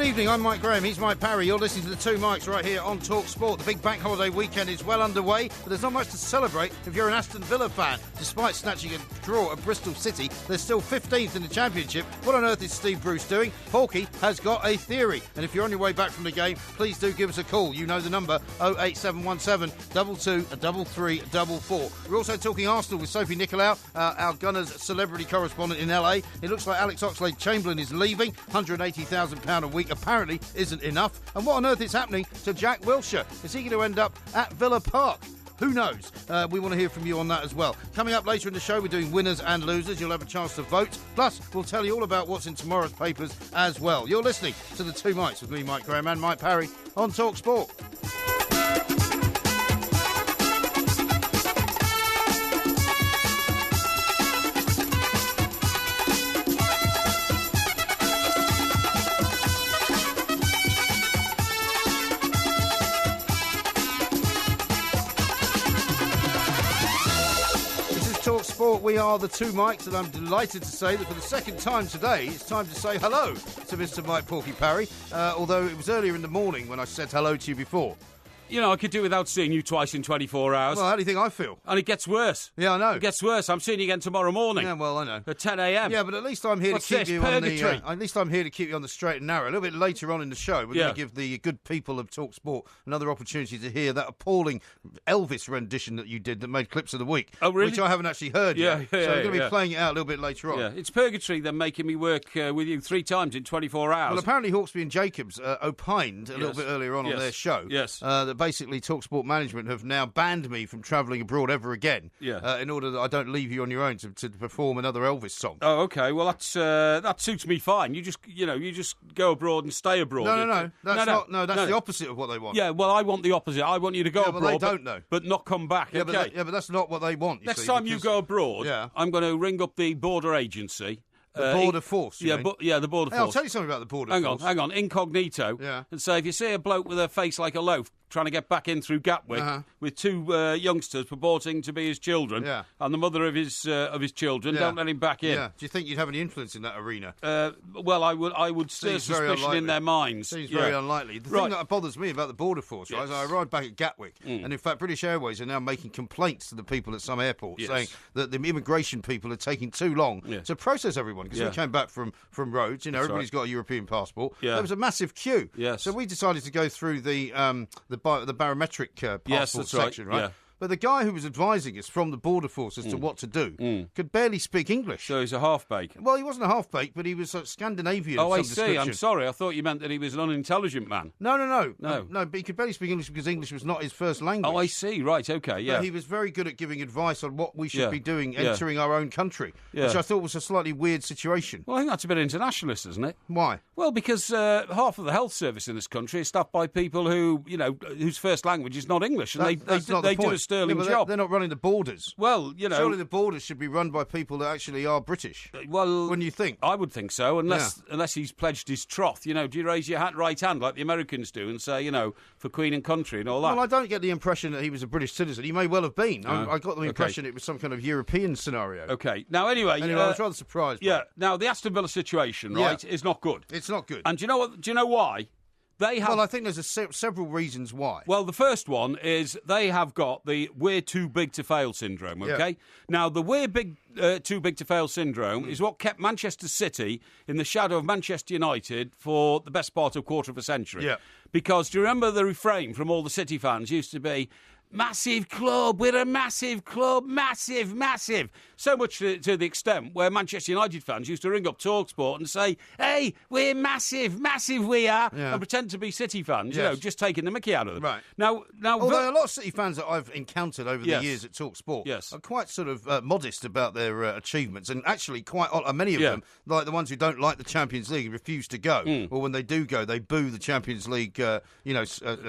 Good evening, I'm Mike Graham, he's Mike Parry. You're listening to the two Mikes right here on talkSPORT. The big bank holiday weekend is well underway, but there's not much to celebrate if you're an Aston Villa fan. Despite snatching a draw at Bristol City, they're still 15th in the Championship. What on earth is Steve Bruce doing? Porky has got a theory, and if you're on your way back from the game, please do give us a call. You know the number, 08717 22 3344. We're also talking Arsenal with Sophie Nicolau, our Gunners celebrity correspondent in LA. It looks like Alex Oxlade-Chamberlain is leaving. £180,000 a week apparently isn't enough. And what on earth is happening to Jack Wilshere? Is he going to end up at Villa Park? Who knows? We want to hear from you on that as well. Coming up later in the show, we're doing winners and losers. You'll have a chance to vote. Plus, we'll tell you all about what's in tomorrow's papers as well. You're listening to the two Mikes with me, Mike Graham, and Mike Parry on talkSPORT. talkSPORT, we are the two Mikes, and I'm delighted to say that for the second time today, it's time to say hello to Mr. Mike Porky Parry, although it was earlier in the morning when I said hello to you before. You know, I could do without seeing you twice in 24 hours. Well, how do you think I feel? And it gets worse. Yeah, I know. It gets worse. I'm seeing you again tomorrow morning. Yeah, well, I know. At 10 a.m. Yeah, but at least I'm here to keep you on the. At least I'm here to keep you on the straight and narrow. A little bit later on in the show, we're going to give the good people of talkSPORT another opportunity to hear that appalling Elvis rendition that you did that made clips of the week. Oh, really? Which I haven't actually heard yet. So we're going to be playing it out a little bit later on. Yeah, it's purgatory. They're making me work with you 3 times in 24 hours. Well, apparently Hawksby and Jacobs opined a little bit earlier on their show that basically talkSPORT management have now banned me from travelling abroad ever again in order that I don't leave you on your own to perform another Elvis song. Oh, okay. Well, that suits me fine. You just go abroad and stay abroad. No. That's the opposite of what they want. Yeah, well, I want the opposite. I want you to go abroad. But they don't know. But not come back. Yeah, okay. but that's not what they want. Next time you go abroad, I'm going to ring up the border agency. The border force, the border force. I'll tell you something about the border force. Hang on, incognito. Yeah. And say, if you see a bloke with a face like a loaf trying to get back in through Gatwick with 2 youngsters purporting to be his children and the mother of his children, don't let him back in. Yeah. Do you think you'd have any influence in that arena? Well, I would stir suspicion in their minds. Seems very unlikely. The thing that bothers me about the border force, right, is I arrived back at Gatwick, and in fact British Airways are now making complaints to the people at some airports saying that the immigration people are taking too long to process everyone, because we came back from Rhodes, everybody's got a European passport. There was a massive queue. So we decided to go through the barometric passport section, right? Yeah. But the guy who was advising us from the border force as to what to do could barely speak English. So he's a half-bake? Well, he wasn't a half-bake, but he was Scandinavian of some description. I'm sorry. I thought you meant that he was an unintelligent man. No, but he could barely speak English because English was not his first language. Oh, I see. Right, okay, yeah. But he was very good at giving advice on what we should be doing entering our own country, which I thought was a slightly weird situation. Well, I think that's a bit internationalist, isn't it? Why? Well, because half of the health service in this country is staffed by people who, whose first language is not English, and they do a sterling job. They're not running the borders. Well, surely the borders should be run by people that actually are British. Well, wouldn't you think? I would think so, unless he's pledged his troth. Do you raise your right hand like the Americans do and say, for Queen and country and all that? Well, I don't get the impression that he was a British citizen. He may well have been. I got the impression it was some kind of European scenario. Okay. Now, anyway, I was rather surprised. Yeah. Now, the Aston Villa situation, right, is not good. It's not good. And do you know why? Well, I think there's several reasons why. Well, the first one is they have got the we're too big to fail syndrome, okay? Yeah. Now, the we're too big to fail syndrome is what kept Manchester City in the shadow of Manchester United for the best part of a quarter of a century. Yeah. Because do you remember the refrain from all the City fans used to be, massive club, we're a massive club, massive, massive. So much to the extent where Manchester United fans used to ring up talkSPORT and say, hey, we're massive, massive we are, and pretend to be City fans, just taking the mickey out of them. Right. Now, although a lot of City fans that I've encountered over the years at talkSPORT are quite sort of modest about their achievements, and actually quite many of them, like the ones who don't like the Champions League and refuse to go, or when they do go, they boo the Champions League, a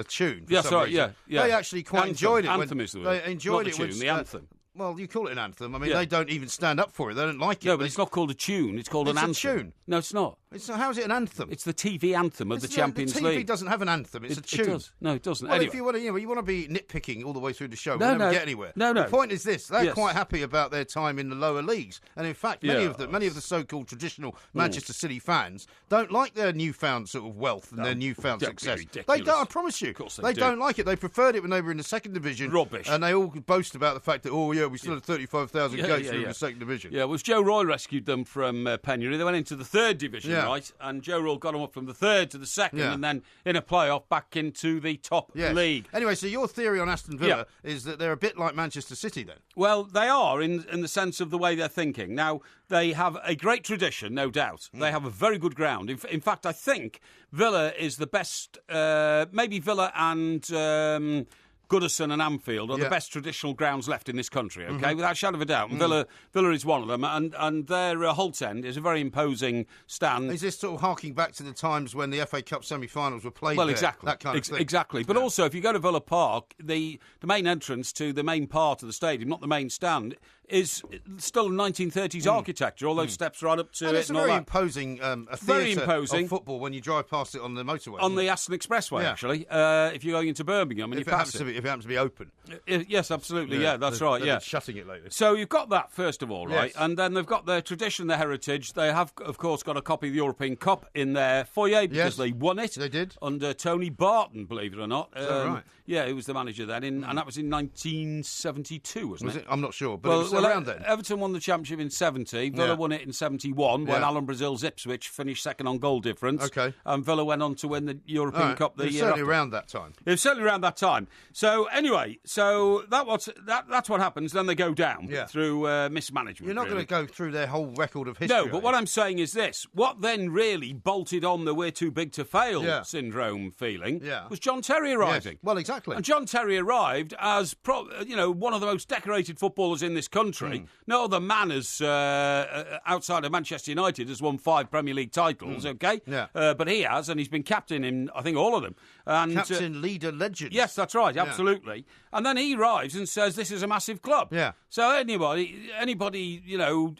tune. For some reason. They actually quite enjoyed it. Anthem is the word. They enjoyed not the it. Tune, the anthem. Well, you call it an anthem. I mean, they don't even stand up for it. They don't like it. No, but it's not called a tune. It's called an anthem. It's a tune. No, it's not. How is it an anthem? It's the TV anthem of the Champions League. The TV doesn't have an anthem. It's a tune. It does. No, it doesn't. Well, anyway. if you want to be nitpicking all the way through the show, we'll never get anywhere. No. The point is this: they're quite happy about their time in the lower leagues, and in fact, many of the so-called traditional Manchester City fans don't like their newfound sort of wealth and their newfound success. They don't. I promise you. Of course they don't like it. They preferred it when they were in the second division. Rubbish. And they all boast about the fact that we still had 35,000 gates in the second division. Yeah, well, Joe Roy rescued them from penury. They went into the third division, right? And Joe Roy got them up from the third to the second, and then in a playoff back into the top league. Anyway, so your theory on Aston Villa is that they're a bit like Manchester City, then? Well, they are in the sense of the way they're thinking. Now, they have a great tradition, no doubt. They have a very good ground. In fact, I think Villa is the best. Maybe Villa and Goodison and Anfield are the best traditional grounds left in this country, okay, without a shadow of a doubt. And Villa is one of them, and their Holt End is a very imposing stand. Is this sort of harking back to the times when the FA Cup semi-finals were played well, there? Exactly. That kind of thing. Exactly. But also, if you go to Villa Park, the main entrance to the main part of the stadium, not the main stand, is still 1930s architecture. All those steps right up to and it. It's a very imposing theatre of football when you drive past it on the motorway. On the Aston Expressway, actually, if you're going into Birmingham and you pass it. If it happens to be open. Yes, absolutely, that's right, they're shutting it lately. So you've got that, first of all, right? Yes. And then they've got their tradition, their heritage. They have, of course, got a copy of the European Cup in their foyer because they won it. They did. Under Tony Barton, believe it or not. Is that right? Yeah, he was the manager then, and that was in 1972, wasn't it? I'm not sure, but it was around then. Everton won the championship in 70. Villa won it in 71 when Alan Brazil's Ipswich finished second on goal difference. Okay. And Villa went on to win the European Cup the year certainly after. around that time. It was certainly around that time. So anyway, that's what happens. Then they go down through mismanagement. You're not going to go through their whole record of history. No, but what I'm saying is this. What then really bolted on the we're too big to fail syndrome feeling was John Terry arriving. Yes. Well, exactly. And John Terry arrived as one of the most decorated footballers in this country. No other man has, outside of Manchester United, has won 5 Premier League titles, okay? Yeah. But he has, and he's been captain in, I think, all of them. And, captain, leader, legend. Yes, that's right, absolutely. And then he arrives and says this is a massive club. Yeah. So anybody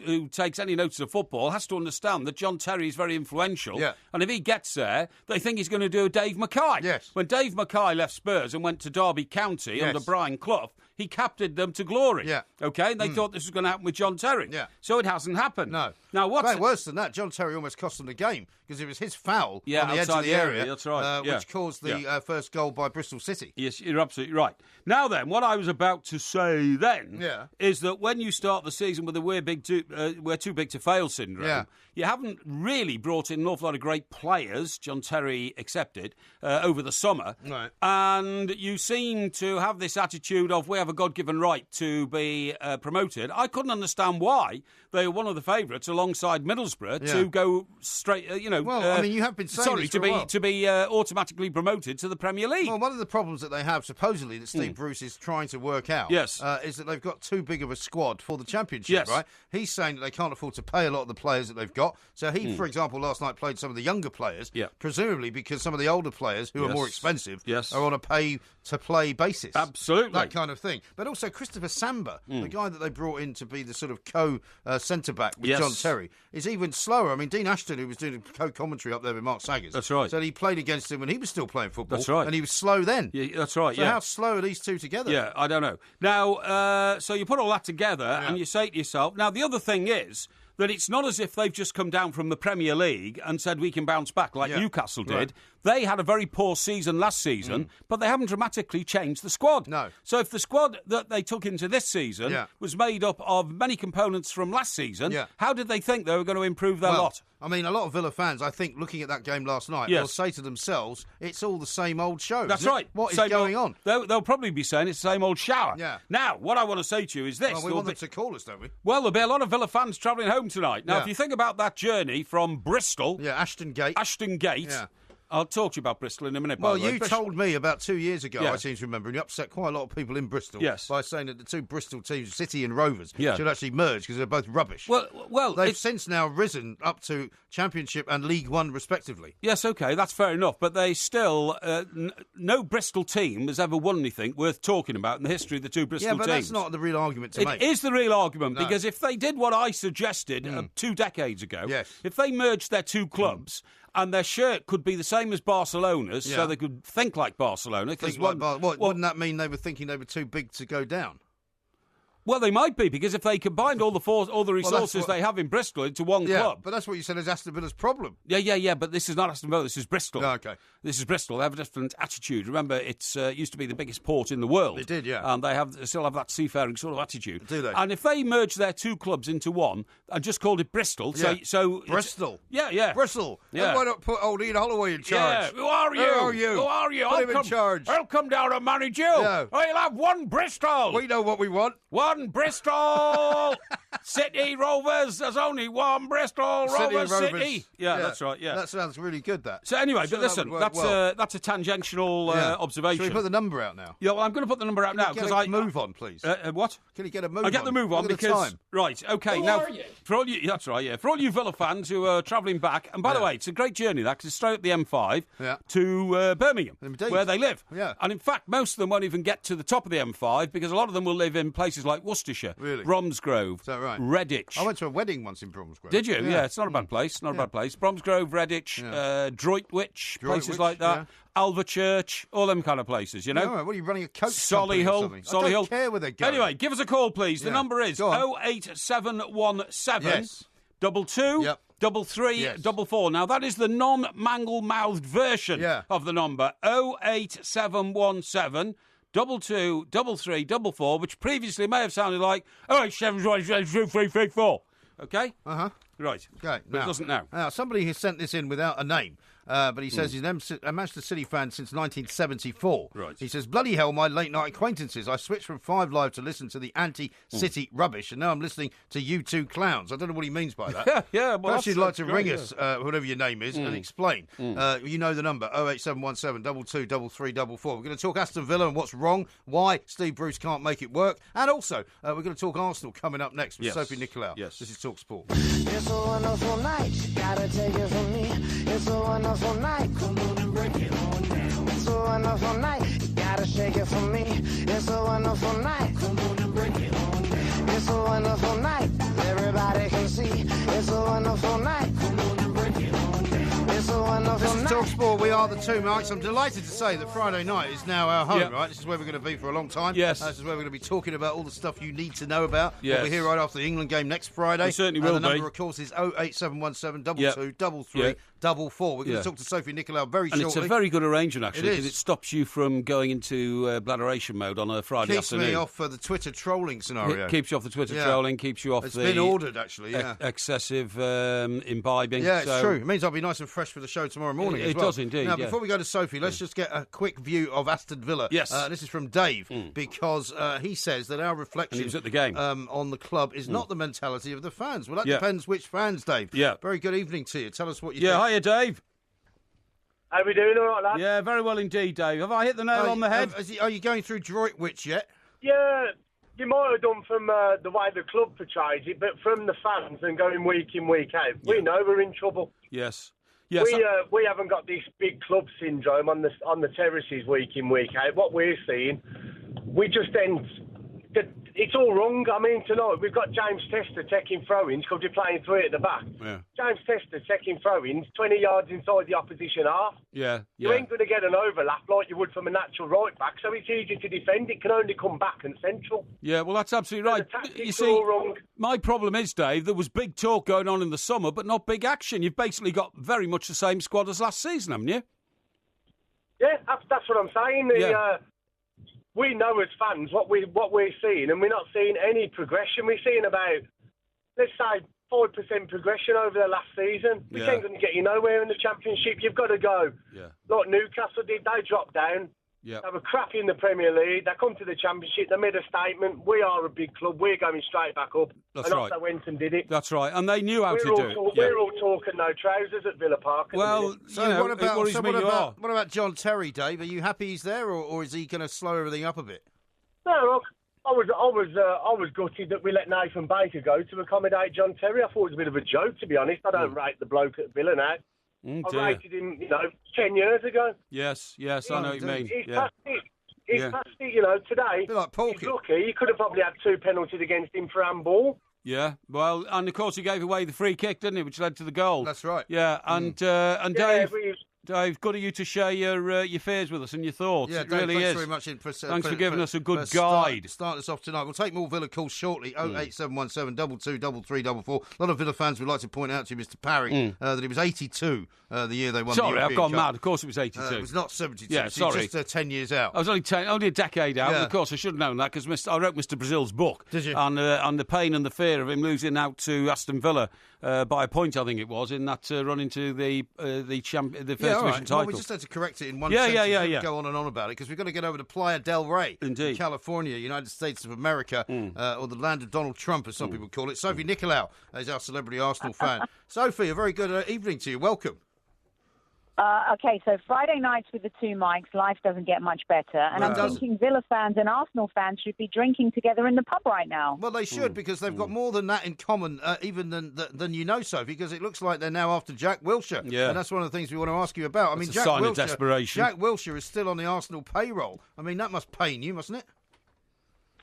who takes any notice of football has to understand that John Terry is very influential. Yeah. And if he gets there, they think he's going to do a Dave Mackay. Yes. When Dave Mackay left Spurs and went to Derby County under Brian Clough, he captained them to glory. Yeah. Okay? And they thought this was going to happen with John Terry. Yeah. So it hasn't happened. No. Now, what's worse than that? John Terry almost cost them the game because it was his foul on the edge outside of the area, that's right. which caused the first goal by Bristol City. Yes, you're absolutely right. Now then, what I was about to say then is that when you start the season with a we're too big to fail syndrome, you haven't really brought in an awful lot of great players, John Terry accepted, over the summer. Right. And you seem to have this attitude of we have a God-given right to be promoted. I couldn't understand why they were one of the favourites alongside Middlesbrough to go straight, Well, you have been saying this for a while. to be automatically promoted to the Premier League. Well, one of the problems that they have, supposedly, that Steve Bruce is trying to work out is that they've got too big of a squad for the Championship, right? He's saying that they can't afford to pay a lot of the players that they've got. So he, for example, last night played some of the younger players, presumably because some of the older players, who are more expensive, are on a pay-to-play basis. Absolutely. That kind of thing. But also Christopher Samba, the guy that they brought in to be the sort of co-centre-back with John Terry, is even slower. I mean, Dean Ashton, who was doing co-commentary up there with Mark Saggers, that's right, said he played against him when he was still playing football. That's right. And he was slow then. Yeah, that's right, So how slow are these two together? Yeah, I don't know. Now, so you put all that together and you say to yourself, now the other thing is that it's not as if they've just come down from the Premier League and said we can bounce back like Newcastle did. Right. They had a very poor season last season, but they haven't dramatically changed the squad. No. So if the squad that they took into this season was made up of many components from last season, how did they think they were going to improve their lot? I mean, a lot of Villa fans, I think, looking at that game last night, will say to themselves, it's all the same old show. That's right. What is going on? They'll probably be saying it's the same old shower. Yeah. Now, what I want to say to you is this. Well, we want them to call us, don't we? Well, there'll be a lot of Villa fans travelling home tonight. Now, if you think about that journey from Bristol... Ashton Gate. I'll talk to you about Bristol in a minute. Well, by the way. you told me about 2 years ago, Yeah. I seem to remember, and you upset quite a lot of people in Bristol Yes. by saying that the two Bristol teams, City and Rovers, Yeah. should actually merge because they're both rubbish. Well, They've since now risen up to Championship and League One, respectively. yes, OK, that's fair enough, but they still... no Bristol team has ever won anything worth talking about in the history of the two Bristol Yeah, but teams. that's not the real argument to make. It is the real argument, No. because if they did what I suggested 2 decades ago, Yes. if they merged their two clubs... And their shirt could be the same as Barcelona's, so they could think like Barcelona. Wouldn't that mean they were thinking they were too big to go down? Well, they might be, because if they combined all the resources they have in Bristol into one club... But that's what you said is Aston Villa's problem. Yeah, but this is not Aston Villa, this is Bristol. Oh, OK. This is Bristol. They have a different attitude. Remember, it used to be the biggest port in the world. It did, yeah. And they still have that seafaring sort of attitude. Do they? And if they merged their two clubs into one and just called it Bristol, so Bristol. Yeah. Bristol. Yeah. And why not put old Ian Holloway in charge? Yeah, who are you? Who are you? Who are you? Put him in charge. I'll come down and manage you. Yeah. I'll have one Bristol. We know what we want. One Bristol. City Rovers. There's only one Bristol. Rovers City. Yeah, that's right. Yeah. That sounds really good, that. So anyway, but listen, that would work that's a tangential observation. Should we put the number out now? Yeah, well, I'm going to put the number out now because I move on, please. What? Can you get a move on? I'll get the move on Look at the because time. right, okay. Who now are you? for all you, that's right, yeah. For all you Villa fans who are travelling back, and by the way, it's a great journey that because it's straight up the M5 to Birmingham, Indeed. where they live. Yeah. And in fact, most of them won't even get to the top of the M5 because a lot of them will live in places like Worcestershire, Really? Bromsgrove, Is that right? Redditch. I went to a wedding once in Bromsgrove. Did you? Yeah, it's not a bad place. Not a bad place. Bromsgrove, Redditch, Droitwich, places like that. Alverchurch, all them kind of places, you know? All right, what are you running a coach company or Solihull. something? I don't care where they're going. Anyway, give us a call, please. The Yeah. number is Go on. 08717 Yes. 22 Yep. 33 Yes. 44. Now, that is the non-mangle-mouthed version of the number. 08717 22 33 44, which previously may have sounded like 08717 Okay? Uh-huh. Right. Okay, But it doesn't now. Now, somebody has sent this in without a name, but he says he's a Manchester City fan since 1974. Right. He says, bloody hell, my late-night acquaintances. I switched from 5 Live to listen to the anti-City rubbish, and now I'm listening to you two clowns. I don't know what he means by that. Yeah, well, perhaps you'd like to great, ring us, whatever your name is, and explain. You know the number, 08717 22 33 44. We're going to talk Aston Villa and what's wrong, why Steve Bruce can't make it work, and also we're going to talk Arsenal coming up next with Yes. Sophie Nicolau. Yes. This is talkSPORT. It's a wonderful night, gotta take it from me. It's a wonderful night, come on and break it on down. It's a wonderful night, gotta shake it from me. It's a wonderful night, come on and break it on down. It's a wonderful night, everybody can see. It's a wonderful night, come on and break it on down. It's a wonderful This is night. talkSPORT. We are the two Mikes. I'm delighted to say that Friday night is now our home, Yeah. right? This is where we're going to be for a long time. Yes. This is where we're going to be talking about all the stuff you need to know about. Yes. We'll be here right after the England game next Friday. We certainly will The number, be. of course, is 08717 Yep. 22 33 44. We're going to talk to Sophie Nicolau very And shortly. it's a very good arrangement, actually, It because is. it stops you from going into bladderation mode on a Friday Keeps afternoon. me off the Twitter trolling scenario. It keeps you off the Twitter Yeah. trolling, keeps you off It's the been ordered, actually, yeah. excessive imbibing. Yeah, it's So- true. It means I'll be nice and fresh for the show tomorrow morning It as well. does indeed, Now, yeah. before we go to Sophie, let's just get a quick view of Aston Villa. Yes. This is from Dave, because he says that our reflection And he was at the game. on the club is not the mentality of the fans. Well, that Yeah. depends which fans, Dave. Yeah. Very good evening to you. Tell us what you Yeah, think. hiya, Dave. How we doing, all right, lad? Yeah, very well indeed, Dave. Have I hit the nail on the head? Are you going through Droitwich yet? Yeah, you might have done from the way the club portrays it, but from the fans and going week in, week out, we know we're in trouble. Yes. Yes. We haven't got this big club syndrome on the terraces week in, week out. What we're seeing, we just end. It's all wrong. I mean, tonight we've got James Tester taking throw-ins because we're playing 3 at the back. Yeah. James Tester taking throw-ins 20 yards inside the opposition half. Yeah. You ain't going to get an overlap like you would from a natural right back, so it's easy to defend. It can only come back and central. Yeah, well, that's absolutely right. The tactics You are see, all wrong. my problem is, Dave, there was big talk going on in the summer, but not big action. You've basically got very much the same squad as last season, haven't you? Yeah, that's what I'm saying. We know as fans what we're seeing, and we're not seeing any progression. We're seeing about, let's say, 5% progression over the last season. We ain't going to get you nowhere in the Championship. You've got to go like Newcastle did. They dropped down. Yeah. They were crappy in the Premier League. They come to the Championship. They made a statement. We are a big club. We're going straight back up. That's and right. off they went and did it. That's right. And they knew how to do it. We're all talking no trousers at Villa Park. Well, So what what about John Terry, Dave? Are you happy he's there, or is he going to slow everything up a bit? No, look, I was gutted that we let Nathan Baker go to accommodate John Terry. I thought it was a bit of a joke, to be honest. I don't rate the bloke at Villa now. I rated him, 10 years ago. Yes, I know what you mean. He's past it, today. Like Porky. He's lucky. He could have probably had 2 penalties against him for handball. Yeah, well, and of course he gave away the free kick, didn't he, which led to the goal. That's right. Yeah, and Dave, good of you to share your fears with us and your thoughts. Yeah, it Dave, really thanks is. very much Thanks for giving us a good guide. Start us off tonight. We'll take more Villa calls shortly. 08717 22 3344. A lot of Villa fans would like to point out to you, Mr. Parry, that he was 82 the year they won the European I've gone Cup. mad. Of course it was 82. It was not 72. Yeah, so sorry. Just 10 years out. I was only a decade out. Yeah. And of course, I should have known that because I wrote Mr. Brazil's book. Did you? And the pain and the fear of him losing out to Aston Villa by a point, I think it was, in that run into the first division title. Well, we just had to correct it in one Yeah. sentence. Go on and on about it because we've got to get over to Playa del Rey, Indeed. California, United States of America, or the land of Donald Trump, as some people call it. Sophie Nicolau is our celebrity Arsenal fan. Sophie, a very good evening to you. Welcome. Okay, so Friday nights with the two mics, life doesn't get much better. And I'm thinking Villa fans and Arsenal fans should be drinking together in the pub right now. Well, they should because they've got more than that in common, even than you know, Sophie, because it looks like they're now after Jack Wilshere. Yeah. And that's one of the things we want to ask you about. It's a sign of desperation. Jack Wilshere is still on the Arsenal payroll. I mean, that must pain you, mustn't it?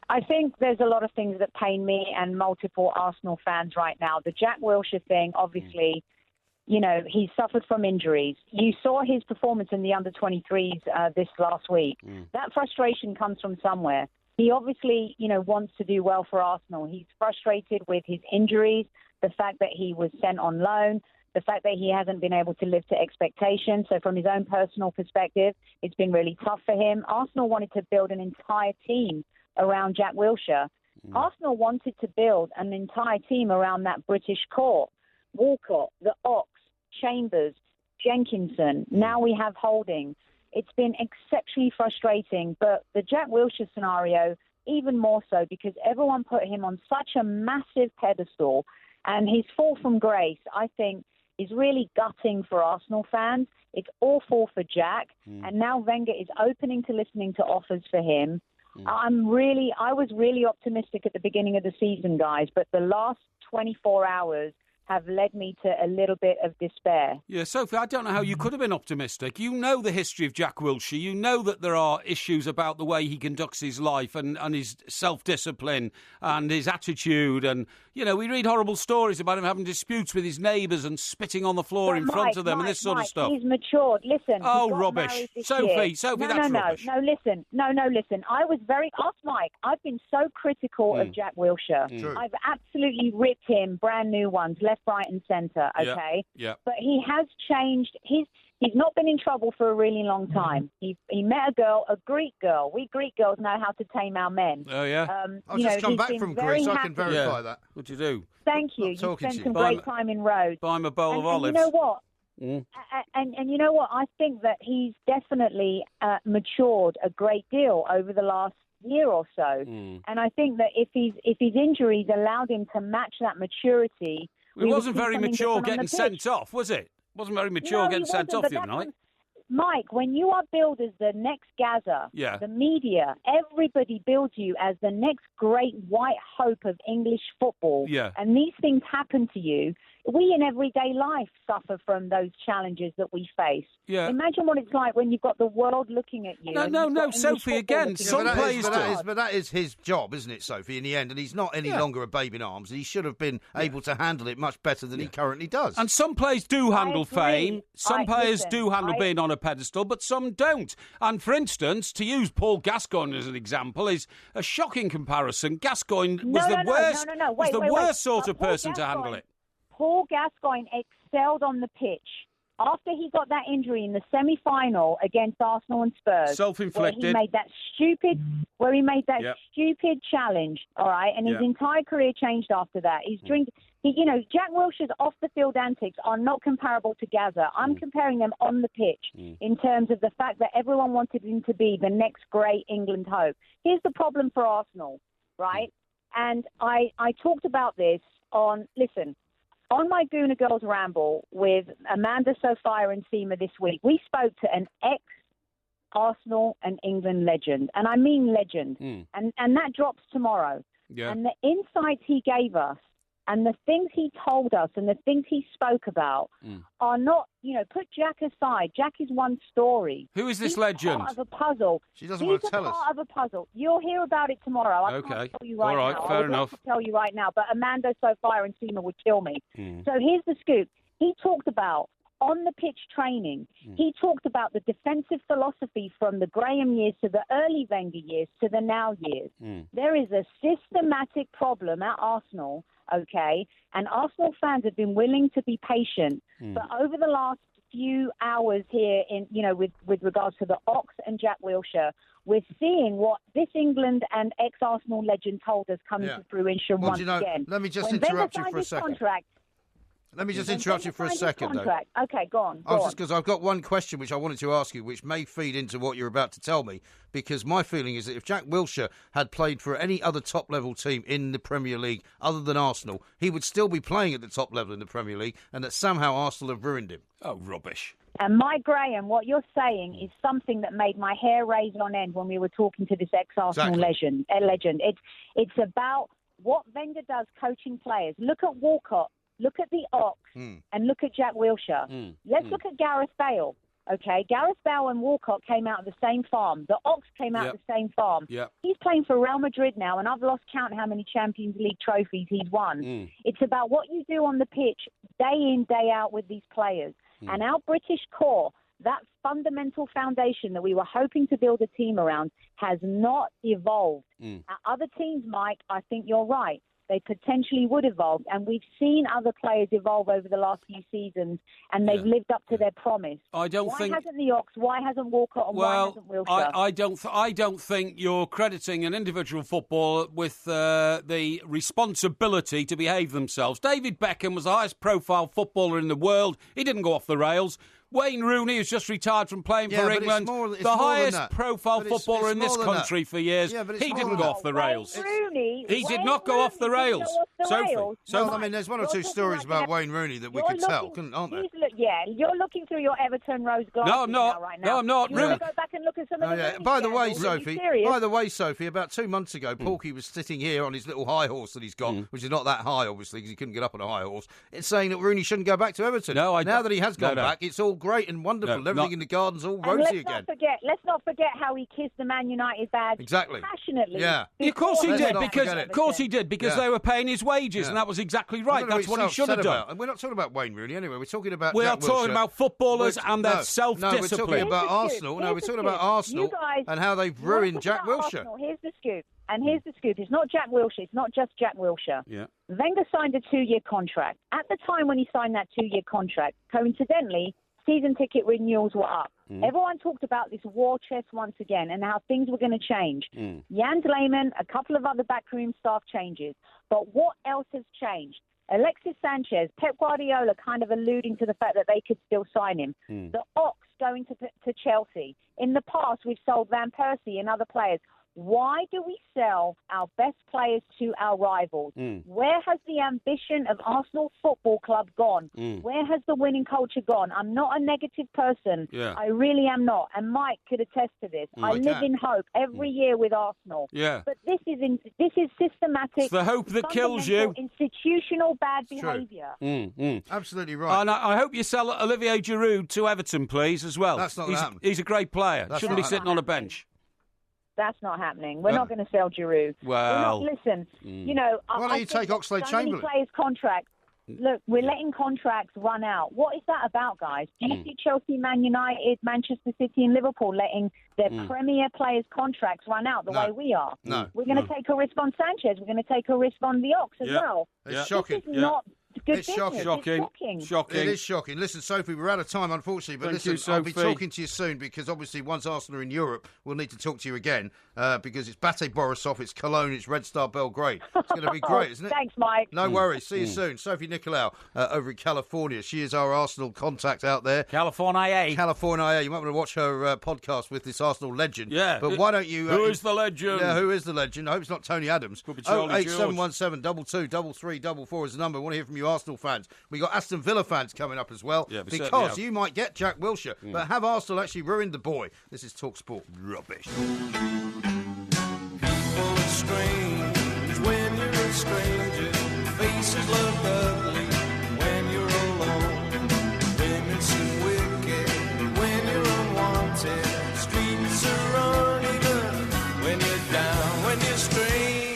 I think there's a lot of things that pain me and multiple Arsenal fans right now. The Jack Wilshere thing, obviously... he's suffered from injuries. You saw his performance in the under-23s this last week. That frustration comes from somewhere. He obviously, wants to do well for Arsenal. He's frustrated with his injuries, the fact that he was sent on loan, the fact that he hasn't been able to live to expectation. So from his own personal perspective, it's been really tough for him. Arsenal wanted to build an entire team around Jack Wilshere. Arsenal wanted to build an entire team around that British core. Walcott, the Ox, Chambers, Jenkinson. Now we have Holding. It's been exceptionally frustrating, but the Jack Wilshere scenario, even more so because everyone put him on such a massive pedestal, and his fall from grace, I think, is really gutting for Arsenal fans. It's awful for Jack, and now Wenger is opening to listening to offers for him. I was really optimistic at the beginning of the season, guys, but the last 24 hours have led me to a little bit of despair. Yeah, Sophie, I don't know how you could have been optimistic. You know the history of Jack Wilshere. You know that there are issues about the way he conducts his life and his self-discipline and his attitude. And, we read horrible stories about him having disputes with his neighbours and spitting on the floor in front of them and this sort of stuff. He's matured. Listen. Oh, rubbish. Sophie, that's rubbish. No, listen. I was ask Mike, I've been so critical of Jack Wilshere. I've absolutely ripped him, brand new ones, left, right and centre, okay? Yeah. But he has changed. He's not been in trouble for a really long time. He met a girl, a Greek girl. We Greek girls know how to tame our men. Oh, yeah? I've just come back from Greece. I can verify that. What'd you do? Thank you. You spent some great time in Rhodes. Buy him a bowl of olives. And you know what? And you know what? I think that he's definitely matured a great deal over the last year or so. And I think that if his injuries allowed him to match that maturity... It wasn't very mature getting sent off, was it? Wasn't very mature getting sent off the other night. Mike, when you are billed as the next Gaza, the media, everybody builds you as the next great white hope of English football. Yeah. And these things happen to you. We in everyday life suffer from those challenges that we face. Yeah. Imagine what it's like when you've got the world looking at you. No, Sophie, again, but that is his job, isn't it, Sophie, in the end? And he's not any longer a babe in arms. He should have been able to handle it much better than he currently does. And some players do handle fame. Some players do handle being on a pedestal, but some don't. And for instance, to use Paul Gascoigne as an example is a shocking comparison. Gascoigne was the worst sort of person to handle it. Paul Gascoigne excelled on the pitch. after he got that injury in the semi-final against Arsenal and Spurs, self-inflicted, where he made that stupid challenge, all right, and his entire career changed after that. He's drinking. Jack Wilshere's off-the-field antics are not comparable to Gaza. I'm comparing them on the pitch in terms of the fact that everyone wanted him to be the next great England hope. Here's the problem for Arsenal, right? And I talked about this on my Gooner Girls Ramble with Amanda, Sophia and Seema this week. We spoke to an ex-Arsenal and England legend, and I mean legend, and that drops tomorrow. Yeah. And the insights he gave us and the things he told us and the things he spoke about are not, put Jack aside. Jack is one story. Who is this legend? Part of a puzzle. She doesn't want to tell us. He's part of a puzzle. You'll hear about it tomorrow. I can't tell you right now. All right, fair enough. I would tell you right now, but Amanda, Sophia and Seema would kill me. So here's the scoop. He talked about on-the-pitch training. He talked about the defensive philosophy from the Graham years to the early Wenger years to the now years. There is a systematic problem at Arsenal, okay, and Arsenal fans have been willing to be patient. But over the last few hours here, with regards to the Ox and Jack Wilshere, we're seeing what this England and ex-Arsenal legend told us coming to fruition once again. Let me just interrupt you for a second. Let me just interrupt you for a second, though. Okay, go on. Just because I've got one question which I wanted to ask you, which may feed into what you're about to tell me, because my feeling is that if Jack Wilshere had played for any other top-level team in the Premier League other than Arsenal, he would still be playing at the top level in the Premier League, and that somehow Arsenal have ruined him. Oh, rubbish. And Mike Graham, what you're saying is something that made my hair raise on end when we were talking to this ex-Arsenal legend. It's about what Wenger does coaching players. Look at Walcott. Look at the Ox and look at Jack Wilshere. Let's look at Gareth Bale. Okay, Gareth Bale and Walcott came out of the same farm. The Ox came out of the same farm. He's playing for Real Madrid now, and I've lost count how many Champions League trophies he's won. It's about what you do on the pitch day in, day out with these players. And our British core, that fundamental foundation that we were hoping to build a team around, has not evolved. At other teams, Mike, I think you're right. They potentially would evolve, and we've seen other players evolve over the last few seasons, and they've lived up to their promise. Why hasn't the Ox? Why hasn't Walcott? And why hasn't Wilshere? I don't think you're crediting an individual footballer with the responsibility to behave themselves. David Beckham was the highest profile footballer in the world. He didn't go off the rails. Wayne Rooney, who's just retired from playing for England, the highest profile footballer in this country for years, he didn't go off the rails. He did not go off the rails. Sophie. I mean, there's one or two stories about Wayne Rooney that we could tell, aren't there? You're looking through your Everton rose glasses No, I'm not. right now. No, I'm not. You want to go back and look at some of the Rooney By the way, scandals? Sophie, about 2 months ago, Porky was sitting here on his little high horse that he's got, which is not that high, obviously, because he couldn't get up on a high horse. It's saying that Rooney shouldn't go back to Everton. Now that he has gone back, it's all great and wonderful. Everything in the garden's all rosy again. Let's not forget how he kissed the Man United badge passionately. Yeah. Of course he did, because they were paying his wages, and that was exactly right. That's what he should have done. And we're not talking about Wayne Rooney anyway. We're talking about We are talking about footballers and their self-discipline. No, we're talking about Arsenal. We're talking about Arsenal and how they've ruined Jack Wilshere. Here's the scoop. And here's the scoop. It's not Jack Wilshere. It's not just Jack Wilshere. Yeah. Wenger signed a 2-year contract. At the time when he signed that 2-year contract, coincidentally, season ticket renewals were up. Everyone talked about this war chest once again and how things were going to change. Jens Lehmann, a couple of other backroom staff changes. But what else has changed? Alexis Sanchez, Pep Guardiola kind of alluding to the fact that they could still sign him. The Ox going to Chelsea. In the past, we've sold Van Persie and other players. Why do we sell our best players to our rivals? Where has the ambition of Arsenal Football Club gone? Where has the winning culture gone? I'm not a negative person. I really am not. And Mike could attest to this. I live in hope every year with Arsenal. But this is systematic. It's the hope that kills you. Institutional bad behaviour. Absolutely right. And I hope you sell Olivier Giroud to Everton, please, as well. That's not happening. He's a great player. Shouldn't be sitting on a bench. That's not happening. We're not going to sell Giroud. Well, listen, why don't you take Oxlade-Chamberlain? Players' contracts. Look, we're letting contracts run out. What is that about, guys? Do you see Chelsea, Man United, Manchester City and Liverpool letting their premier players' contracts run out the way we are? No. We're going to take a risk on Sanchez. We're going to take a risk on the Ox as well. It's shocking. This is not good It's business. shocking. It's shocking. It is shocking. Listen, Sophie, we're out of time, unfortunately. But Thank you, listen, I'll be Sophie. talking to you soon because obviously once Arsenal are in Europe, we'll need to talk to you again because it's Bate Borisov, it's Cologne, it's Red Star Belgrade. It's going to be great, isn't it? Thanks, Mike. No worries. See you soon. Sophie Nicolau over in California. She is our Arsenal contact out there. California. You might want to watch her podcast with this Arsenal legend. Yeah. But why don't you... Who is the legend? Yeah, who is the legend? I hope it's not Tony Adams. Could be Charlie George. 08717 223344 is the number. I want to hear from you Arsenal fans. We got Aston Villa fans coming up as well. Yeah, we certainly because have. you might get Jack Wilshere. But have Arsenal actually ruined the boy? This is talkSPORT. Rubbish. People are strange when you're a stranger. Faces look ugly when you're alone. Women seem wicked when you're unwanted. Streets are uneven when you're down, when you're strange.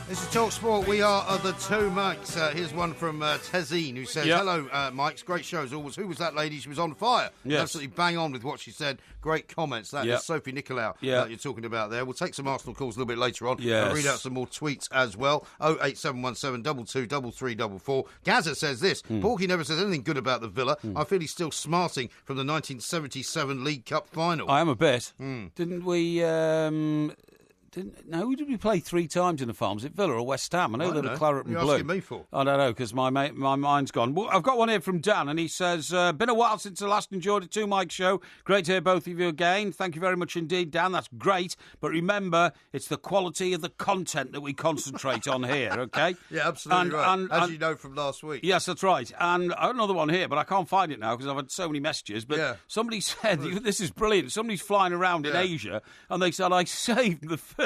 This is talkSPORT. We are the two Mikes. Here's one from Tezine who says, Yep. Hello, Mikes. Great show as always. Who was that lady? She was on fire. Yes. Absolutely bang on with what she said. Great comments. That Yep. is Sophie Nicolau Yep. you're talking about there. We'll take some Arsenal calls a little bit later on. Yes. I'll read out some more tweets as well. 08717 223344. Gaza says this. Porky never says anything good about the Villa. I feel he's still smarting from the 1977 League Cup final. I am a bit. Didn't we... who did we play 3 times in the farm? Was it Villa or West Ham? I know I they don't were know. claret What and are you blue. asking me for? I don't know, because my mind's gone. Well, I've got one here from Dan, and he says, been a while since I last enjoyed a 2 Mike show. Great to hear both of you again. Thank you very much indeed, Dan. That's great. But remember, it's the quality of the content that we concentrate on here, OK? Yeah, absolutely right. As you know from last week. Yes, that's right. And I have another one here, but I can't find it now because I've had so many messages. But Yeah. somebody said, this is brilliant. Somebody's flying around in Yeah. Asia, and they said, I saved the first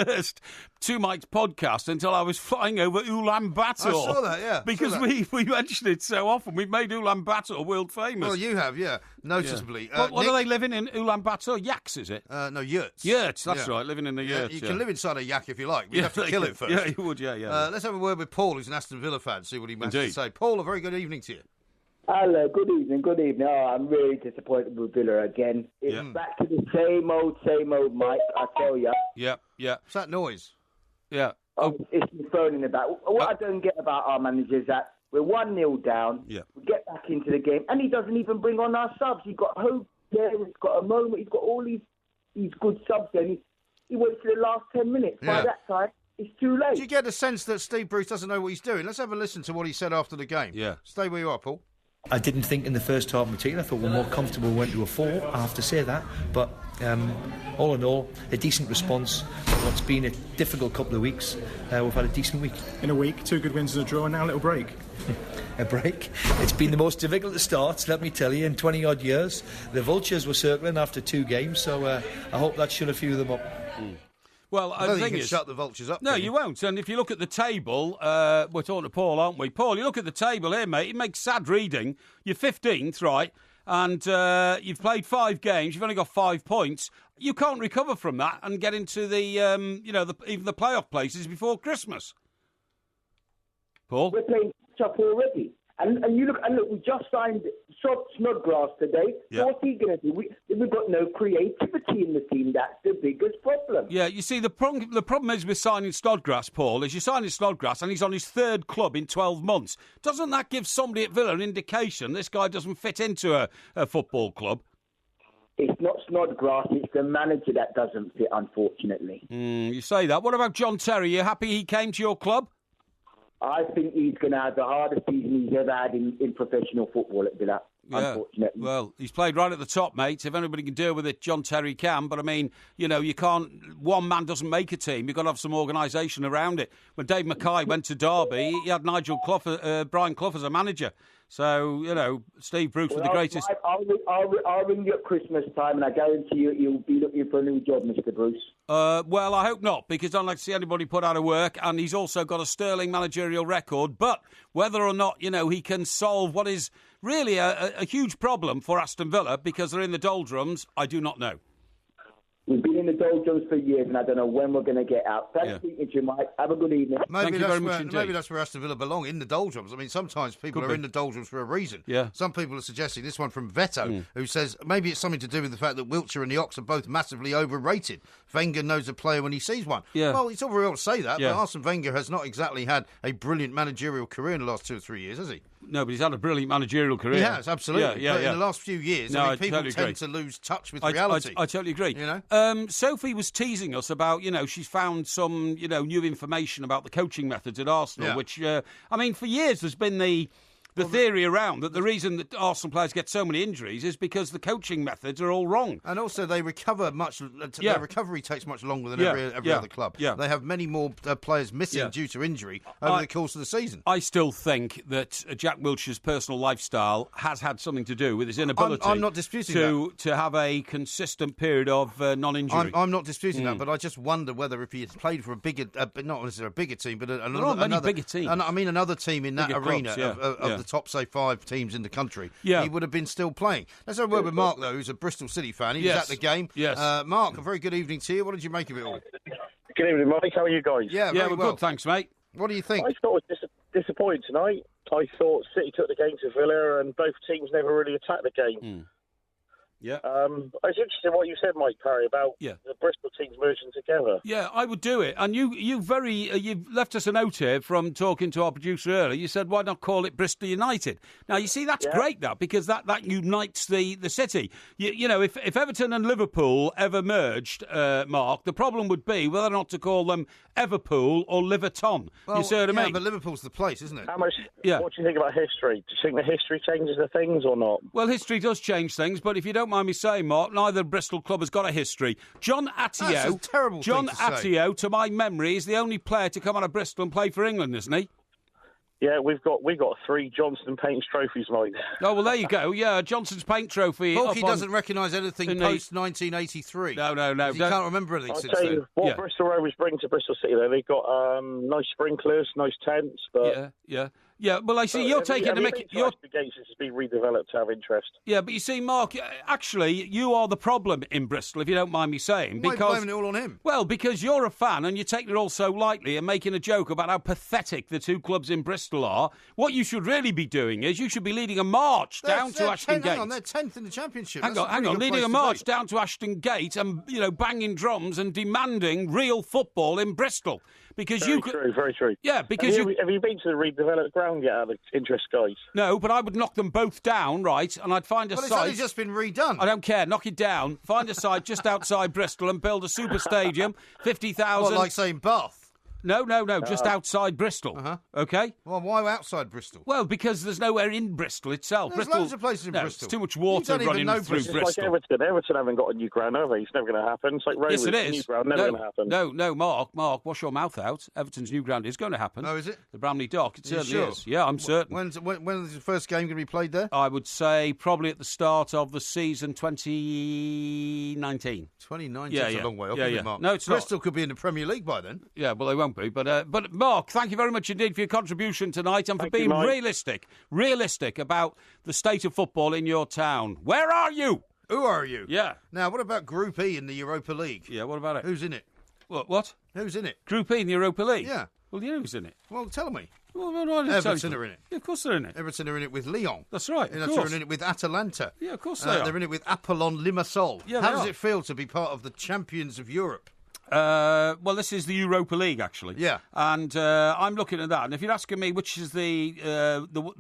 2 Mike's podcast until I was flying over Ulaanbaatar. I saw that, yeah. Because Saw that. we mentioned it so often. We've made Ulaanbaatar world famous. Well, you have, yeah. Noticeably. What Nick- are they living in Ulaanbaatar? Yaks, is it? No, yurts. Yurts, that's Yeah. right, living in the Yeah, yurts. you can live inside a yak if you like. But you have to they kill can. it first. Yeah, you would, yeah. Let's have a word with Paul, who's an Aston Villa fan, see what he has to Indeed. say. Paul, a very good evening to you. Hello, good evening. Oh, I'm really disappointed with Villa again. It's Yeah. back to the same old Mike, I tell you. Yeah. What's that noise? Yeah. It's been thrown in the back. What I don't get about our manager is that we're 1-0 down. Yeah. We get back into the game, and he doesn't even bring on our subs. He's got Hope there, he's got a moment, he's got all these good subs there. And he waits for the last 10 minutes. Yeah. By that time, it's too late. Do you get the sense that Steve Bruce doesn't know what he's doing? Let's have a listen to what he said after the game. Yeah. Stay where you are, Paul. I didn't think in the first half in particular. I thought we're more comfortable when we went to a 4, I have to say that. But all in all, a decent response. What's been a difficult couple of weeks, we've had a decent week. In a week, 2 good wins and a draw, and now a little break. A break. It's been the most difficult of starts, let me tell you, in 20-odd years. The Vultures were circling after 2 games, so I hope that shut a few of them up. Well, I don't the think thing you can is, shut the Vultures up. no, can you won't. And if you look at the table, we're talking to Paul, aren't we? Paul, you look at the table here, mate. It makes sad reading. You're 15th, right? And you've played 5 games. You've only got 5 points. You can't recover from that and get into the, even the playoff places before Christmas. Paul? We're playing up already. And you look, we just signed Snodgrass today. Yeah. So what's he going to do? We've got no creativity in the team. That's the biggest problem. Yeah, you see, the problem is with signing Snodgrass, Paul, is you're signing Snodgrass and he's on his 3rd club in 12 months. Doesn't that give somebody at Villa an indication this guy doesn't fit into a football club? It's not Snodgrass, it's the manager that doesn't fit, unfortunately. You say that. What about John Terry? You happy he came to your club? I think he's going to have the hardest season he's ever had in professional football at Villa, unfortunately. Well, he's played right at the top, mate. If anybody can deal with it, John Terry can. But, I mean, you can't... One man doesn't make a team. You've got to have some organisation around it. When Dave Mackay went to Derby, he had Brian Clough as a manager. So, Steve Bruce was the greatest... I'll ring you at Christmas time, and I guarantee you'll be looking for a new job, Mr. Bruce. Well, I hope not, because I don't like to see anybody put out of work, and he's also got a sterling managerial record. But whether or not, he can solve what is really a huge problem for Aston Villa, because they're in the doldrums, I do not know. We've been in the doldrums for years, and I don't know when we're going to get out. Thanks for speaking to you, Mike. Have a good evening. Thank you very much indeed. Maybe that's where Aston Villa belong, in the doldrums. I mean, sometimes people are in the doldrums for a reason. Yeah. Some people are suggesting, this one from Veto, who says maybe it's something to do with the fact that Wilshere and the Ox are both massively overrated. Wenger knows a player when he sees one. Yeah. Well, it's all very well to say that, but Arsene Wenger has not exactly had a brilliant managerial career in the last 2 or 3 years, has he? No, but he's had a brilliant managerial career. He has, absolutely. Yeah, but in the last few years, I mean, people totally tend agree. to lose touch with reality. I totally agree. You know? Sophie was teasing us about, she's found some, new information about the coaching methods at Arsenal, which, I mean, for years there's been the theory around that the reason that Arsenal players get so many injuries is because the coaching methods are all wrong. And also they recover much. Their recovery takes much longer than every other club. Yeah. They have many more players missing due to injury over the course of the season. I still think that Jack Wilshere's personal lifestyle has had something to do with his inability I'm not disputing to have a consistent period of non-injury. I'm not disputing that, but I just wonder whether if he had played for a bigger, not necessarily a bigger team, but another bigger team. I mean another team in that Bigger arena clubs, of the top, say, 5 teams in the country, Yeah. he would have been still playing. Let's have a word with Mark, though, who's a Bristol City fan. He was at the game. Yes. Mark, a very good evening to you. What did you make of it all? Good evening, Mike. How are you guys? Yeah, very we're well. good, thanks, mate. What do you think? I thought it was disappointing tonight. I thought City took the game to Villa and both teams never really attacked the game. Yeah. I was interested in what you said, Mike Parry, about the Bristol teams merging together. Yeah, I would do it. And you've left us a note here from talking to our producer earlier. You said, why not call it Bristol United? Now, you see, that's great, because that unites the city. You know, if Everton and Liverpool ever merged, Mark, the problem would be whether or not to call them Everpool or Liverton. Well, you see what I mean? Yeah, but Liverpool's the place, isn't it? What do you think about history? Do you think the history changes the things or not? Well, history does change things, but if you don't mind me saying, Mark, neither Bristol club has got a history. John Attio, That's a terrible John thing to say. Attio, to my memory, is the only player to come out of Bristol and play for England, isn't he? Yeah, we've got 3 Johnston Paints trophies, Mike. Oh, well, there you go. Yeah, Johnson's Paint Trophy. Porky doesn't recognise anything post-1983. No. He can't remember anything I'll since tell then. you what Bristol Rovers bring to Bristol City, though. They've got nice sprinklers, nice tents. But Yeah, well, I see you're taking the mickey. The gates has been redeveloped to have interest. Yeah, but you see, Mark, actually, you are the problem in Bristol, if you don't mind me saying. Why are you blaming it all on him? Well, because you're a fan and you're taking it all so lightly and making a joke about how pathetic the 2 clubs in Bristol are. What you should really be doing is you should be leading a march down to Ashton Gate. Hang on, they're 10th in the Championship. Hang on, leading a march down to Ashton Gate and, banging drums and demanding real football in Bristol. Because Very true. Yeah, because have you been to the redeveloped ground yet, out of interest, guys? No, but I would knock them both down, right? And I'd find a site. Well, it's only just been redone. I don't care. Knock it down. Find a site just outside Bristol and build a super stadium, 50,000. Well, like saying Bath. No, just outside Bristol. Okay? Well, why outside Bristol? Well, because there's nowhere in Bristol itself. There's Bristol, loads of places in Bristol. It's too much water running through Bristol. It's like Everton. Everton haven't got a new ground, have they? It's never going to happen. It's like Rovers. Yes, it is. New ground, never going to happen. No, Mark, wash your mouth out. Everton's new ground is going to happen. Oh, is it? The Bramley Dock. It certainly sure? is. Yeah, I'm certain. When is the first game going to be played there? I would say probably at the start of the season 2019. 2019 is a long way off, isn't it, Mark? No, it's not. Bristol could be in the Premier League by then. Yeah, well, they won't be. But Mark, thank you very much indeed for your contribution tonight and for being realistic about the state of football in your town. Where are you? Who are you? Yeah. Now, what about Group E in the Europa League? Yeah, what about it? Who's in it? What? Who's in it? Group E in the Europa League? Yeah. Well, you know who's in it. Well, tell me. Well, Everton are in it. Yeah, of course they're in it. Everton are in it with Lyon. That's right, And of Everton course. are in it with Atalanta. Yeah, of course they are. They're in it with Apollon Limassol. Yeah, How they does are. it feel to be part of the champions of Europe? Well, this is the Europa League, actually. Yeah. And I'm looking at that. And if you're asking me which is the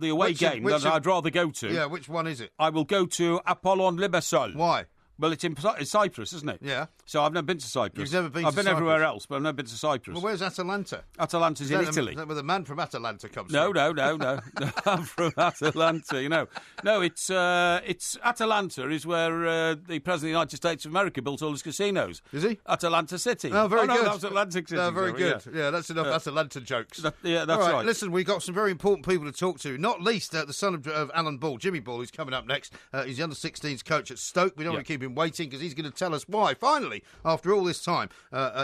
away game that I'd rather go to... Yeah, which one is it? I will go to Apollon Limassol. Why? Well, it's in Cyprus, isn't it? Yeah. So I've never been to Cyprus. You've never been I've to been Cyprus? everywhere else, but I've never been to Cyprus. Well, where's Atalanta? Atalanta's in Italy. Is that where the man from Atalanta comes No. from? No, I'm from Atalanta, No, it's Atalanta is where the President of the United States of America built all his casinos. Is he? Atalanta City. Oh, very no, good. that was Atlantic City. No, very sorry, good. Yeah, that's enough Atalanta jokes. That's All right. Listen, we've got some very important people to talk to, not least the son of Alan Ball, Jimmy Ball, who's coming up next. He's the under-16s coach at Stoke. We don't want to keep him waiting because he's going to tell us why, finally, after all this time,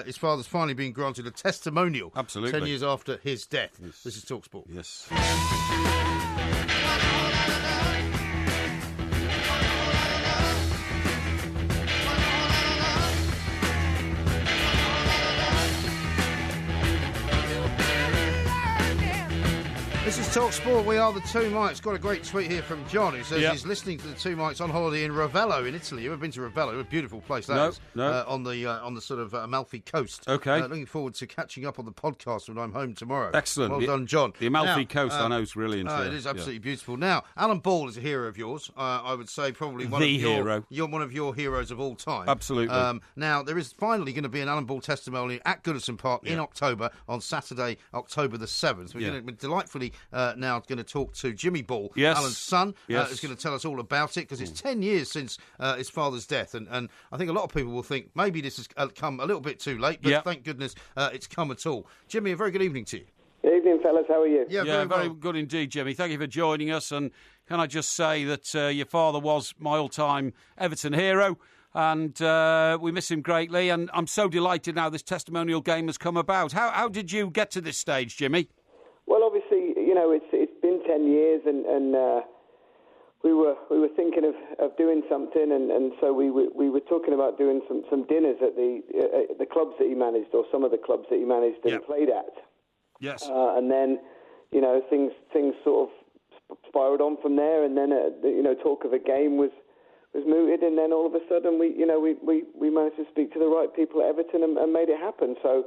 his father's finally been granted a testimonial. Absolutely. 10 years after his death. Yes. This is talkSPORT. Yes. This is talkSPORT. We are the Two Mics. Got a great tweet here from John who says he's listening to the Two Mics on holiday in Ravello in Italy. You ever been to Ravello? A beautiful place that is. No. On the sort of Amalfi coast. Okay. Looking forward to catching up on the podcast when I'm home tomorrow. Excellent. Well done, John. The Amalfi coast, I know, is brilliant. It is absolutely beautiful. Now, Alan Ball is a hero of yours. I would say probably one of your heroes of all time. Absolutely. Now, there is finally going to be an Alan Ball testimony at Goodison Park in October, on Saturday, October the 7th. We're delightfully now going to talk to Jimmy Ball, Alan's son, who's going to tell us all about it, because it's 10 years since his father's death, and I think a lot of people will think maybe this has come a little bit too late, but thank goodness it's come at all. Jimmy, a very good evening to you. Good evening, fellas. How are you? Yeah, very good indeed, Jimmy. Thank you for joining us, and can I just say that your father was my all-time Everton hero, and we miss him greatly, and I'm so delighted now this testimonial game has come about. How did you get to this stage, Jimmy? Well, obviously, it's been 10 years, and we were thinking of doing something, and so we were talking about doing some dinners at the clubs that he managed, or some of the clubs that he managed and played at. Yes. And then, things sort of spiraled on from there, and then talk of a game was mooted, and then all of a sudden we managed to speak to the right people at Everton and made it happen. So.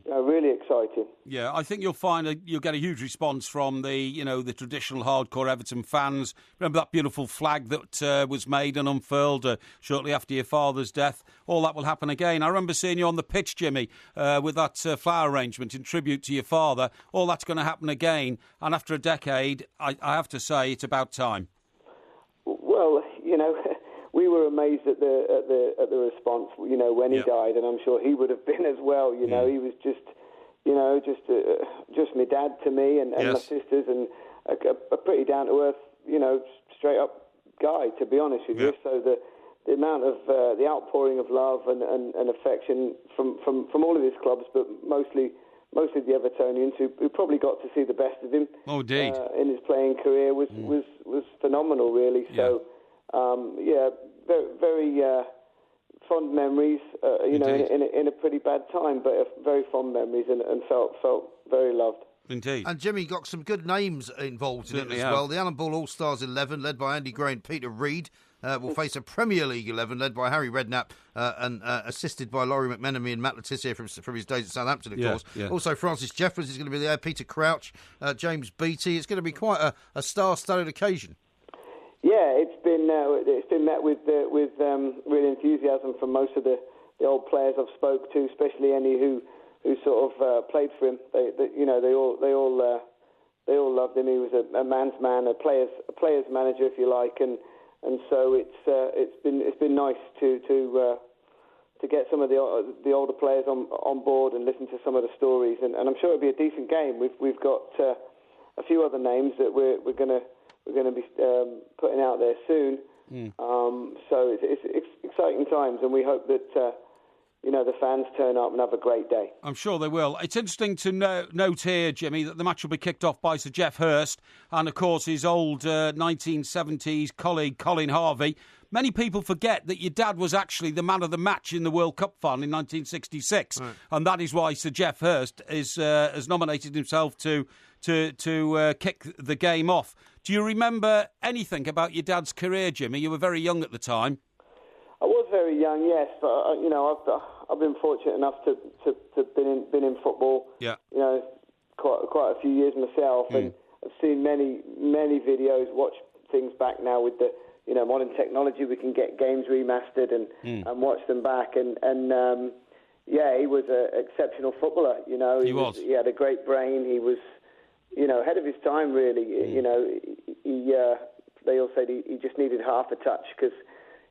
Really exciting. Yeah, I think you'll find you'll get a huge response from the traditional hardcore Everton fans. Remember that beautiful flag that was made and unfurled shortly after your father's death? All that will happen again. I remember seeing you on the pitch, Jimmy, with that flower arrangement in tribute to your father. All that's going to happen again, and after a decade, I have to say it's about time. Well, we were amazed at the response, when he died, and I'm sure he would have been as well. He was just my dad to me and my sisters, and a pretty down to earth, straight up guy, to be honest with you. So the amount of the outpouring of love and affection from all of his clubs, but mostly the Evertonians, who probably got to see the best of him. Oh, indeed. In his playing career was phenomenal, really. So. Very, very fond memories, in a pretty bad time, but very fond memories, and felt very loved. Indeed. And Jimmy got some good names involved in it as well. The Alan Ball All-Stars 11, led by Andy Gray and Peter Reid, will face a Premier League 11, led by Harry Redknapp and assisted by Laurie McMenemy and Matt Le Tissier from his days at Southampton, of course. Yeah. Also, Francis Jeffers is going to be there, Peter Crouch, James Beattie. It's going to be quite a star-studded occasion. Yeah, it's been met with real enthusiasm from most of the old players I've spoke to, especially any who sort of played for him. They all loved him. He was a man's man, a player's manager, if you like, and so it's been nice to get some of the older players on board and listen to some of the stories, and I'm sure it'll be a decent game. We've got a few other names that we're going to be putting out there soon. So it's exciting times, and we hope that the fans turn up and have a great day. I'm sure they will. It's interesting to note here, Jimmy, that the match will be kicked off by Sir Geoff Hurst and, of course, his old 1970s colleague Colin Harvey. Many people forget that your dad was actually the man of the match in the World Cup final in 1966, and that is why Sir Geoff Hurst has nominated himself to kick the game off. Do you remember anything about your dad's career, Jimmy? You were very young at the time. I was very young, yes, but I've been fortunate enough to been in football. Yeah. Quite a few years myself, and I've seen many videos, watched things back now with the modern technology. We can get games remastered and watch them back, and he was an exceptional footballer. He had a great brain. He was ahead of his time, really. They all said he just needed half a touch, because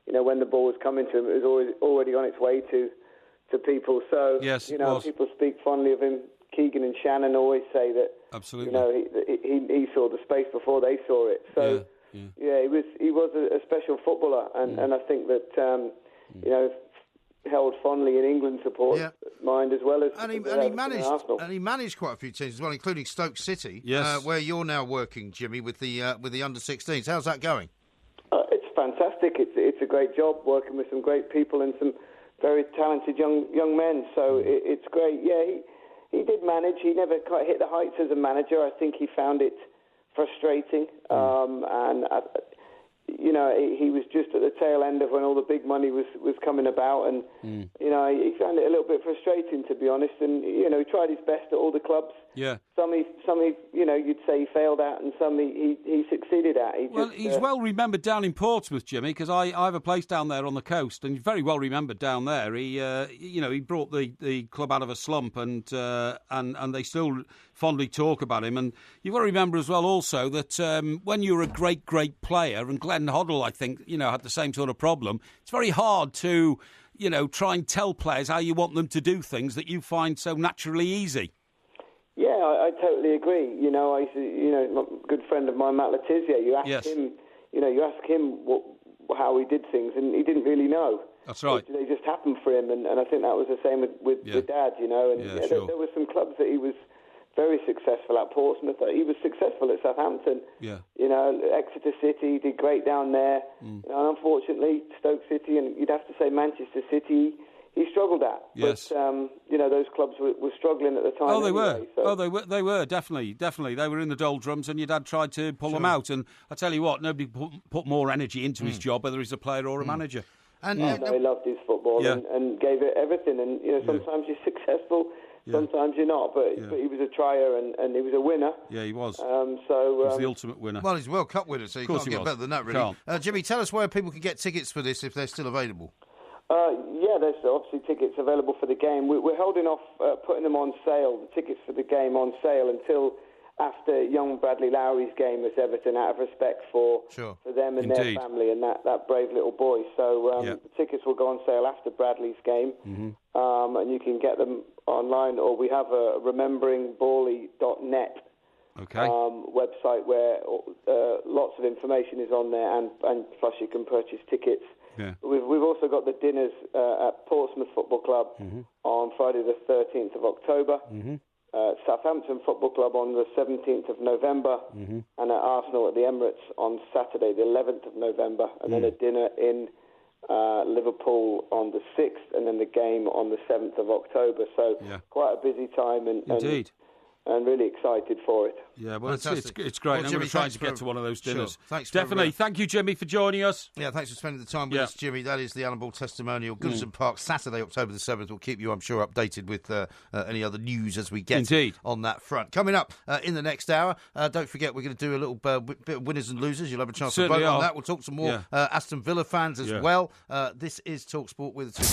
when the ball was coming to him, it was already on its way to people. So people speak fondly of him. Keegan and Shannon always say that. Absolutely. He saw the space before they saw it. So he was a special footballer, and I think that held fondly in England support mind as well as he managed quite a few teams as well, including Stoke City, where you're now working, Jimmy, with the under-16s. How's that going? It's fantastic. It's a great job working with some great people and some very talented young men. So it's great. Yeah, he did manage. He never quite hit the heights as a manager. I think he found it frustrating. And he was just at the tail end of when all the big money was coming about, and he found it a little bit frustrating, to be honest. And he tried his best at all the clubs. Yeah. Some you'd say he failed at, and some he succeeded at. He's well remembered down in Portsmouth, Jimmy, because I have a place down there on the coast, and he's very well remembered down there. He brought the club out of a slump, and they still fondly talk about him. And you've got to remember as well also that when you're a great player, and Glenn Hoddle, I think, had the same sort of problem, it's very hard to, try and tell players how you want them to do things that you find so naturally easy. Yeah, I totally agree. My good friend of mine, Matt Letizia, you ask him how he did things, and he didn't really know. That's right. They just happened for him, and I think that was the same with Dad, And sure. There were some clubs that he was very successful at. Portsmouth, he was successful at Southampton. Yeah. Exeter City, he did great down there. And unfortunately, Stoke City, and you'd have to say Manchester City, he struggled at. Yes. But, those clubs were struggling at the time. Oh, they anyway, were. so. Oh, they were, definitely. They were in the doldrums, and your dad tried to pull them out. And I tell you what, nobody put more energy into his job, whether he's a player or a manager. And he loved his football and gave it everything. And, sometimes you're successful, sometimes you're not. But he was a trier, and he was a winner. Yeah, he was. He was the ultimate winner. Well, he's a World Cup winner, so you can't get better than that, really. Jimmy, tell us where people can get tickets for this if they're still available. There's obviously tickets available for the game. We're holding off putting them on sale, the tickets for the game on sale, until after young Bradley Lowry's game with Everton, out of respect for them and their family and that brave little boy. So the tickets will go on sale after Bradley's game, and you can get them online, or we have a rememberingbawley.net website where lots of information is on there, and plus you can purchase tickets. Yeah. We've also got the dinners at Portsmouth Football Club on Friday the 13th of October, Southampton Football Club on the 17th of November, and at Arsenal at the Emirates on Saturday the 11th of November, and then a dinner in Liverpool on the 6th, and then the game on the 7th of October. So quite a busy time, Indeed. And really excited for it. Yeah, well, it's great. Well, I'm going to try to get to one of those dinners. Sure. Thanks. Definitely. Thank you, Jimmy, for joining us. Yeah, thanks for spending the time with us, Jimmy. That is the Alan Ball testimonial. Goodison Park, Saturday, October the 7th. We'll keep you, I'm sure, updated with any other news as we get on that front. Coming up in the next hour, don't forget we're going to do a little bit of winners and losers. You'll have a chance to vote on that. We'll talk some more Aston Villa fans as well. This is talkSPORT with the two.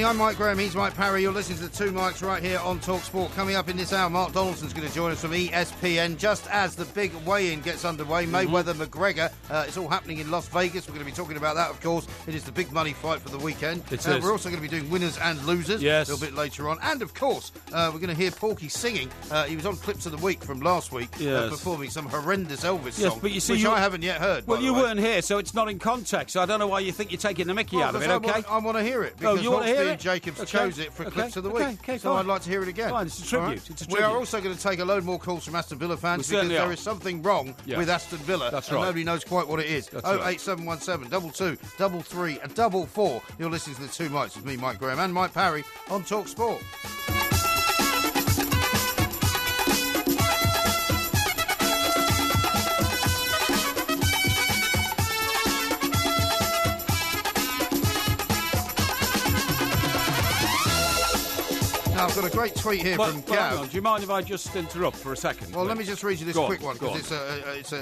I'm Mike Graham, he's Mike Parry. You're listening to the two Mikes right here on talkSPORT. Coming up in this hour, Mark Donaldson's going to join us from ESPN just as the big weigh-in gets underway. Mayweather-McGregor. It's all happening in Las Vegas. We're going to be talking about that, of course. It is the big money fight for the weekend. We're also going to be doing winners and losers a little bit later on. And, of course, we're going to hear Porky singing. He was on Clips of the Week from last week, performing some horrendous Elvis song, but you see, which I haven't yet heard. Well, you weren't here, so it's not in context. So I don't know why you think you're taking the mickey out of it, OK? I want to hear it, because you want to hear it? and Jacobs chose it for Clips of the Week. So I'd like to hear it again. Fine, it's a tribute. It's a tribute. We are also going to take a load more calls from Aston Villa fans because there is something wrong with Aston Villa. That's and right. Nobody knows quite what it is. 08717 22 33 and 44. You're listening to the two Mikes with me, Mike Graham, and Mike Parry on talkSPORT. Now, I've got a great tweet here from Gav. Do you mind if I just interrupt for a second? Well, let me just read you this quick one, because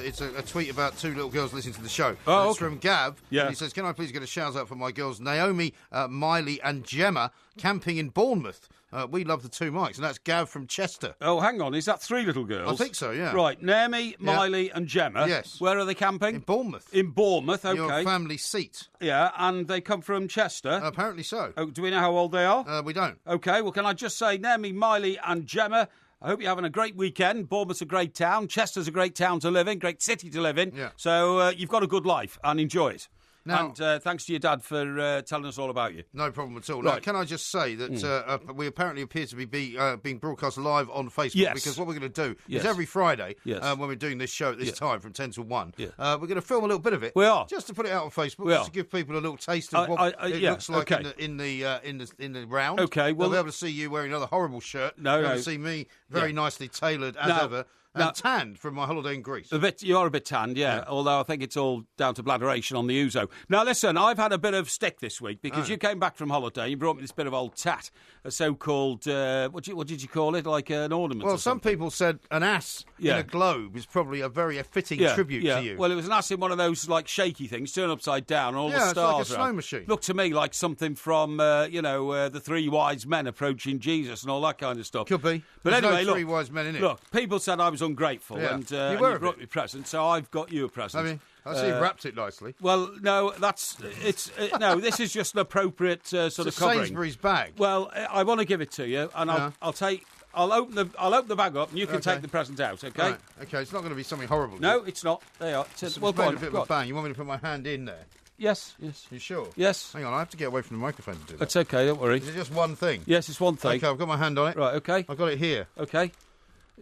it's a tweet about two little girls listening to the show. It's from Gav. Yeah. He says, can I please get a shout out for my girls Naomi, Miley and Gemma camping in Bournemouth? We love the two Mikes, and that's Gav from Chester. Oh, hang on. Is that three little girls? I think so, yeah. Right. Naomi, Miley and Gemma. Yes. Where are they camping? In Bournemouth. In Bournemouth, OK. Your family seat. Yeah, and they come from Chester. Apparently so. Oh, do we know how old they are? We don't. OK, well, can I just say, Naomi, Miley and Gemma, I hope you're having a great weekend. Bournemouth's a great town. Chester's a great town to live in, great city to live in. Yeah. So you've got a good life and enjoy it. Now, and thanks to your dad for telling us all about you. No problem at all. Right. Now, can I just say that we apparently appear to be being broadcast live on Facebook? Yes. Because what we're going to do Yes. is every Friday, Yes. when we're doing this show at this Yes. time from 10 to 1, Yes. we're going to film a little bit of it. We are. Just to put it out on Facebook, We just are. to give people a little taste of what it yeah, looks like okay. in the round. Okay, well, They'll be able to see you wearing another horrible shirt. No, They'll be no. able to see me very nicely tailored as No. ever. And tanned from my holiday in Greece. You are a bit tanned, yeah. Although I think it's all down to bladderation on the ouzo. Now, listen, I've had a bit of stick this week because you came back from holiday. You brought me this bit of old tat, a so-called what did you call it? Like an ornament. Well, or some something. people said an ass in a globe is probably a very fitting tribute to you. Well, it was an ass in one of those like shaky things, turned upside down, and all the it's like stars. a snow machine. Looked to me like something from the three wise men approaching Jesus and all that kind of stuff. Could be. But There's anyway, no three wise men in it. Look, people said I was ungrateful, and You you were a brought bit. me a present, so I've got you a present. I mean, I see you wrapped it nicely. Well, no, no. This is just an appropriate sort It's of a covering. Sainsbury's bag. Well, I want to give it to you, and I'll open the bag up, and you can Okay. take the present out. Okay? Right. Okay, it's not going to be something horrible. No, it's not. They are. It's Well, made go on, a bit go of a on. bang. You want me to put my hand in there? Yes. You sure? Yes. Hang on, I have to get away from the microphone to do that. That's okay. Don't worry. Is it just one thing? Yes, it's one thing. Okay, I've got my hand on it. Right. Okay. I've got it here. Okay.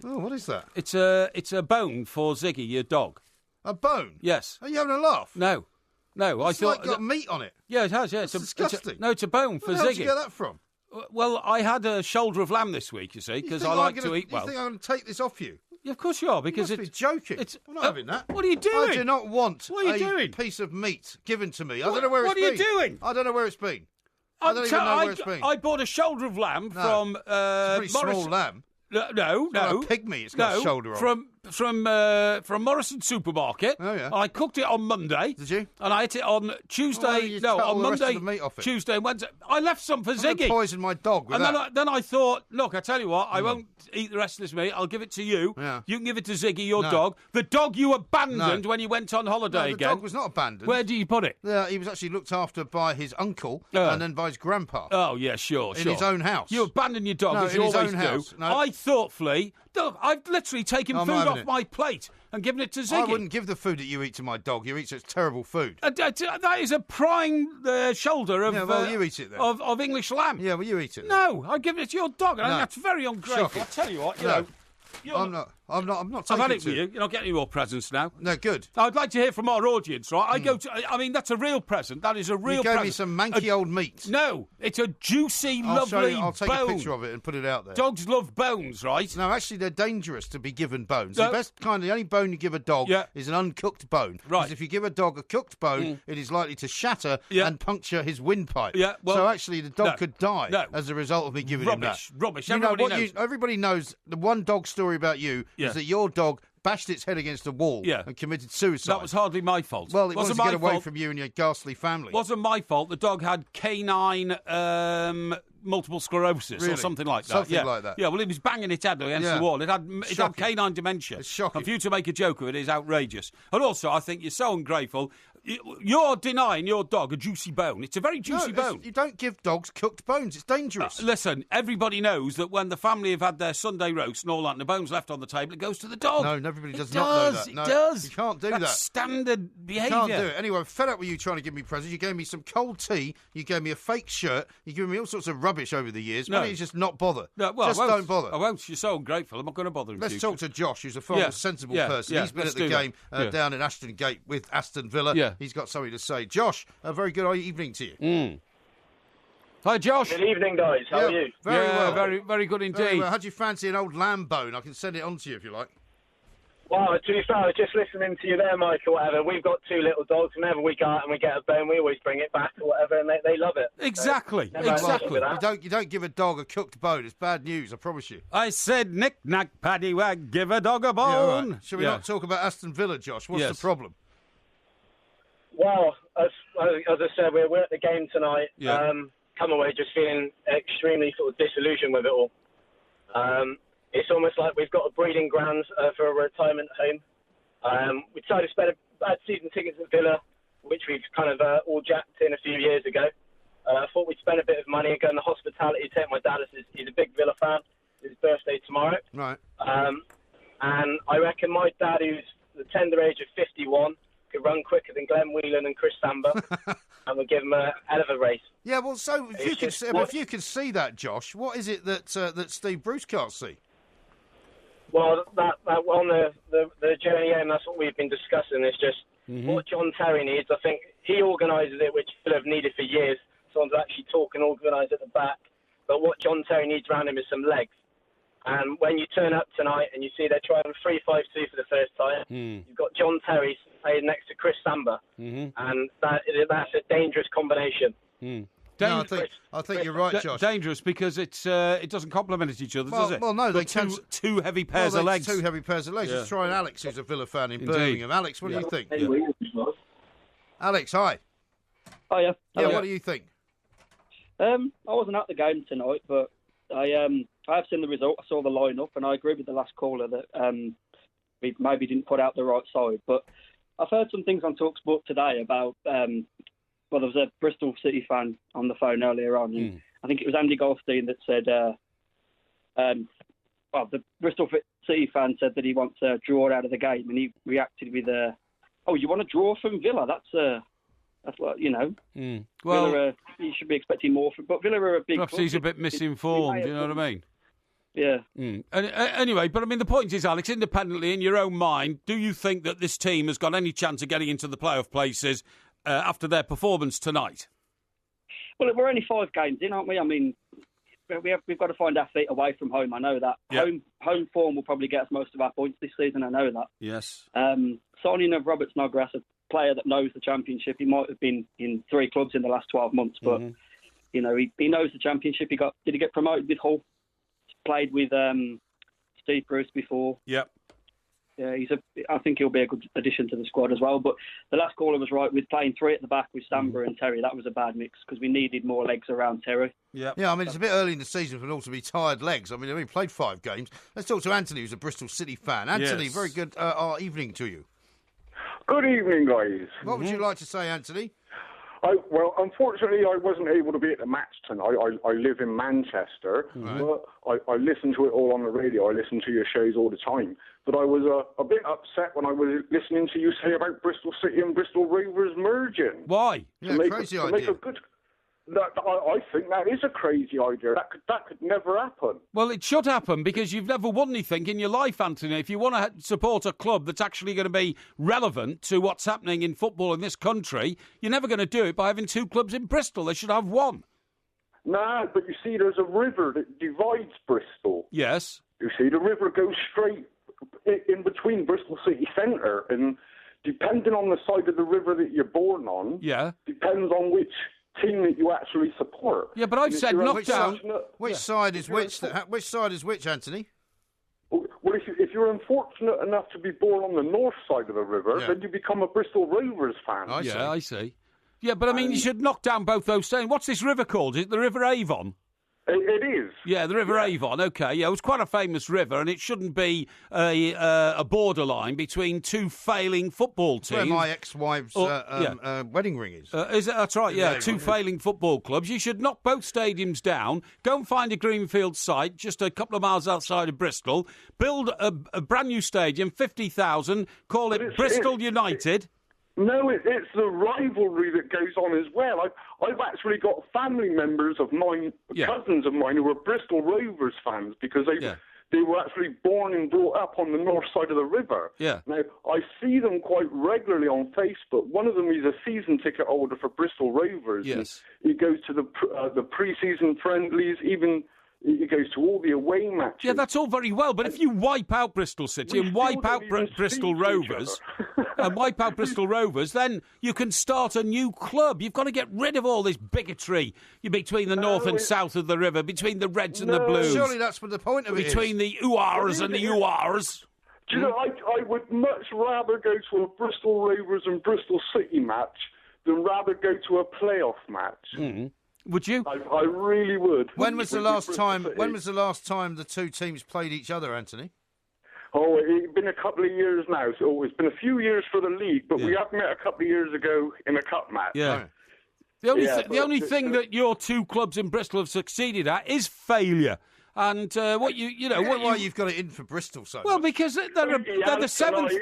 Oh, what is that? It's a bone for Ziggy, your dog. A bone? Yes. Are you having a laugh? No. I It's thought like got meat on it. Yeah, it has. Yeah, That's disgusting. It's a bone for Where the hell Ziggy. did you get that from? Well, I had a shoulder of lamb this week, you see, because I like to eat well. You think I'm going to take this off you? Yeah, of course you are, because You must be joking. I'm not having that. What are you doing? I do not want What are you a doing? piece of meat given to me. I don't know where it's been. What are you doing? I don't know where it's been. I don't even know where it's been. I bought a shoulder of lamb from It's a pretty Morris. small lamb. No. It's not a pygmy. It's got a shoulder on. From Morrison Supermarket. Oh, yeah. And I cooked it on Monday. Did you? And I ate it on Tuesday. Why did you cut all on the rest Monday. of the meat off it? Tuesday and Wednesday. I left some for I'm going to Ziggy. poison my dog with And that. then I thought, look, I tell you what, I won't eat the rest of this meat. I'll give it to you. Yeah. You can give it to Ziggy, your No. dog. The dog you abandoned No. when you went on holiday No, the again. dog was not abandoned. Where do you put it? Yeah, he was actually looked after by his uncle and then by his grandpa. Oh, yeah, sure. In his own house. You abandon your dog, No, as in you his always own do. house. No. I thoughtfully... Look, I've literally taken I'm food not off having it. my plate and given it to I Ziggy. wouldn't give the food that you eat to my dog. You eat such terrible food. That is a prime shoulder of, Yeah, well, you eat it then. of English lamb. Yeah, well, you eat it. No, I've given it to your dog, and I No. think that's very ungrateful. Shocking. I tell you what, No. you're I'm not I've taking had it to. with you. You're not getting any more presents now. No, good. I'd like to hear from our audience, right? I mean, that's a real present. That is a real You gave present. me some manky old meat. No, it's a juicy, I'll show lovely you. I'll take bone. a picture of it and put it out there. Dogs love bones, right? No, actually, they're dangerous to be given bones. No. The best kind, the only bone you give a dog is an uncooked bone. Right. Because if you give a dog a cooked bone, it is likely to shatter Yeah. and puncture his windpipe. Yeah, well, so actually, the dog no. could die No. as a result of me giving him that. Rubbish. You know, Everybody knows. everybody knows the one dog story about you is that your dog bashed its head against a wall and committed suicide. That was hardly my fault. Well, it wanted wasn't to my get away fault. from you and your ghastly family. Wasn't my fault. The dog had canine multiple sclerosis Really? or something like that. Something yeah. like that. Yeah, well, it was banging its head against Yeah. the wall. It had Shocking. canine dementia. It's shocking. And for you to make a joke of it is outrageous. And also, I think you're so ungrateful. You're denying your dog a juicy bone. It's a very juicy bone. You don't give dogs cooked bones. It's dangerous. Listen, everybody knows that when the family have had their Sunday roast and all that, and the bone's left on the table, it goes to the dog. No, everybody does It not know does, that. it No, does. You can't do That's that. standard You behaviour. can't do it. Anyway, I'm fed up with you trying to give me presents. You gave me some cold tea. You gave me a fake shirt. You gave me all sorts of rubbish over the years. Why No. don't you just not bother? No, well, just I won't. don't bother. I won't. You're so ungrateful. I'm not going to bother him. Let's future. talk to Josh, who's a far more sensible person. He's been let's at the do that. game down at Aston Gate with Aston Villa. Yeah. He's got something to say. Josh, a very good evening to you. Hi, Josh. Good evening, guys. How are you? Very well. Very, very good indeed. Very well. How'd you fancy an old lamb bone? I can send it on to you if you like. Well, to be fair, I was just listening to you there, Mike, or whatever. We've got two little dogs. Whenever we go out and we get a bone, we always bring it back or whatever, and they love it. Exactly. So, never had an issue Exactly. with that. You don't give a dog a cooked bone. It's bad news, I promise you. I said, knick-knack, paddywhack, give a dog a Yeah, all bone. right. Shall we not talk about Aston Villa, Josh? What's Yes. the problem? Well, as I said, we're at the game tonight. Yeah. Come away just feeling extremely sort of disillusioned with it all. It's almost like we've got a breeding grounds for a retirement home. We decided to spend had season tickets at Villa, which we've kind of all jacked in a few years ago. I thought we'd spend a bit of money and go in the hospitality tent. My dad he's a big Villa fan. It's his birthday tomorrow. Right. And I reckon my dad, who's the tender age of 51, could run quicker than in Glenn Whelan and Chris Samba, and we'll give them a hell of a race. Yeah, well, so if you can see that, Josh, what is it that Steve Bruce can't see? Well, that on the journey home, that's what we've been discussing. It's just what John Terry needs. I think he organises it, which he'll have needed for years. Someone to actually talk and organise at the back. But what John Terry needs around him is some legs. And when you turn up tonight and you see they're trying 3-5-2 for the first time, you've got John Terry playing next to Chris Samba, and that's a dangerous combination. No, I think you're right, Josh. Dangerous because it doesn't complement each other, does it? Well, no, they two heavy pairs of legs. Two heavy pairs of legs. Let's try Alex, who's a Villa fan in Birmingham. Alex, what do you think? Alex, hi. Hiya. Yeah, what do you think? I wasn't at the game tonight, but I have seen the result. I saw the line-up, and I agree with the last caller that we maybe didn't put out the right side. But I've heard some things on talkSPORT today about... there was a Bristol City fan on the phone earlier on, and I think it was Andy Goldstein that said, the Bristol City fan said that he wants a draw out of the game, and he reacted with, you want a draw from Villa? That's what, you know. Well, Villa, you should be expecting more, but Villa are a big perhaps club. He's a bit misinformed, you know what I mean? Yeah. Anyway, but I mean, the point is, Alex, independently, in your own mind, do you think that this team has got any chance of getting into the playoff places after their performance tonight? Well, we're only 5 games in, aren't we? I mean, we've got to find our feet away from home. I know that. Yep. Home form will probably get us most of our points this season. I know that. Yes. Signing of Robert Snodgrass, a player that knows the Championship. He might have been in 3 clubs in the last 12 months, but you know, he knows the Championship. Did he get promoted with Hull? Played with Steve Bruce before. Yep. Yeah, I think he'll be a good addition to the squad as well. But the last caller was right with playing 3 at the back with Samba and Terry. That was a bad mix because we needed more legs around Terry. Yeah, I mean, it's a bit early in the season for them all to be tired legs. I mean, they've only played 5 games. Let's talk to Anthony, who's a Bristol City fan. Anthony, yes. Very good evening to you. Good evening, guys. What would you like to say, Anthony? Well, unfortunately, I wasn't able to be at the match tonight. I live in Manchester, but I listen to it all on the radio. I listen to your shows all the time. But I was a bit upset when I was listening to you say about Bristol City and Bristol Rovers merging. Why? Crazy idea. I think that is a crazy idea. That could never happen. Well, it should happen because you've never won anything in your life, Anthony. If you want to support a club that's actually going to be relevant to what's happening in football in this country, you're never going to do it by having 2 clubs in Bristol. They should have 1. No, but you see, there's a river that divides Bristol. Yes. You see, the river goes straight in between Bristol City Centre, and depending on the side of the river that you're born on, depends on which team that you actually support. Yeah, but I've said knock down. Which side is which? Which side is which, Anthony? Well, if you're unfortunate enough to be born on the north side of the river, then you become a Bristol Rovers fan. I see. Yeah, but I mean, you should knock down both those stones. What's this river called? Is it the River Avon? It is. Yeah, the River Avon. Okay, yeah, it was quite a famous river, and it shouldn't be a borderline between 2 failing football teams. Where my ex-wife's wedding ring is. Is it? That's right. Yeah, 2 failing football clubs. You should knock both stadiums down. Go and find a greenfield site just a couple of miles outside of Bristol. Build a brand new stadium, 50,000. Call it Bristol United. No, it's the rivalry that goes on as well. I've actually got family members of mine, cousins of mine, who are Bristol Rovers fans because they were actually born and brought up on the north side of the river. Yeah. Now, I see them quite regularly on Facebook. One of them is a season ticket holder for Bristol Rovers. Yes. He goes to the pre-season friendlies, even... It goes to all the away matches. Yeah, that's all very well, but if you wipe out Bristol City and wipe out Bristol Rovers, then you can start a new club. You've got to get rid of all this bigotry between the north and south of the river, between the Reds and the Blues. Surely that's what the point of it is. Between the URs and the URs. Do you know, I would much rather go to a Bristol Rovers and Bristol City match than rather go to a playoff match. Would you? I really would. When was the last time the 2 teams played each other, Anthony? Oh, it's been a couple of years now. So it's been a few years for the league, but we have met a couple of years ago in a cup match. Yeah. The only thing that your 2 clubs in Bristol have succeeded at is failure. And what why you've got it in for Bristol so well, much. because they're the seventh.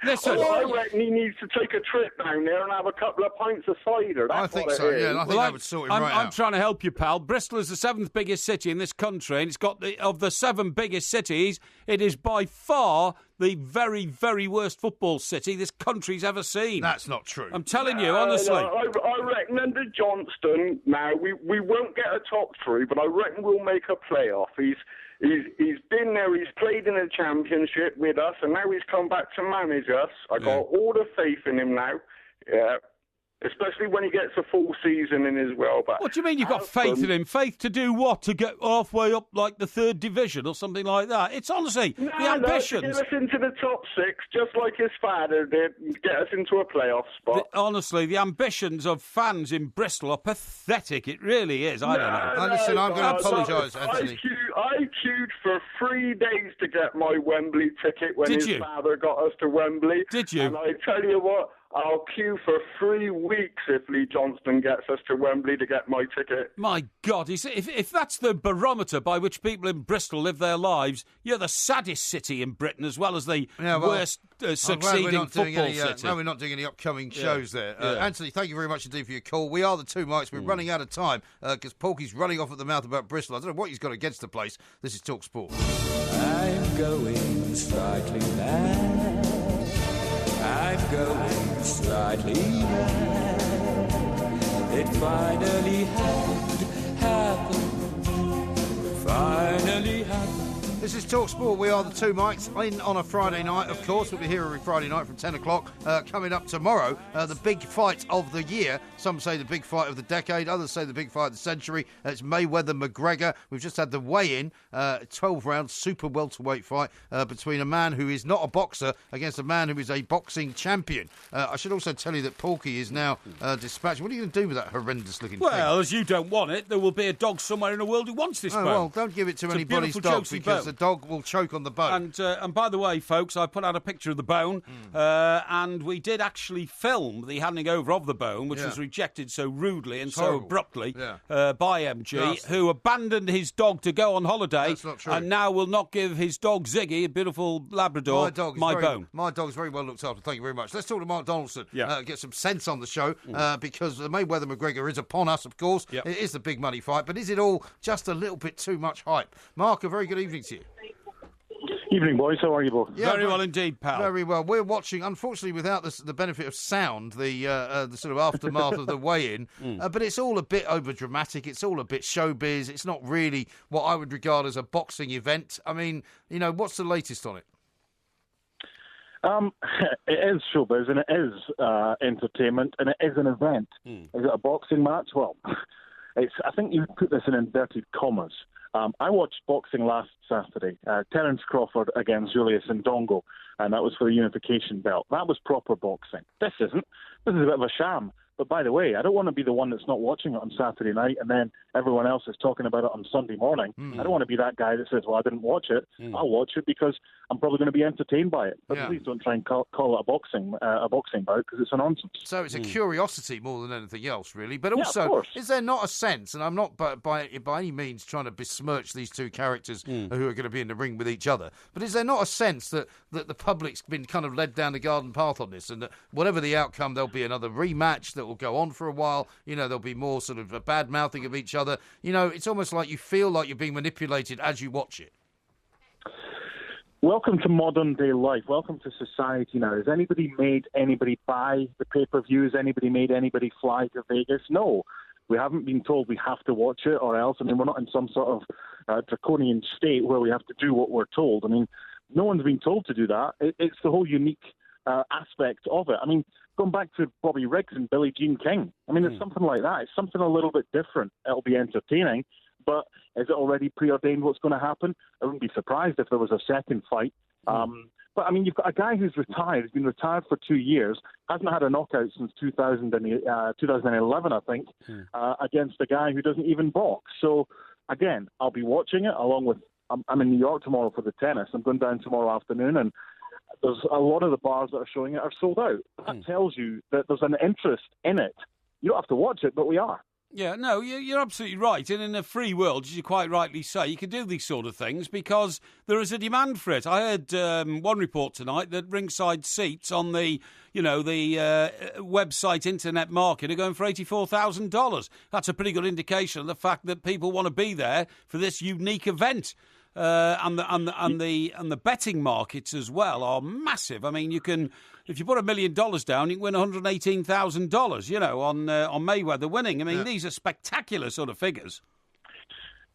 Listen, I reckon he needs to take a trip down there and have a couple of pints of cider. That's I think what so, it is. yeah, and I think that would sort him right I'm out. trying to help you, pal. Bristol is the seventh biggest city in this country, and it's got of the seven biggest cities, it is by far the very, very worst football city this country's ever seen. That's not true. I'm telling you, honestly. I reckon under Johnston, now, we won't get a top three, but I reckon we'll make a playoff. He's been there, he's played in a championship with us, and now he's come back to manage us. I got all the faith in him now. Yeah. Especially when he gets a full season in as well. But what do you mean you've got faith in him? Faith to do what? To get halfway up like the third division or something like that? It's honestly the ambitions. To get us into the top six, just like his father did, get us into a playoff spot. Honestly, the ambitions of fans in Bristol are pathetic. It really is. I don't know. Listen, I'm going to apologise, Anthony. I queued for 3 days to get my Wembley ticket when his father got us to Wembley. Did you? And I tell you what, I'll queue for 3 weeks if Lee Johnston gets us to Wembley to get my ticket. My God, if that's the barometer by which people in Bristol live their lives, you're the saddest city in Britain as well as the worst succeeding football city. No, we're not doing any upcoming shows there. Anthony, thank you very much indeed for your call. We are the Two Mics. We're running out of time because Porky's running off at the mouth about Bristol. I don't know what he's got against the place. This is talkSPORT. I'm going slightly mad. I'm going slightly mad. It finally happened. Finally happened. This is talkSPORT. We are the Two Mics. In on a Friday night, of course. We'll be here every Friday night from 10 o'clock. Coming up tomorrow, the big fight of the year. Some say the big fight of the decade. Others say the big fight of the century. It's Mayweather-McGregor. We've just had the weigh-in, 12-round super welterweight fight between a man who is not a boxer against a man who is a boxing champion. I should also tell you that Porky is now dispatched. What are you going to do with that horrendous-looking thing? Well, as you don't want it, there will be a dog somewhere in the world who wants this bone. Well, don't give it to anybody's dog because the dog will choke on the bone. And by the way, folks, I put out a picture of the bone, and we did actually film the handing over of the bone, which was rejected so rudely and so abruptly by MG, who abandoned his dog to go on holiday. That's not true. And now will not give his dog Ziggy, a beautiful Labrador, bone. My dog's very well looked after. Thank you very much. Let's talk to Mark Donaldson. Get some sense on the show because the Mayweather-McGregor is upon us, of course. It is the big money fight, but is it all just a little bit too much hype? Mark, a very good evening to you. Evening, boys. How are you both? Very well indeed, pal. Very well. We're watching, unfortunately, without the benefit of sound, the sort of aftermath of the weigh-in. But it's all a bit over-dramatic. It's all a bit showbiz. It's not really what I would regard as a boxing event. I mean, you know, what's the latest on it? It is showbiz and it is entertainment and it is an event. Is it a boxing match? Well, I think you put this in inverted commas. I watched boxing last Saturday, Terence Crawford against Julius Ndongo, and that was for the unification belt. That was proper boxing. This isn't. This is a bit of a sham. But by the way, I don't want to be the one that's not watching it on Saturday night and then everyone else is talking about it on Sunday morning. I don't want to be that guy that says, well, I didn't watch it. I'll watch it because I'm probably going to be entertained by it. But please don't try and call it a boxing bout because it's a nonsense. So it's a curiosity more than anything else, really. But also, is there not a sense, and I'm not by any means trying to besmirch these two characters who are going to be in the ring with each other, but is there not a sense that the public's been kind of led down the garden path on this and that whatever the outcome, there'll be another rematch that will go on for a while. You know, there'll be more sort of a bad mouthing of each other. You know, it's almost like you feel like you're being manipulated as you watch it. Welcome to modern day life. Welcome to society now. Has anybody made anybody buy the pay-per-views? Anybody made anybody fly to Vegas? No. We haven't been told we have to watch it or else. I mean, we're not in some sort of draconian state where we have to do what we're told. I mean, no one's been told to do that. It's the whole unique aspect of it. I mean, going back to Bobby Riggs and Billie Jean King, I mean, it's something like that. It's something a little bit different. It'll be entertaining, but is it already preordained what's going to happen? I wouldn't be surprised if there was a second fight. But, I mean, you've got a guy who's retired. He's been retired for 2 years, hasn't had a knockout since 2011, I think, against a guy who doesn't even box. So, again, I'll be watching it along with I'm in New York tomorrow for the tennis. I'm going down tomorrow afternoon, and there's a lot of the bars that are showing it are sold out. That tells you that there's an interest in it. You don't have to watch it, but we are. Yeah, no, you're absolutely right. And in a free world, as you quite rightly say, you can do these sort of things because there is a demand for it. I heard one report tonight that ringside seats on the website internet market are going for $84,000. That's a pretty good indication of the fact that people want to be there for this unique event. And the betting markets as well are massive. I mean, if you put $1 million down, you can win $118,000. On Mayweather winning. I mean, these are spectacular sort of figures.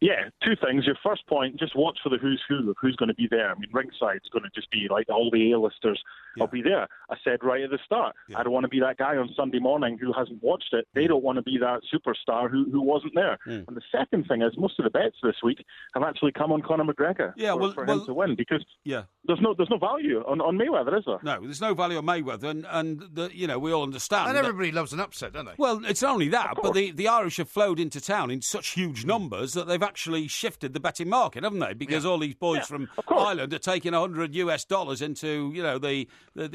Yeah, two things. Your first point, just watch for the who's who of who's going to be there. I mean, ringside's going to just be like all the A-listers will be there. I said right at the start, I don't want to be that guy on Sunday morning who hasn't watched it. They don't want to be that superstar who wasn't there. And the second thing is most of the bets this week have actually come on Conor McGregor for him to win because there's no value on Mayweather, is there? No, there's no value on Mayweather, and we all understand. And everybody loves an upset, don't they? Well, it's not only that, but the Irish have flowed into town in such huge numbers that they've actually shifted the betting market, haven't they? Because all these boys from Ireland are taking $100 into the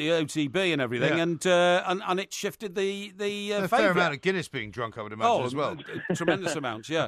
OTB and everything, and it shifted the a fair amount of Guinness being drunk, I would imagine, as well. Tremendous amounts, yeah.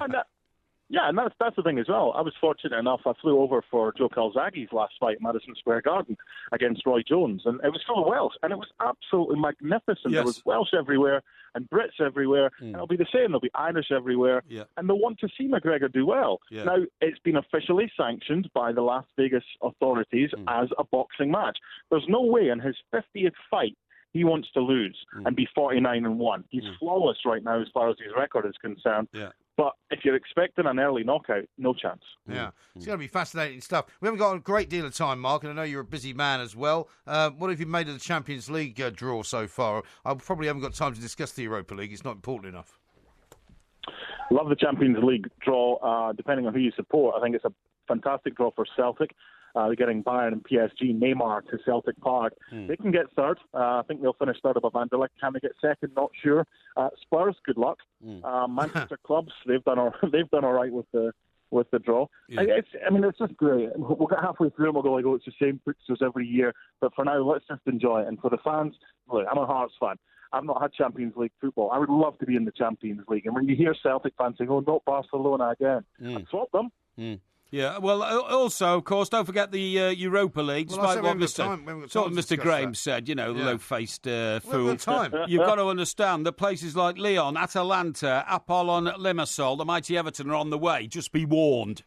And that's the thing as well. I was fortunate enough, I flew over for Joe Calzaghe's last fight at Madison Square Garden against Roy Jones, and it was full of Welsh, and it was absolutely magnificent. There was Welsh everywhere and Brits everywhere, and it'll be the same. There'll be Irish everywhere, and they'll want to see McGregor do well. Yeah. Now, it's been officially sanctioned by the Las Vegas authorities as a boxing match. There's no way in his 50th fight he wants to lose and be 49-1. He's flawless right now as far as his record is concerned. Yeah. But if you're expecting an early knockout, no chance. Yeah, it's going to be fascinating stuff. We haven't got a great deal of time, Mark, and I know you're a busy man as well. What have you made of the Champions League draw so far? I probably haven't got time to discuss the Europa League. It's not important enough. Love the Champions League draw, depending on who you support. I think it's a fantastic draw for Celtic. They're getting Bayern and PSG, Neymar to Celtic Park. They can get third. I think they'll finish third above Anderlecht. Can they get second? Not sure. Spurs, good luck. Manchester clubs, they've done all right with the draw. Yeah. It's just great. We'll get halfway through and we'll go like, it's the same fixtures every year. But for now, let's just enjoy it. And for the fans, look, I'm a Hearts fan. I've not had Champions League football. I would love to be in the Champions League. And when you hear Celtic fans saying, "Oh, not Barcelona again," I'd swap them. Yeah, well, also, of course, don't forget the Europa League, despite what Mr. Graham said, the low-faced fool. You've got to understand that places like Lyon, Atalanta, Apollon, Limassol, the mighty Everton are on the way. Just be warned.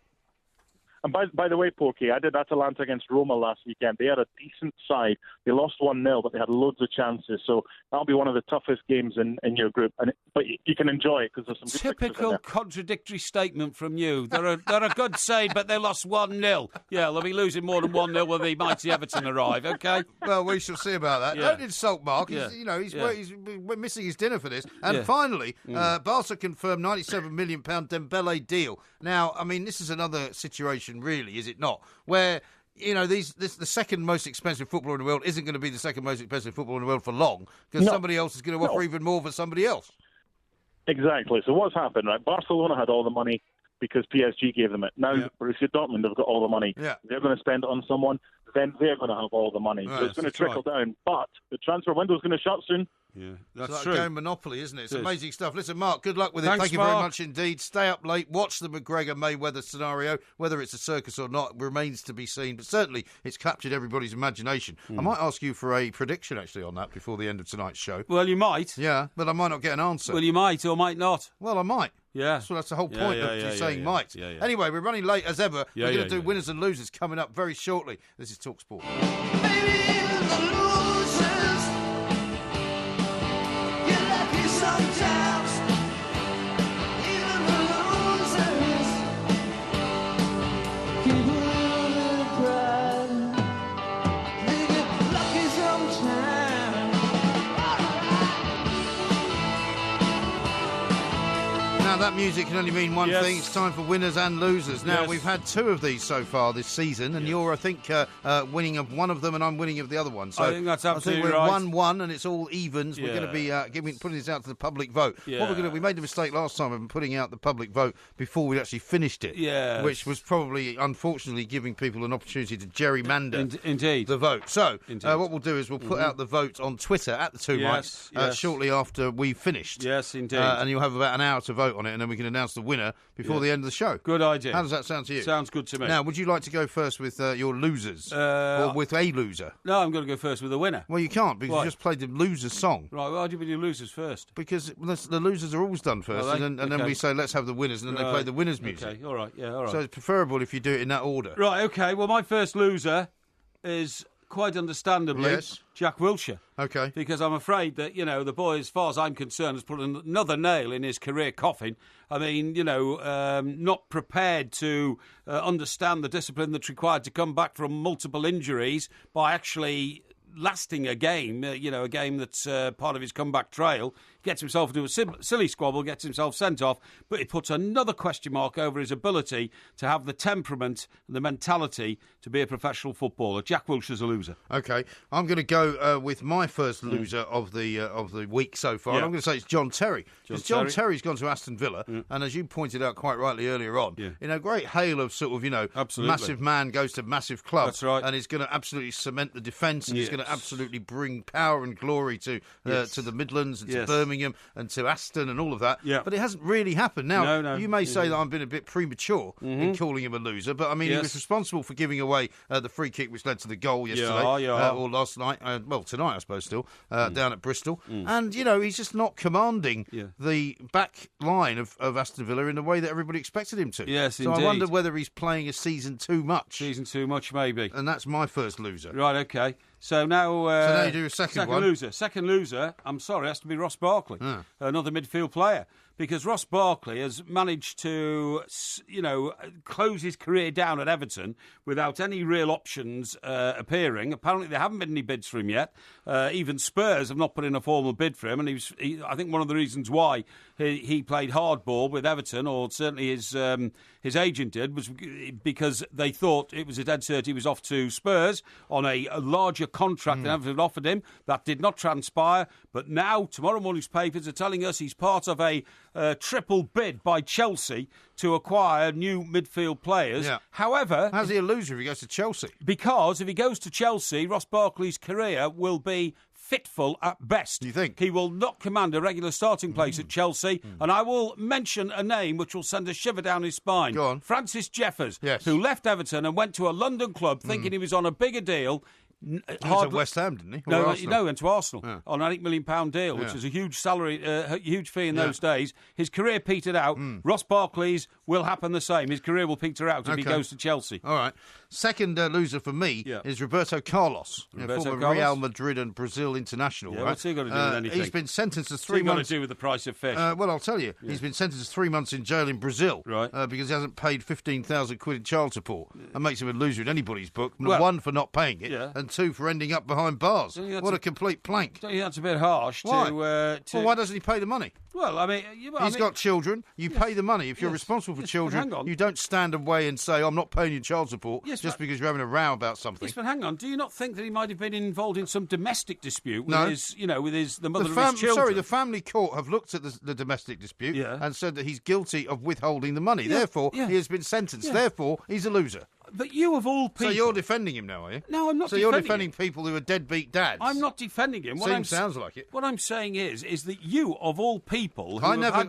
And by the way, Porky, I did Atalanta against Roma last weekend. They had a decent side. They lost 1-0, but they had loads of chances. So that'll be one of the toughest games in your group. But you can enjoy it because there's some good typical contradictory statement from you. They're a good side, but they lost 1-0. Yeah, they'll be losing more than 1-0 when the mighty Everton arrive, OK? Well, we shall see about that. Yeah. Don't insult Mark. He's missing his dinner for this. And finally, Barca confirmed £97 million Dembele deal. Now, I mean, this is another situation, really, is it not? Where, the second most expensive footballer in the world isn't going to be the second most expensive footballer in the world for long because somebody else is going to offer even more for somebody else. Exactly. So what's happened, right? Barcelona had all the money because PSG gave them it. Now, Borussia Dortmund have got all the money. Yeah. They're going to spend it on someone, then they're going to have all the money. Right, so it's going to trickle down. But the transfer window is going to shut soon. Yeah, that's true. It's like monopoly, isn't it? It's amazing stuff. Listen, Mark, good luck with it. Thank you very much indeed. Stay up late. Watch the McGregor-Mayweather scenario. Whether it's a circus or not remains to be seen. But certainly it's captured everybody's imagination. I might ask you for a prediction, actually, on that before the end of tonight's show. Well, you might. Yeah, but I might not get an answer. Well, you might or might not. Well, I might. Yeah. So that's the whole point of saying might. Yeah. Anyway, we're running late as ever. We're going to do winners and losers coming up very shortly. This is talkSPORT. that music can only mean one thing. It's time for winners and losers. Now, we've had 2 of these so far this season, and you're, I think, winning of one of them, and I'm winning of the other one. So I think that's absolutely we're right. 1-1, and it's all evens. Yeah. We're going to be putting this out to the public vote. Yeah. We made the mistake last time of putting out the public vote before we actually finished it. Yeah. Which was probably, unfortunately, giving people an opportunity to gerrymander indeed the vote. So what we'll do is we'll put out the vote on Twitter at the 2 Mics shortly after we've finished. Yes, indeed. And you'll have about an hour to vote on it, and then we can announce the winner before the end of the show. Good idea. How does that sound to you? Sounds good to me. Now, would you like to go first with your losers? Or with a loser? No, I'm going to go first with a winner. Well, you can't, because you just played the loser's song. Right, why do you mean you losers first? Because the losers are always done first, and then we say, let's have the winners, and then they play the winners' music. Okay, all right, all right. So it's preferable if you do it in that order. Right, okay, well, my first loser is, quite understandably, Jack Wilshere. Okay. Because I'm afraid that, the boy, as far as I'm concerned, has put another nail in his career coffin. I mean, not prepared to understand the discipline that's required to come back from multiple injuries by actually lasting a game, a game that's part of his comeback trail. Gets himself into a silly squabble, gets himself sent off, but it puts another question mark over his ability to have the temperament and the mentality to be a professional footballer. Jack Wilshere's a loser. Okay, I'm going to go with my first loser of the week so far. And I'm going to say it's John Terry. John Terry's gone to Aston Villa, and as you pointed out quite rightly earlier on, in a great hail of sort of, massive man goes to massive club. That's right. And he's going to absolutely cement the defence, and he's going to absolutely bring power and glory to the Midlands and to Birmingham and to Aston and all of that. Yeah. But it hasn't really happened. Now, No. you may say that I've been a bit premature in calling him a loser, but I mean, he was responsible for giving away the free kick which led to the goal yesterday, or last night, tonight I suppose still, down at Bristol. And, he's just not commanding the back line of Aston Villa in the way that everybody expected him to. Yes, so indeed. I wonder whether he's playing a season too much. Season too much, maybe. And that's my first loser. Right, okay. So now you do a second one. loser. Second loser, I'm sorry, has to be Ross Barkley, another midfield player. Because Ross Barkley has managed to, close his career down at Everton without any real options appearing. Apparently, there haven't been any bids for him yet. Even Spurs have not put in a formal bid for him. And I think one of the reasons why he played hardball with Everton, or certainly his agent did, was because they thought it was a dead cert he was off to Spurs on a larger contract than Everton offered him. That did not transpire. But now, tomorrow morning's papers are telling us he's part of a triple bid by Chelsea to acquire new midfield players. Yeah. However... How's he a loser if he goes to Chelsea? Because if he goes to Chelsea, Ross Barkley's career will be fitful at best. You think? He will not command a regular starting place at Chelsea. And I will mention a name which will send a shiver down his spine. Go on. Francis Jeffers, Yes. who left Everton and went to a London club thinking he was on a bigger deal. He was at West Ham, didn't he? No, he went to Arsenal on an £8 million deal, which is a huge salary, huge fee in those days. His career petered out. Ross Barkley's will happen the same. His career will peter out if he goes to Chelsea. All right. Second loser for me is Roberto Carlos, former Real Madrid and Brazil international. Yeah, right? what's he got to do with anything? He's been sentenced to 3 What's he months. got to do with the price of fish? Well, I'll tell you. He's been sentenced to 3 months in jail in Brazil because he hasn't paid 15,000 quid in child support. That makes him a loser in anybody's book. One, for not paying it, and two, for ending up behind bars. What a complete plank. Don't you think that's a bit harsh? Why? Well, why doesn't he pay the money? Well, I mean... He's got children. You pay the money. If you're responsible for children, you don't stand away and say, I'm not paying you child support just because you're having a row about something. Yes, but hang on. Do you not think that he might have been involved in some domestic dispute with the mother of his children? Sorry, the family court have looked at the domestic dispute and said that he's guilty of withholding the money. Therefore, he has been sentenced. Therefore, he's a loser. But you, of all people... So you're defending him now, are you? No, I'm not So defending you're defending people who are deadbeat dads? I'm not defending him. Sounds like it. What I'm saying is that you, of all people, who I never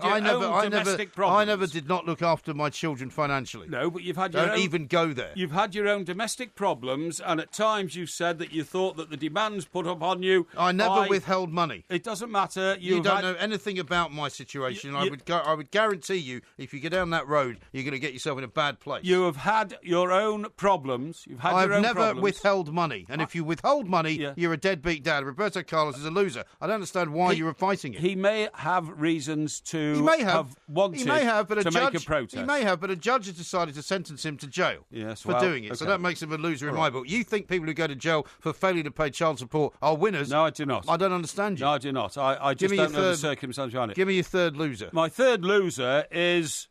did not look after my children financially. No, but you've had your own... Don't even go there. You've had your own domestic problems, and at times you've said that you thought that the demands put up on you... I never withheld money. It doesn't matter. You don't know anything about my situation. I would guarantee you, if you go down that road, you're going to get yourself in a bad place. You have had your own own problems. You've had I've your own never problems. withheld money, and if you withhold money, you're a deadbeat dad. Roberto Carlos is a loser. I don't understand why you were fighting it. He may have reasons to He may have wanted he may have, but to make a protest. He may have, but a judge has decided to sentence him to jail for doing it. So okay. that makes him a loser in my book. You think people who go to jail for failing to pay child support are winners? No, I do not. I don't understand you. No, I do not. I just don't know the circumstances behind it. Give me your third loser. My third loser is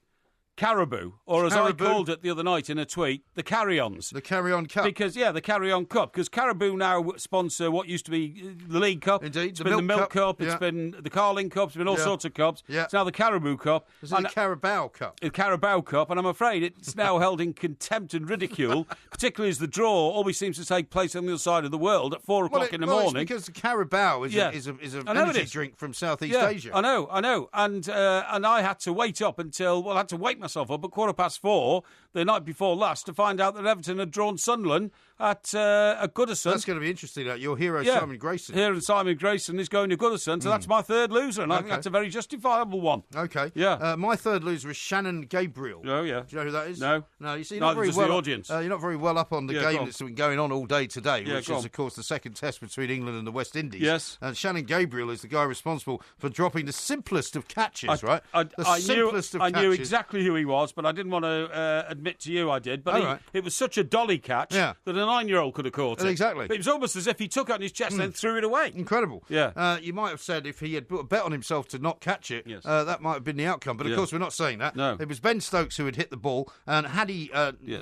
Caribou, or as Caribou. I called it the other night in a tweet, the Carry-Ons. The Carry-On Cup. Because, the Carry-On Cup. Because Caribou now sponsor what used to be the League Cup. Indeed. It's been the Milk Cup. It's been the Carling Cup. It's been all sorts of cups. Yeah. It's now the Caribou Cup. Is it the Carabao Cup? The Carabao Cup, and I'm afraid it's now held in contempt and ridicule, particularly as the draw always seems to take place on the other side of the world at 4 o'clock in the morning. It's because the Carabao is an energy drink from Southeast Asia. I know. And I had to wait up until, I had to wake myself up at 4:4 the night before last to find out that Everton had drawn Sunderland at Goodison. That's going to be interesting. Your hero, Simon Grayson. Here, Simon Grayson is going to Goodison, so that's my third loser, and I think that's a very justifiable one. Okay. Yeah. My third loser is Shannon Gabriel. Oh, yeah. Do you know who that is? No. No, you see, Neither does the audience. You're not very well up on the game that's been going on all day today, which is, of course, the second test between England and the West Indies. Yes. And Shannon Gabriel is the guy responsible for dropping the simplest of catches, right? I knew catches. exactly who he was, but I didn't want to admit to you I did. But it was such a dolly catch that a 9-year-old could have caught it. Exactly. But it was almost as if he took it on his chest and then threw it away. Incredible. Yeah. You might have said if he had put a bet on himself to not catch it, that might have been the outcome. But, of course, we're not saying that. No. It was Ben Stokes who had hit the ball, and had he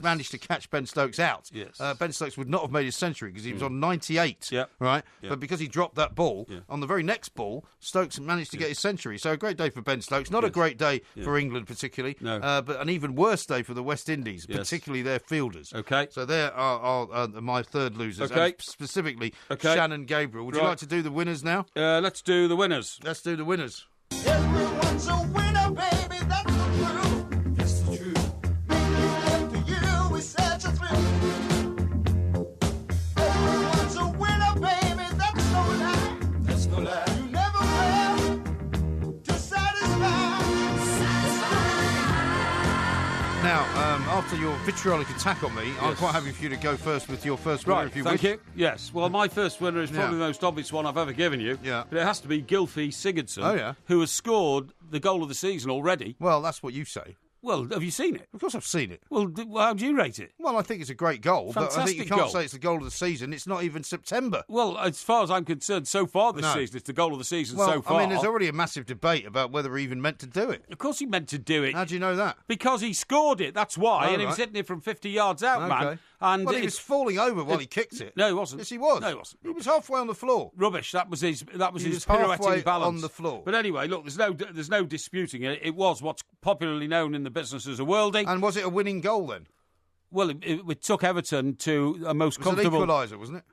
managed to catch Ben Stokes out, Ben Stokes would not have made his century because he was on 98, right? But because he dropped that ball, on the very next ball, Stokes managed to get his century. So a great day for Ben Stokes. Not a great day for England particularly, but an even worse day for the West Indies, particularly their fielders. Okay. So there are my third losers, and specifically Shannon Gabriel. Would you like to do the winners now? Let's do the winners. Let's do the winners. Everyone's a winner, baby, that's the truth. That's the truth. Making love to you is such a thrill. Everyone's a winner, baby, that's no lie. That's no lie. You never fail to satisfy. Now, after your vitriolic attack on me, I'm quite happy for you to go first with your first winner, if you wish. Thank you. Yes. Well, my first winner is probably the most obvious one I've ever given you. Yeah. But it has to be Gylfi Sigurdsson, who has scored the goal of the season already. Well, that's what you say. Well, have you seen it? Of course I've seen it. Well, how do you rate it? Well, I think it's a great goal, but I think you Fantastic can't goal. say it's the goal of the season. It's not even September. Well, as far as I'm concerned, so far this season, it's the goal of the season so far. I mean, there's already a massive debate about whether he even meant to do it. Of course he meant to do it. How do you know that? Because he scored it, that's why, and he was hitting it from 50 yards out, man. And he was falling over while he kicked it. No, he wasn't. Yes, he was. No, he wasn't. He was halfway on the floor. Rubbish. That was his was pirouetting halfway balance on the floor. But anyway, look, there's no disputing it. It was what's popularly known in the business as a worldie. And was it a winning goal then? Well, it took Everton to a most comfortable... It was an equaliser, wasn't it?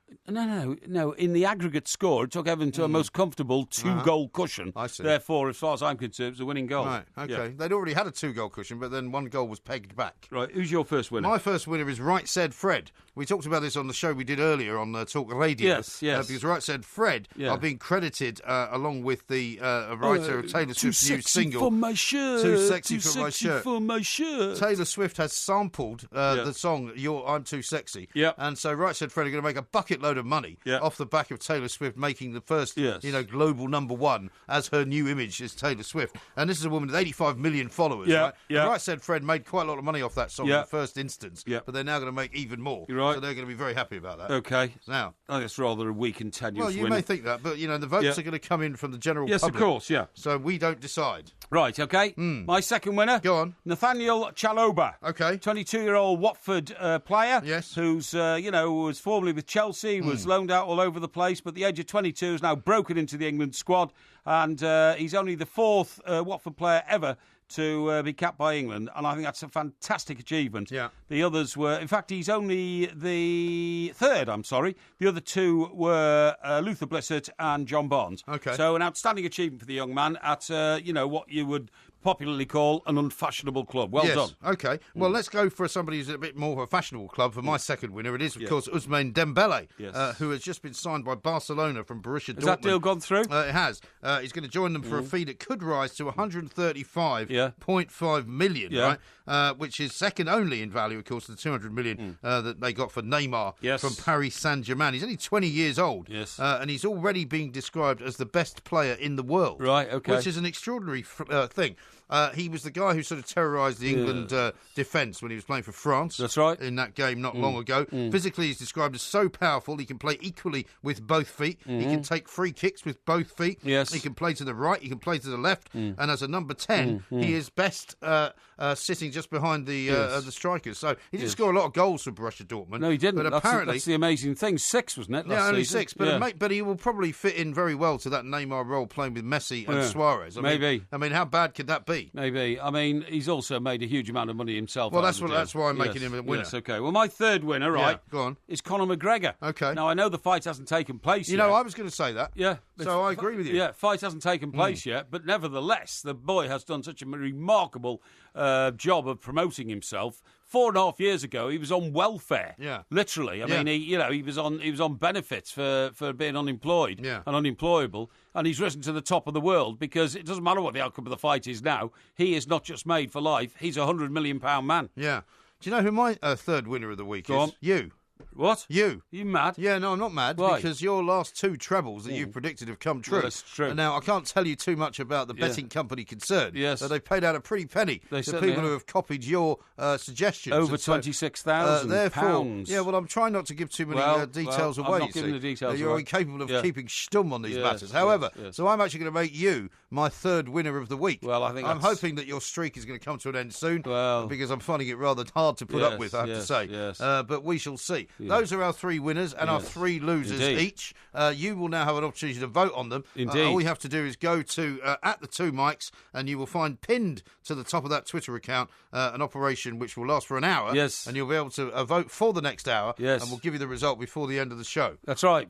No. In the aggregate score, it took Everton to a most comfortable two-goal cushion. I see. Therefore, as far as I'm concerned, it was a winning goal. Right, okay. Yeah. They'd already had a two-goal cushion, but then one goal was pegged back. Right, who's your first winner? My first winner is Right Said Fred. We talked about this on the show we did earlier on Talk Radio. Yes. Because Right Said Fred are being credited along with the writer of Taylor Swift's new single. For my shirt. Too Sexy for My Shirt. For my shirt. Taylor Swift has sampled the song I'm Too Sexy. Yep. And so Right Said Fred are going to make a bucket load of money off the back of Taylor Swift making the first global #1 as her new image is Taylor Swift. And this is a woman with 85 million followers. Right? And Right Said Fred made quite a lot of money off that song in the first instance. But they're now going to make even more. You're right. So they're going to be very happy about that. Okay. Now, I think it's rather a weak and tenuous well, you winner. may think that, but the votes are going to come in from the general public. Yes, of course, So we don't decide. Right, okay. My second winner. Go on. Nathaniel Chalobah. Okay. 22-year-old Watford player. Yes. Who's, was formerly with Chelsea, was loaned out all over the place, but at the age of 22 is now broken into the England squad, and he's only the fourth Watford player ever to be capped by England, and I think that's a fantastic achievement. Yeah. The others were, in fact, he's only the third, I'm sorry. The other two were Luther Blissett and John Barnes. Okay. So an outstanding achievement for the young man at, what you would popularly call an unfashionable club. Well done. OK. Well, let's go for somebody who's a bit more of a fashionable club. For my second winner, it is, of course, Ousmane Dembele, who has just been signed by Barcelona from Borussia Dortmund. Has that deal gone through? It has. He's going to join them for a fee that could rise to 135.5 million, right? Which is second only in value, of course, to the 200 million that they got for Neymar from Paris Saint-Germain. He's only 20 years old, and he's already being described as the best player in the world, right? Okay, which is an extraordinary thing. He was the guy who sort of terrorised the England defence when he was playing for France. That's right. In that game not long ago. Physically, he's described as so powerful, he can play equally with both feet. He can take free kicks with both feet. Yes. He can play to the right, he can play to the left. And as a number 10, he is best sitting just behind the strikers. So he didn't score a lot of goals for Borussia Dortmund. No, he didn't. But apparently, that's the amazing thing. 6, wasn't it? Yeah, only season? 6. But he will probably fit in very well to that Neymar role, playing with Messi and Suarez. I mean, how bad could that be? Maybe. I mean, he's also made a huge amount of money himself. Well, that's why I'm making him a winner. Yes, OK. Well, my third winner, right, go on, is Conor McGregor. OK. Now, I know the fight hasn't taken place yet. You know, I was going to say that. Yeah. So I agree with you. Yeah, fight hasn't taken place yet, but nevertheless, the boy has done such a remarkable job of promoting himself. 4.5 years ago, he was on welfare. Yeah, literally. I mean, he was on benefits for being unemployed and unemployable, and he's risen to the top of the world because it doesn't matter what the outcome of the fight is now. He is not just made for life; he's a £100 million man. Yeah. Do you know who my third winner of the week is? On. You. What? You mad? Yeah, no, I'm not mad. Why? Because your last 2 trebles that you've predicted have come true. Well, that's true. And now, I can't tell you too much about the betting company concerned. Yes. But they paid out a pretty penny to people who have copied your suggestions. Over £26,000. Yeah, well, I'm trying not to give too many details away. I'm not giving the details You're away. Incapable of keeping stum on these matters. However, so I'm actually going to make you my third winner of the week. Well, I think I'm hoping that your streak is going to come to an end soon because I'm finding it rather hard to put up with, I have to say. Yes. But we shall see. Those are our 3 winners and our 3 losers each. You will now have an opportunity to vote on them. Indeed. All you have to do is go to at the 2 mics, and you will find pinned to the top of that Twitter account an operation which will last for an hour. Yes. And you'll be able to vote for the next hour. Yes. And we'll give you the result before the end of the show. That's right.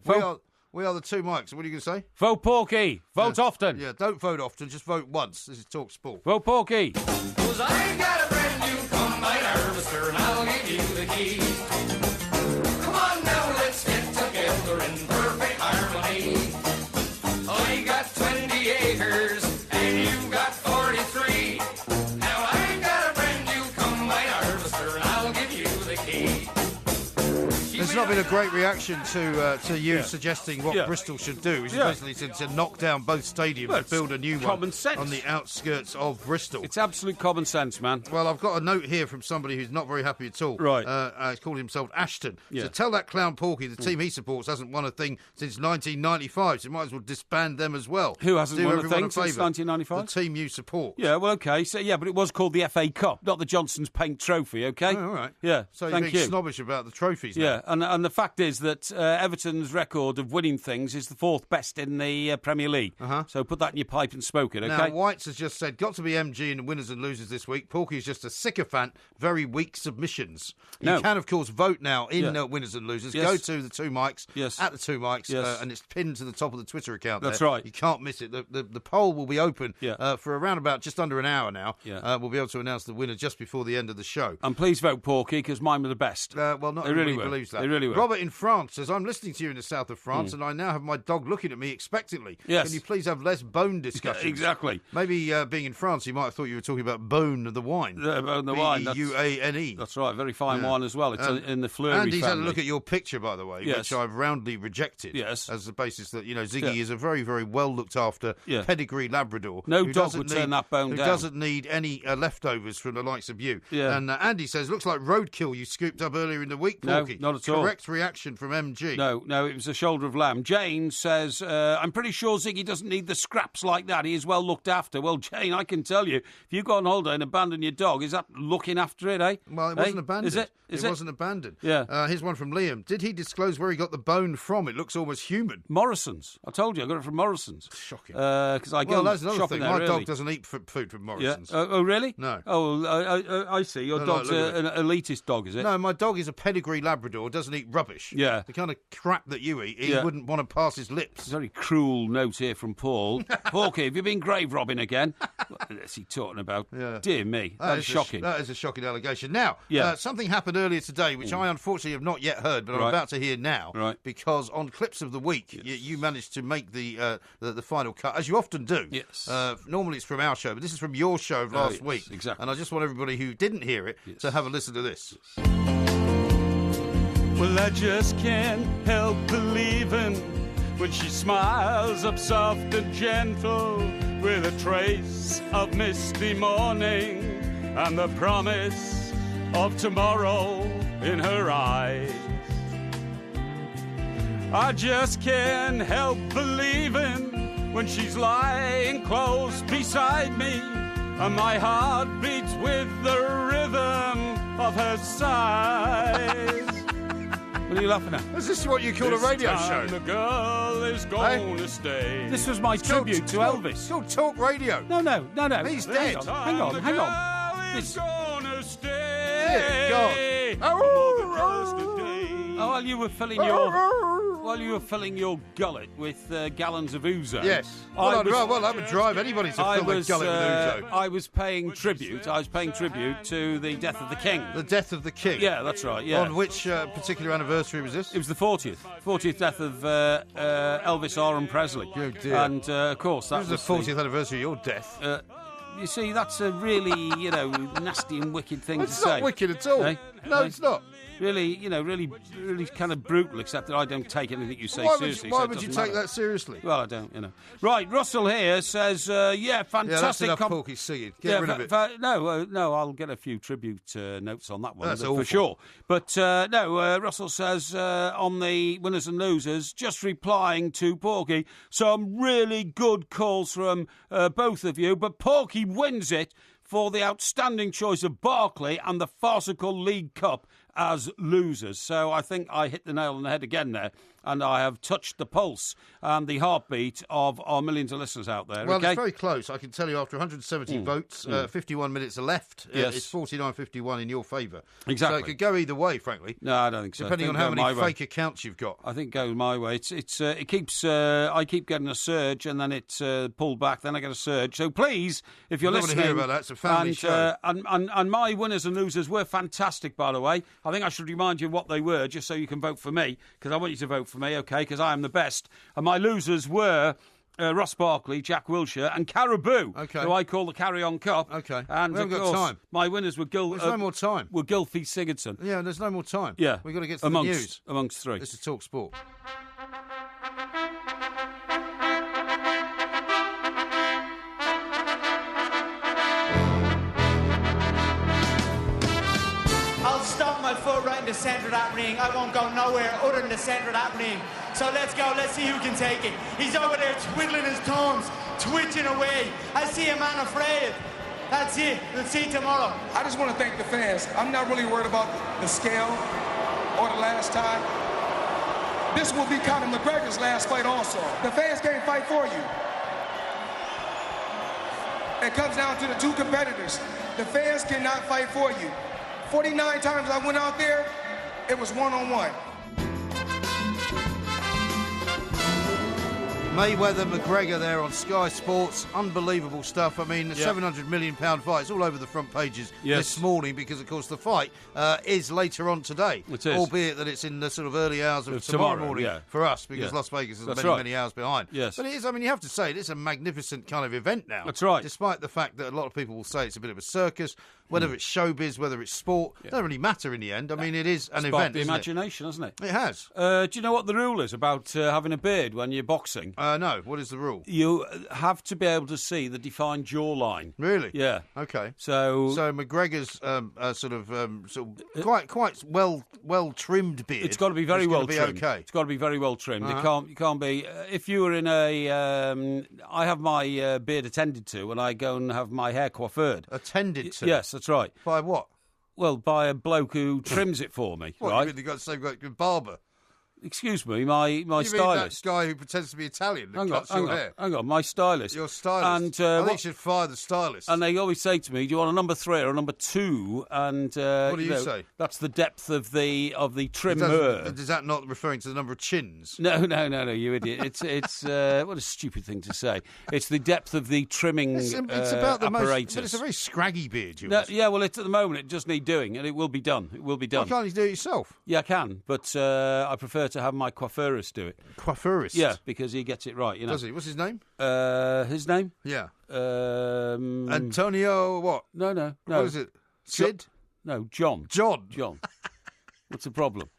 We are the 2 mics. What are you going to say? Vote Porky. Vote often. Yeah, don't vote often. Just vote once. This is talkSPORT. Vote Porky. 'Cause I got a brand new combine harvester and I'll give you the keys. Come on now, let's get together in perfect harmony. I got 20 acres and you got 43. Now I got a brand new combine harvester and I'll give you the key. There's not been a great reaction to you suggesting what Bristol should do, which is basically to knock down both stadiums and build a new one on the outskirts of Bristol. It's absolute common sense, man. Well, I've got a note here from somebody who's not very happy at all. Right. He's called himself Aston. So tell that clown Porky the team he supports hasn't won a thing since 1995, so you might as well disband them as well. Who hasn't won a thing a since 1995? The team you support. Yeah, well, OK. So, but it was called the FA Cup, not the Johnson's Paint Trophy, OK? Oh, all right. Yeah, so you're thank being you. snobbish about the trophies now. Yeah, and the fact is that Everton's record of winning things is the 4th best in the Premier League. So put that in your pipe and smoke it, OK? Now, Whites has just said, got to be MG in the winners and losers this week. Porky's just a sycophant, very weak submissions. You can, of course, vote now in winners and losers. Yes. Go to the 2 mics, at the 2 mics, Yes. and it's pinned to the top of the Twitter account. That's there. right. You can't miss it. The poll will be open for around about just under an hour now. We'll be able to announce the winner just before the end of the show. And please vote Porky, because mine were the best. Well, not They everybody really believes that. They really will. Robert in France says, I'm listening to you in the south of France, and I now have my dog looking at me expectantly. Yes. Can you please have less bone discussions? Exactly. Maybe being in France, you might have thought you were talking about Bone, the wine. Bone, the wine. B-U-A-N-E. That's right, very fine wine as well. It's in the Fleury And he's family. had a look at your picture, by the way, which I've roundly rejected as the basis that, Ziggy is a very, very well looked after pedigree Labrador. No who dog would turn that bone who down. Who doesn't need any leftovers from the likes of you. Yeah. And Andy says, looks like roadkill you scooped up earlier in the week, Porky. No, not at all. Correct reaction from MG. No, it was a shoulder of lamb. Jane says, I'm pretty sure Ziggy doesn't need the scraps like that. He is well looked after. Well, Jane, I can tell you, if you go on holiday and abandon your dog, is that looking after it, eh? Well, it wasn't abandoned. Is it? It wasn't abandoned. Yeah. Here's one from Liam. Did he disclose where he got the bone from? It looks almost human. Morrison's. I told you, I got it from Morrison's. Shocking. Because I go well, that's another shopping thing. there My early. dog doesn't eat food from Morrison's. Yeah. Oh, really? No. Oh, I see. Your dog's an elitist dog, is it? No, my dog is a pedigree Labrador. doesn't eat rubbish. Yeah. The kind of crap that you eat, he wouldn't want to pass his lips. Very cruel note here from Paul. Porky, have you been grave robbing again? What is he talking about? Yeah. Dear me, that's shocking. That is a shocking allegation. Now, something happened earlier today, which I unfortunately have not yet heard, but I'm about to hear now. Right. Because on Clips of the Week, you managed to make the final cut, as you often do. Yes. Normally it's from our show, but this is from your show of last week. Exactly. And I just want everybody who didn't hear it to have a listen to this. Well, I just can't help believing when she smiles up soft and gentle with a trace of misty morning and the promise of tomorrow in her eyes. I just can't help believing when she's lying close beside me and my heart beats with the rhythm of her sighs. What are you laughing at? Is this what you call a radio show? The girl is going to stay. This was my tribute to Elvis. It's called Talk Radio. No. He's dead. Hang on. This gonna stay. Dear God. While you were filling your gullet with gallons of ouzo. Yes. That would drive anybody to fill their gullet with ouzo. I was paying tribute to the death of the king. The death of the king. Yeah, that's right. Yeah. On which particular anniversary was this? It was the 40th death of Elvis Aaron Presley. Oh dear. And of course that was the 40th anniversary of your death. You see, that's a really nasty and wicked thing to say. It's not wicked at all. No, it's not. Really kind of brutal, except that I don't take anything you say seriously. Why would you take that seriously? Well, I don't, Right, Russell here says, fantastic. Yeah, that's enough Porky singing. Get rid of it. No, I'll get a few tribute notes on that one. That's for sure. But, Russell says, on the winners and losers, just replying to Porky, some really good calls from both of you, but Porky wins it for the outstanding choice of Barkley and the farcical League Cup as losers. So I think I hit the nail on the head again there, and I have touched the pulse and the heartbeat of our millions of listeners out there. Well, it's very close. I can tell you after 170 votes, 51 minutes are left. Yes. It's 49-51 in your favour. Exactly. So it could go either way, frankly. No, I don't think so. Depending on how many fake accounts you've got. I think it goes my way. It keeps. I keep getting a surge, and then it's pulled back. Then I get a surge. So please, if you're listening, I want to hear about that. It's a family show. And my winners and losers were fantastic, by the way. I think I should remind you what they were, just so you can vote for me, because I want you to vote for me, okay? Because I am the best. And my losers were Ross Barkley, Jack Wilshere, and Caribou, who I call the Carry On Cup. Okay. And we haven't of course, got time. My winners were There's no more time. Were Gylfi Sigurdsson. Yeah, there's no more time. Yeah. We've got to get to the news. Amongst three. This is Talk Sport. I'll stomp my foot right in the centre of that ring. I won't go nowhere other than the centre of that ring. So let's go. Let's see who can take it. He's over there twiddling his thumbs, twitching away. I see a man afraid. That's it. We'll see tomorrow. I just want to thank the fans. I'm not really worried about the scale or the last time. This will be Conor McGregor's last fight also. The fans can't fight for you. It comes down to the two competitors. The fans cannot fight for you. 49 times I went out there, it was one-on-one. Mayweather, McGregor there on Sky Sports. Unbelievable stuff. I mean, the £700 million fight. It's all over the front pages this morning because, of course, the fight is later on today. It is. Albeit that it's in the sort of early hours of tomorrow morning for us because Las Vegas is many hours behind. Yes. But it is, I mean, you have to say, it's a magnificent kind of event now. That's right. Despite the fact that a lot of people will say it's a bit of a circus, whether it's showbiz, whether it's sport, it doesn't really matter in the end. I mean, it is an event, the imagination, hasn't it? It has. Do you know what the rule is about having a beard when you're boxing? No. What is the rule? You have to be able to see the defined jawline. Really? Yeah. Okay. So McGregor's sort of quite well trimmed beard. It's got to be very well trimmed. Okay. It's got to be very well trimmed. You can't be. If you were in a, I have my beard attended to, and I go and have my hair coiffured. Attended to? Yes, that's right. By what? Well, by a bloke who trims it for me. What, right? you really got the same barber? Excuse me, my You mean stylist. that guy who pretends to be Italian that Hang cuts your hair? hang on, my stylist. Your stylist. And, I think you should fire the stylist. And they always say to me, "Do you want a number 3 or a number 2?" And what do you say? That's the depth of the trimmer. Is that not referring to the number of chins? No, you idiot! It's what a stupid thing to say. It's the depth of the trimming It's about the apparatus. but it's a very scraggy beard, yours. No, yeah, well, at the moment it just needs doing, and it will be done. It will be done. Why can't you do it yourself? Yeah, I can, but I prefer to have my coiffurist do it. Coiffurist? Yeah, because he gets it right. You know. Does he? What's his name? His name? Yeah. Antonio. What? No. What is it? Sid? No, John. John. What's the problem?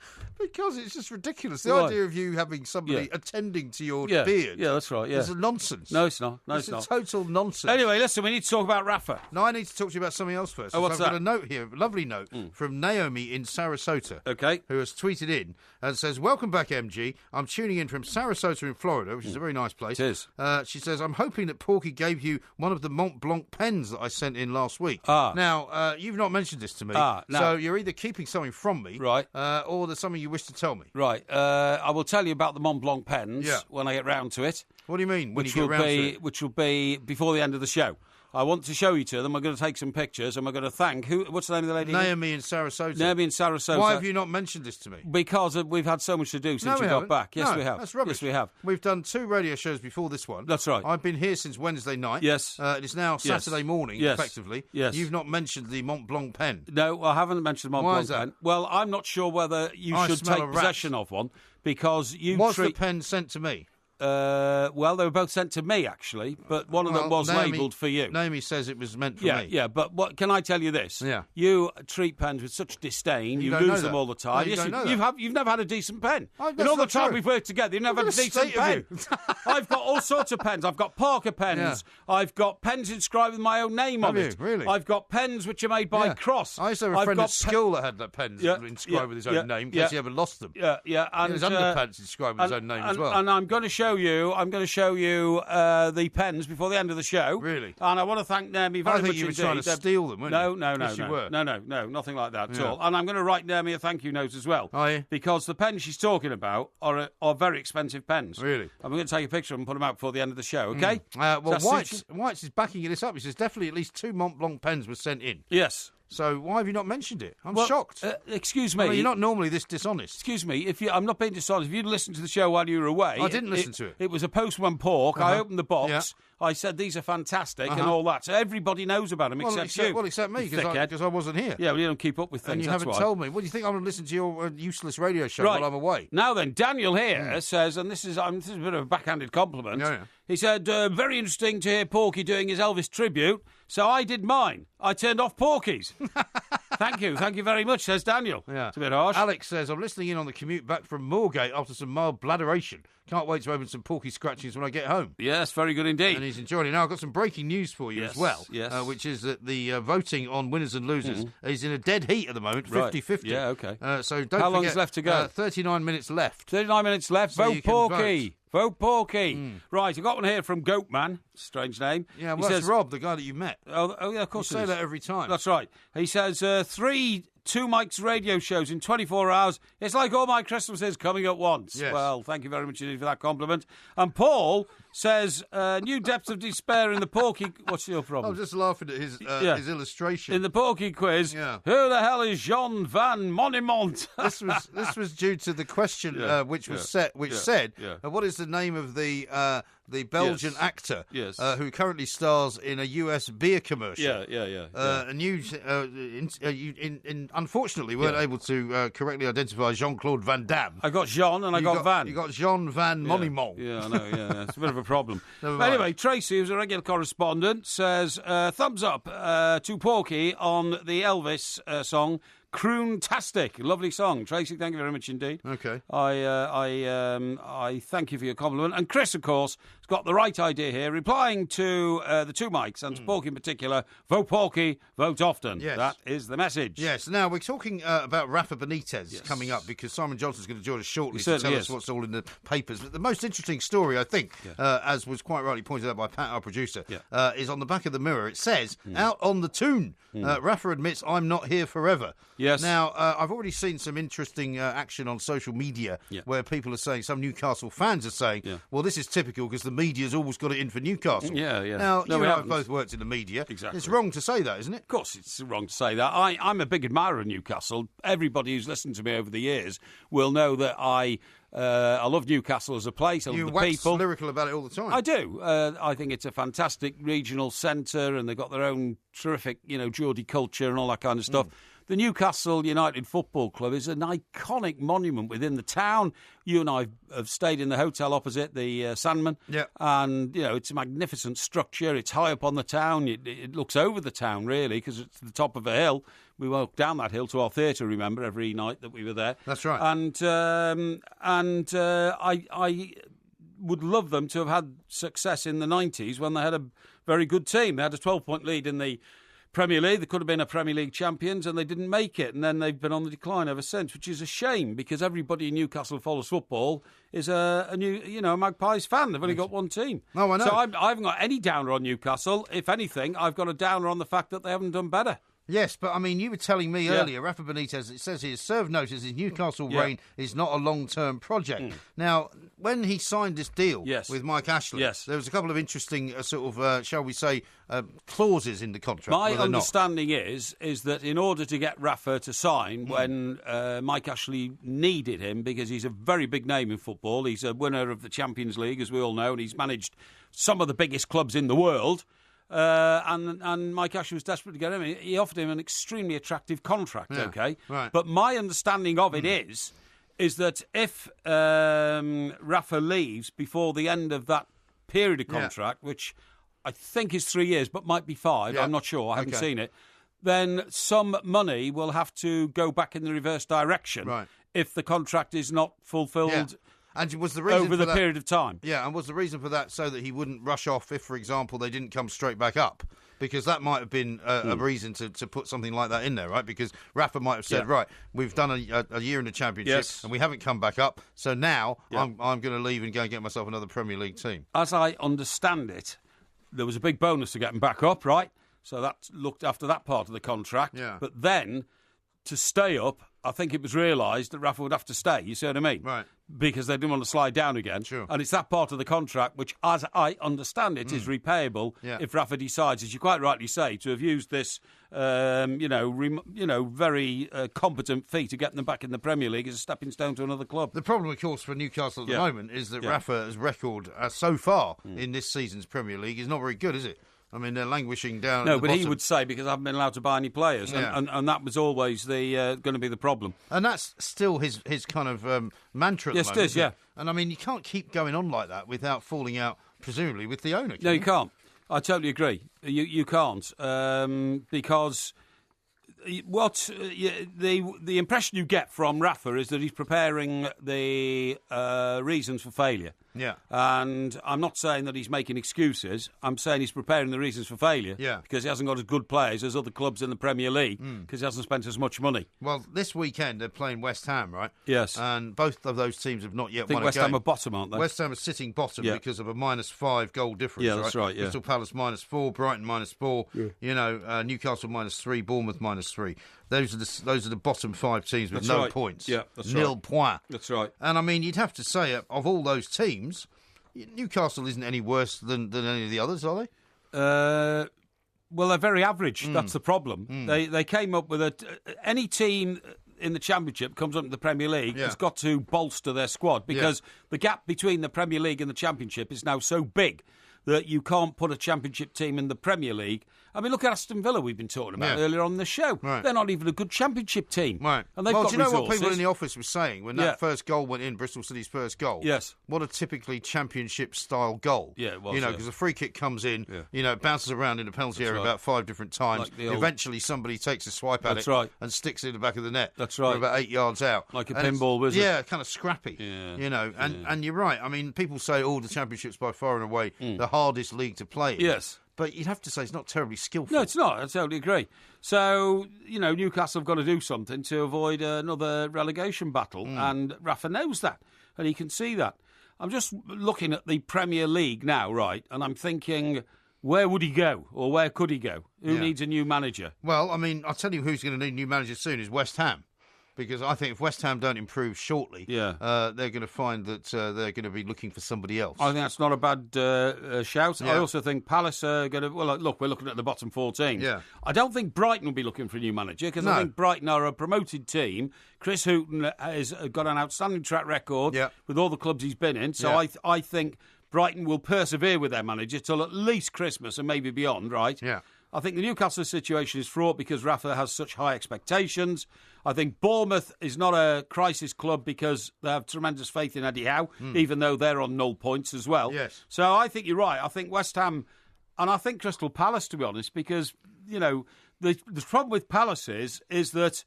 Because it's just ridiculous. The Why? idea of you having somebody attending to your Yeah. beard. Yeah, that's right. Yeah. It's a nonsense. No, it's not. No, it's not. total nonsense. Anyway, listen, we need to talk about Rafa. No, I need to talk to you about something else first. Oh, what's I've got that? a note here, a lovely note from Naomi in Sarasota. Okay. Who has tweeted in and says, "Welcome back, MG. I'm tuning in from Sarasota in Florida, which is a very nice place." It is. She says, "I'm hoping that Porky gave you one of the Mont Blanc pens that I sent in last week." Ah. Now, you've not mentioned this to me. No. So you're either keeping something from me, right, or there's something you wish to tell me. Right. I will tell you about the Mont Blanc pens when I get round to it. What do you mean, when which you get round to it? Which will be before the end of the show. I want to show you to them. We're going to take some pictures, and we're going to thank what's the name of the lady? Naomi in Sarasota. Naomi in Sarasota. Why have you not mentioned this to me? Because we've had so much to do since we you got haven't. back. Yes, No, we have. That's rubbish. Yes, we have. We've done 2 radio shows before this one. That's right. I've been here since Wednesday night. Yes. It is now Saturday morning, effectively. Yes. You've not mentioned the Mont Blanc pen. No, I haven't mentioned the Mont Why Blanc is that? pen. Well, I'm not sure whether you I should smell take a rat. possession of one because you Was the pen sent to me? Well, they were both sent to me, actually, but one of them was Naomi, labelled for you. Naomi says it was meant for me. Yeah, but what can I tell you this? Yeah. You treat pens with such disdain, you don't know lose them that. all the time. No, you don't know that. You've never had a decent pen. That's In all the not time true. we've worked together, you've never had a What a decent state of pen. you. I've got all sorts of pens. I've got Parker pens. Yeah. I've got pens inscribed with my own name on Have it. you? Really? I've got pens which are made by Yeah. Cross. I used to have a I've friend got at school that had that pen inscribed with his own name in case he ever lost them. Yeah. And his underpants inscribed with his own name as well. And I'm going to show you. The pens before the end of the show. Really? And I want to thank Naomi very much. I think you were trying to steal them, weren't you? No, Yes, you were. No, nothing like that at Yeah. all. And I'm going to write Naomi a thank you note as well. Are you? Because the pens she's talking about are very expensive pens. Really? I'm going to take a picture and put them out before the end of the show, okay? Well, Does that suit White's is backing this up. He says definitely at least 2 Mont Blanc pens were sent in. Yes. So why have you not mentioned it? I'm Well, shocked. Excuse me. I mean, you're not normally this dishonest. Excuse me. I'm not being dishonest. If you'd listened to the show while you were away, I didn't listen to it. It was a postman pork. I opened the box. Yeah. I said these are fantastic and all that. So everybody knows about them except you. Well, except me You thickhead. because I wasn't here. Yeah, well, you don't keep up with things. And you that's haven't why. told me. What do you think I'm going to listen to your useless radio show Right. while I'm away? Now then, Daniel here says, and this is a bit of a backhanded compliment. Yeah. He said, very interesting to hear Porky doing his Elvis tribute. So I did mine. I turned off Porky's. Thank you very much, says Daniel. Yeah. It's a bit harsh. Alex says, I'm listening in on the commute back from Moorgate after some mild bladderation. Can't wait to open some Porky scratchings when I get home. Yes, very good indeed. And he's enjoying it. Now, I've got some breaking news for you as well, which is that the voting on winners and losers is in a dead heat at the moment, 50-50. Yeah, okay. So don't How long forget, is left to go? 39 minutes left. 39 minutes left. So Vote you can Porky. Vote Porky. Right, I've got one here from Goatman. Strange name. Yeah, He well, that's says, Rob, the guy that you met. Oh yeah, of course You it say is. that every time. That's right. He says, 3 Two Mike's radio shows in 24 hours. It's like all my Christmases coming at once. Yes. Well, thank you very much indeed for that compliment. And Paul says, new depths of despair in the Porky... What's your problem? I'm just laughing at his illustration. In the Porky quiz, Yeah. who the hell is Jean Van Monimont? This was due to the question which said, what is the name of the Belgian actor who currently stars in a US beer commercial? And you, unfortunately, weren't able to correctly identify Jean-Claude Van Damme. I got Jean and I got Van. You got Jean Van Monimont. Yeah, I know, yeah. It's a bit of a problem. Never But mind. anyway, Tracy, who's a regular correspondent, says, thumbs up to Porky on the Elvis song, Croon-tastic. Lovely song. Tracy, thank you very much indeed. Okay. I thank you for your compliment. And Chris, of course, has got the right idea here. Replying to the two mics, and to Porky in particular, vote Porky, vote often. Yes. That is the message. Yes. Now, we're talking about Rafa Benitez coming up, because Simon Johnson's going to join us shortly to tell us what's all in the papers. But the most interesting story, I think, as was quite rightly pointed out by Pat, our producer, is on the back of the Mirror. It says, out on the toon, Rafa admits, I'm not here forever. Yes. Now, I've already seen some interesting action on social media where people are saying, some Newcastle fans are saying, well, this is typical because the media's always got it in for Newcastle. Yeah. Now, No, you we and I have haven't. both worked in the media. Exactly. It's wrong to say that, isn't it? Of course, it's wrong to say that. I'm a big admirer of Newcastle. Everybody who's listened to me over the years will know that I love Newcastle as a place. I love the wax people. lyrical about it all the time. I do. I think it's a fantastic regional centre, and they've got their own terrific, Geordie culture and all that kind of stuff. The Newcastle United Football Club is an iconic monument within the town. You and I have stayed in the hotel opposite, the Sandman. Yeah. And, it's a magnificent structure. It's high up on the town. It looks over the town, really, because it's the top of a hill. We walked down that hill to our theatre, remember, every night that we were there. That's right. And I would love them to have had success in the 90s when they had a very good team. They had a 12-point lead in the Premier League. They could have been a Premier League champions, and they didn't make it. And then they've been on the decline ever since, which is a shame, because everybody in Newcastle who follows football is a Magpies fan. They've only got one team. Oh, I know. So I haven't got any downer on Newcastle. If anything, I've got a downer on the fact that they haven't done better. Yes, but I mean, you were telling me earlier, Rafa Benitez, it says here, served notice his Newcastle reign is not a long-term project. Now, when he signed this deal with Mike Ashley, there was a couple of interesting shall we say, clauses in the contract. My understanding is that in order to get Rafa to sign when Mike Ashley needed him, because he's a very big name in football, he's a winner of the Champions League, as we all know, and he's managed some of the biggest clubs in the world. And Mike Ashley was desperate to get him. He offered him an extremely attractive contract, right. But my understanding of it is that if Rafa leaves before the end of that period of contract, which I think is 3 years, but might be 5, I'm not sure, I haven't seen it, then some money will have to go back in the reverse direction if the contract is not fulfilled. Yeah. And was the reason over the period of time? Yeah, and was the reason for that so that he wouldn't rush off if, for example, they didn't come straight back up? Because that might have been a reason to put something like that in there, right? Because Rafa might have said, right, we've done a year in the Championship and we haven't come back up, so now I'm going to leave and go and get myself another Premier League team. As I understand it, there was a big bonus to get him back up, right? So that looked after that part of the contract. Yeah. But then, to stay up, I think it was realised that Rafa would have to stay, you see what I mean? Right. Because they didn't want to slide down again. Sure. And it's that part of the contract which, as I understand it, is repayable if Rafa decides, as you quite rightly say, to have used this, very competent fee to get them back in the Premier League as a stepping stone to another club. The problem, of course, for Newcastle at the moment is that Rafa's record so far in this season's Premier League is not very good, is it? I mean, they're languishing down. No, at the but bottom. he would say, because I haven't been allowed to buy any players, and that was always the going to be the problem. And that's still his kind of mantra at the moment. Yes, it is, yeah. And I mean, you can't keep going on like that without falling out, presumably, with the owner. No, you can't. I totally agree. You can't, because the impression you get from Rafa is that he's preparing the reasons for failure. Yeah. And I'm not saying that he's making excuses. I'm saying he's preparing the reasons for failure. Yeah. Because he hasn't got as good players as other clubs in the Premier League, because he hasn't spent as much money. Well, this weekend they're playing West Ham, right? Yes. And both of those teams have not yet I think won West a game. Ham are bottom, aren't they? West Ham are sitting bottom because of a -5 goal difference. Yeah, that's right. Yeah. Crystal Palace -4, Brighton -4. Yeah. Newcastle -3, Bournemouth -3. Those are the bottom 5 teams with no points. Yeah, that's Nil right. point. That's right. And I mean, you'd have to say of all those teams, Newcastle isn't any worse than any of the others, are they? Well, they're very average. That's the problem. They came up with any team in the Championship comes up to the Premier League has got to bolster their squad, because the gap between the Premier League and the Championship is now so big that you can't put a Championship team in the Premier League I mean, look at Aston Villa we've been talking about Yeah. earlier on the show. Right. They're not even a good championship team. Right. And they've well, got do you know resources. what people in the office were saying when that Yeah. first goal went in, Bristol City's first goal? Yes. What a typically championship-style goal. Yeah, it was, You know, yeah. because the free kick comes in, Yeah. you know, it bounces around in the penalty That's area right. about 5 different times. Like the old- Eventually, somebody takes a swipe at That's it right. and sticks it in the back of the net. That's right. We're about 8 yards out. Like a And it's- pinball wizard. Yeah, kind of scrappy. Yeah. You know, and you're right. I mean, people say, the championship's by far and away the hardest league to play in. Yes. But you'd have to say it's not terribly skillful. No, it's not. I totally agree. So, Newcastle have got to do something to avoid another relegation battle, and Rafa knows that, and he can see that. I'm just looking at the Premier League now, right, and I'm thinking, where would he go, or where could he go? Who Yeah. needs a new manager? Well, I mean, I'll tell you who's going to need a new manager soon is West Ham. Because I think if West Ham don't improve shortly, they're going to find that they're going to be looking for somebody else. I think that's not a bad shout. Yeah. I also think Palace are going to... Well, look, we're looking at the bottom 14. Yeah. I don't think Brighton will be looking for a new manager because No. I think Brighton are a promoted team. Chris Hughton has got an outstanding track record with all the clubs he's been in. So I think Brighton will persevere with their manager till at least Christmas and maybe beyond, right? Yeah. I think the Newcastle situation is fraught because Rafa has such high expectations. I think Bournemouth is not a crisis club because they have tremendous faith in Eddie Howe, even though they're on 0 points as well. Yes. So I think you're right. I think West Ham, and I think Crystal Palace, to be honest, because, the problem with Palace is that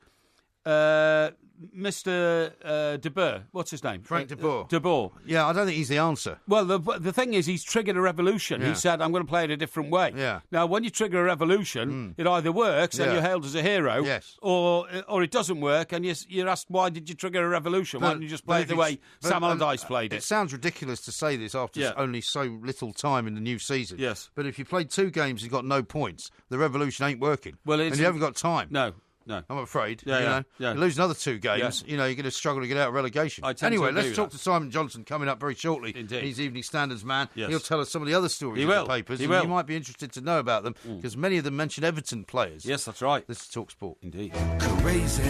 Mr. De Boer, what's his name? Frank De Boer. De Boer. Yeah, I don't think he's the answer. Well, the thing is, he's triggered a revolution. Yeah. He said, I'm going to play it a different way. Yeah. Now, when you trigger a revolution, it either works and Yeah. you're hailed as a hero, Yes. or it doesn't work and you're asked, why did you trigger a revolution? Why didn't you just play it the way Sam Allardyce played it? It sounds ridiculous to say this after only so little time in the new season. Yes. But if you played 2 games and got no points, the revolution ain't working. Well, and you haven't got time. No. I'm afraid. Yeah. You lose another 2 games, you're going to struggle to get out of relegation. I tend Anyway, to agree let's with talk that. to Simon Johnson coming up very shortly. Indeed. He's Evening Standards man. Yes. He'll tell us some of the other stories He in will. the papers. He and will. you might be interested to know about them because many of them mention Everton players. Yes, that's right. This is talkSPORT. Indeed. Crazy,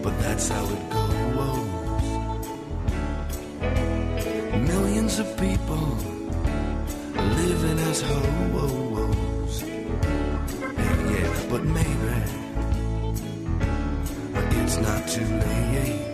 but that's how it goes. Millions of people living as ho-oh-ohs. Yeah, but maybe it's not too late.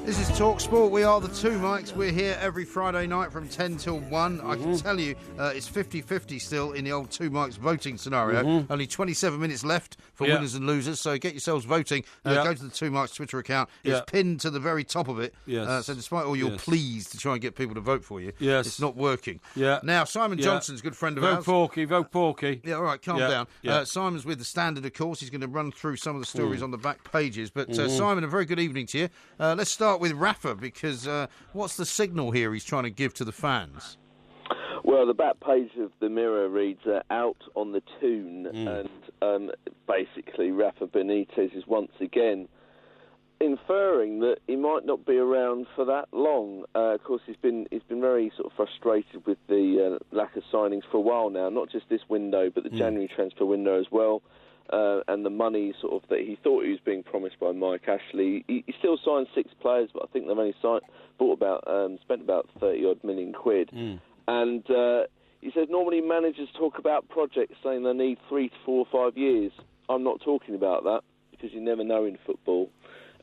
This is talkSPORT. We are the two mics. We're here every Friday night from 10 till 1. I can tell you it's 50-50 still in the old two mics voting scenario. Only 27 minutes left for winners and losers, so get yourselves voting. Go to the two mics Twitter account. It's pinned to the very top of it. Yes. So despite all your pleas to try and get people to vote for you, it's not working. Yeah. Now, Simon Johnson's a good friend of ours. Vote Porky. Yeah, all right, calm Yeah. down. Yeah. Simon's with The Standard, of course. He's going to run through some of the stories on the back pages. But, Simon, a very good evening to you. Let's start with Rafa, because what's the signal here he's trying to give to the fans? Well, the back page of the Mirror reads out on the tune, and basically Rafa Benitez is once again inferring that he might not be around for that long. Of course, he's been very sort of frustrated with the lack of signings for a while now, not just this window, but the January transfer window as well. And the money sort of that he thought he was being promised by Mike Ashley. He still signed 6 players, but I think they've only spent about 30-odd million quid. And he says normally managers talk about projects saying they need 3 to 4 or 5 years. I'm not talking about that because you never know in football.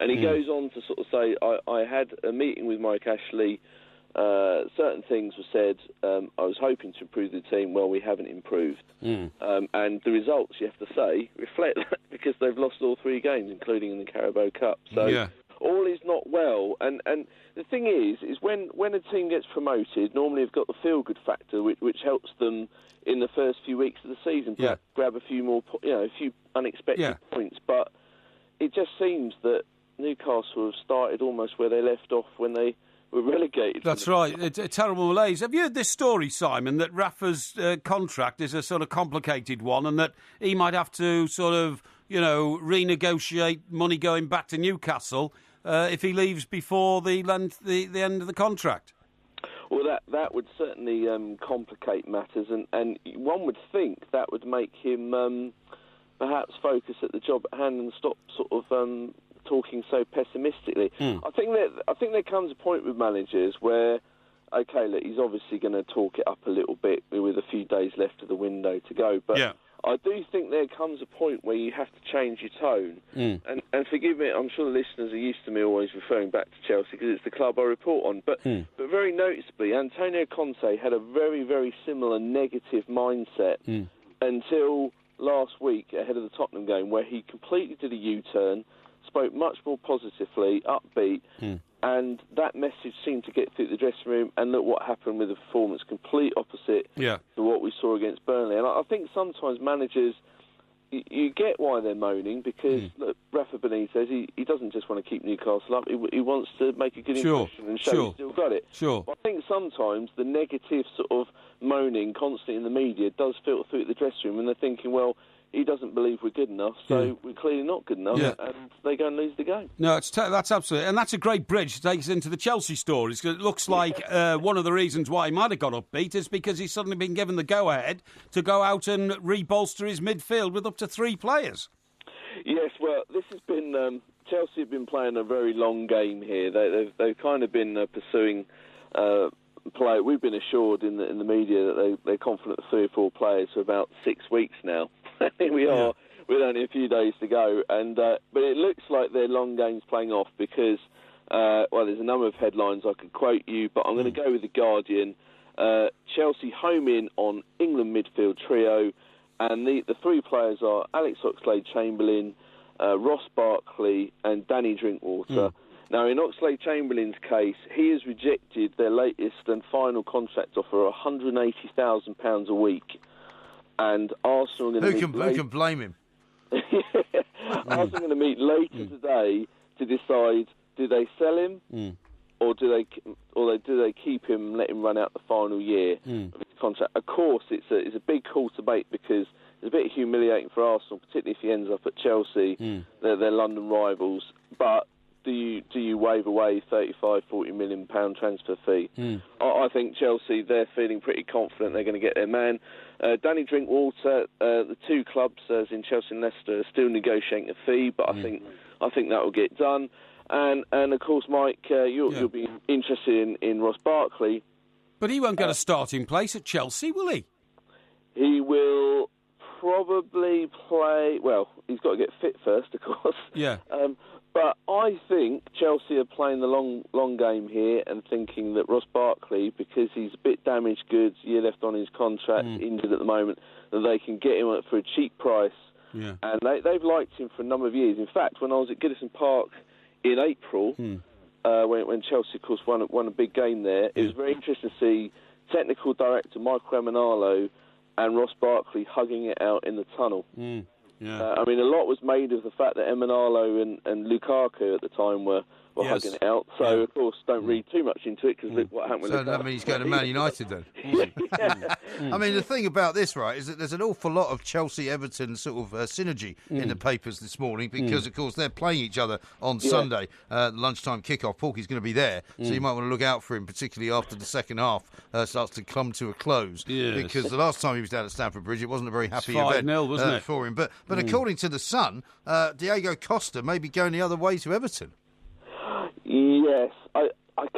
And he goes on to sort of say, I had a meeting with Mike Ashley. Certain things were said. I was hoping to improve the team. Well, we haven't improved. And the results, you have to say, reflect that because they've lost all 3 games, including in the Carabao Cup. So all is not well. And the thing is when a team gets promoted, normally they've got the feel-good factor, which helps them in the first few weeks of the season, grab a few more, a few unexpected points. But it just seems that Newcastle have started almost where they left off when they were relegated. That's right. It's a terrible malaise. Have you heard this story, Simon, that Rafa's contract is a sort of complicated one and that he might have to sort of, renegotiate money going back to Newcastle if he leaves before the end of the contract? Well, that would certainly complicate matters, and one would think that would make him perhaps focus at the job at hand and stop sort of talking so pessimistically. I think there comes a point with managers where okay, look, he's obviously going to talk it up a little bit with a few days left of the window to go. But I do think there comes a point where you have to change your tone. And forgive me, I'm sure the listeners are used to me always referring back to Chelsea because it's the club I report on. But very noticeably, Antonio Conte had a very, very similar negative mindset until last week ahead of the Tottenham game, where he completely did a U-turn, spoke much more positively, upbeat, and that message seemed to get through the dressing room, and look what happened with the performance, complete opposite to what we saw against Burnley. And I think sometimes managers, you get why they're moaning, because look, Rafa Benitez, he doesn't just want to keep Newcastle up, he wants to make a good impression and show he's still got it. But I think sometimes the negative sort of moaning constantly in the media does filter through the dressing room, and they're thinking, well, he doesn't believe we're good enough, so we're clearly not good enough, and they go and lose the game. No, that's absolutely... And that's a great bridge to take us into the Chelsea stories, because it looks like one of the reasons why he might have got upbeat is because he's suddenly been given the go-ahead to go out and rebolster his midfield with up to 3 players. Yes, well, this has been... Chelsea have been playing a very long game here. They've kind of been pursuing... play. We've been assured in the media that they're confident of 3 or 4 players for about 6 weeks now. Here we are with only a few days to go, and but it looks like their long game's playing off because, there's a number of headlines I could quote you, but I'm going to go with The Guardian. Chelsea home in on England midfield trio, and the 3 players are Alex Oxlade-Chamberlain, Ross Barkley and Danny Drinkwater. Now, in Oxlade-Chamberlain's case, he has rejected their latest and final contract offer of £180,000 a week. And Arsenal are going to Who can blame him? Arsenal are going to meet later today to decide, do they sell him or do they keep him and let him run out the final year of his contract? Of course, it's a big call to make because it's a bit humiliating for Arsenal, particularly if he ends up at Chelsea. They're London rivals. But do you wave away £35-40 million transfer fee? I think Chelsea, they're feeling pretty confident they're going to get their man. Danny Drinkwater, the 2 clubs, as in Chelsea and Leicester, are still negotiating a fee, but I think that will get done. And of course, Mike, you'll be interested in Ross Barkley. But he won't get a starting place at Chelsea, will he? He will probably play... Well, he's got to get fit first, of course. Yeah. But I think Chelsea are playing the long game here and thinking that Ross Barkley, because he's a bit damaged goods, year left on his contract, injured at the moment, that they can get him for a cheap price. Yeah. And they've liked him for a number of years. In fact, when I was at Goodison Park in April, when Chelsea, of course, won a big game there, it was very interesting to see technical director Michael Emenalo and Ross Barkley hugging it out in the tunnel. I mean, a lot was made of the fact that Emenalo and Lukaku at the time were hugging it out. So, of course, don't read too much into it, because look what happened with Lukaku. So that means he's going to Man United then? I mean, the thing about this, right, is that there's an awful lot of Chelsea-Everton sort of synergy in the papers this morning because, of course, they're playing each other on Sunday. Lunchtime kickoff. Porky's going to be there, so you might want to look out for him, particularly after the second half starts to come to a close. Because the last time he was down at Stamford Bridge, it wasn't a very happy event 5-0, wasn't it? For him. But according to The Sun, Diego Costa may be going the other way to Everton. Yes, I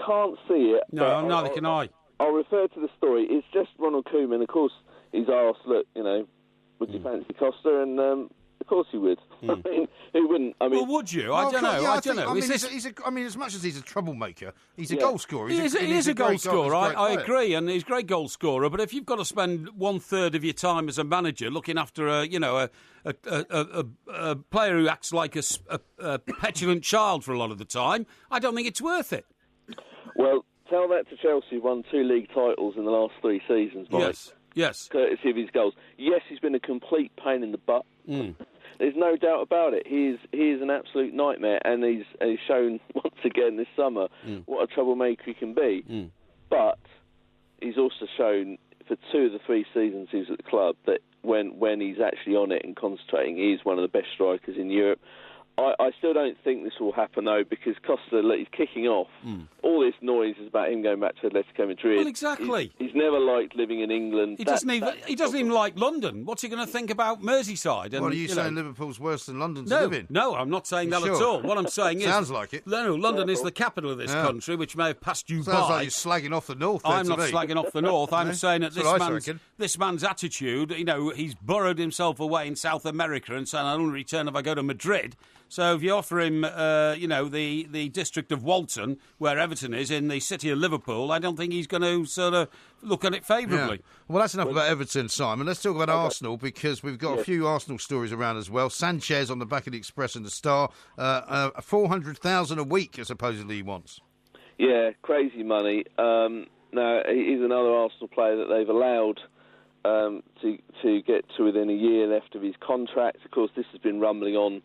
can't see it. No, neither can I. I'll refer to the story. It's just Ronald Koeman. Of course, he's asked, look, would you fancy Costa? And of course he would. I mean, who wouldn't? I mean, well, would you? I don't know. I don't know. I mean, as much as he's a troublemaker, he's a goal scorer. He is a goal scorer. I agree, and he's a great goal scorer. But if you've got to spend 1/3 of your time as a manager looking after a player who acts like a petulant child for a lot of the time, I don't think it's worth it. Well, tell that to Chelsea, who won 2 league titles in the last 3 seasons, Mike. Yes. Courtesy of his goals. Yes, he's been a complete pain in the butt. There's no doubt about it. He is an absolute nightmare, and he's shown once again this summer what a troublemaker he can be. But he's also shown for 2 of the 3 seasons he was at the club that when he's actually on it and concentrating, he's one of the best strikers in Europe. I still don't think this will happen, though, because Costa is kicking off. All this noise is about him going back to Atletico Madrid. Well, exactly. He's never liked living in England. He doesn't even like London. What's he going to think about Merseyside? And, What are you saying? Liverpool's worse than London to No, live in? no, I'm not saying that Sure. at all. What I'm saying is... Sounds like it. No, London is the capital of this country, which may have passed you Sounds by. like you're slagging off the north. There I'm to not me. slagging off the north. I'm saying that That's what I reckon. this man's attitude, he's burrowed himself away in South America and saying, I'll only return if I go to Madrid. So if you offer him, the district of Walton, where Everton is, in the city of Liverpool, I don't think he's going to sort of look at it favourably. Yeah. Well, that's enough about Everton, Simon. Let's talk about Arsenal, because we've got a few Arsenal stories around as well. Sanchez on the back of the Express and the Star, 400,000 a week, supposedly he wants. Yeah, crazy money. Now, he's another Arsenal player that they've allowed to get to within a year left of his contract. Of course, this has been rumbling on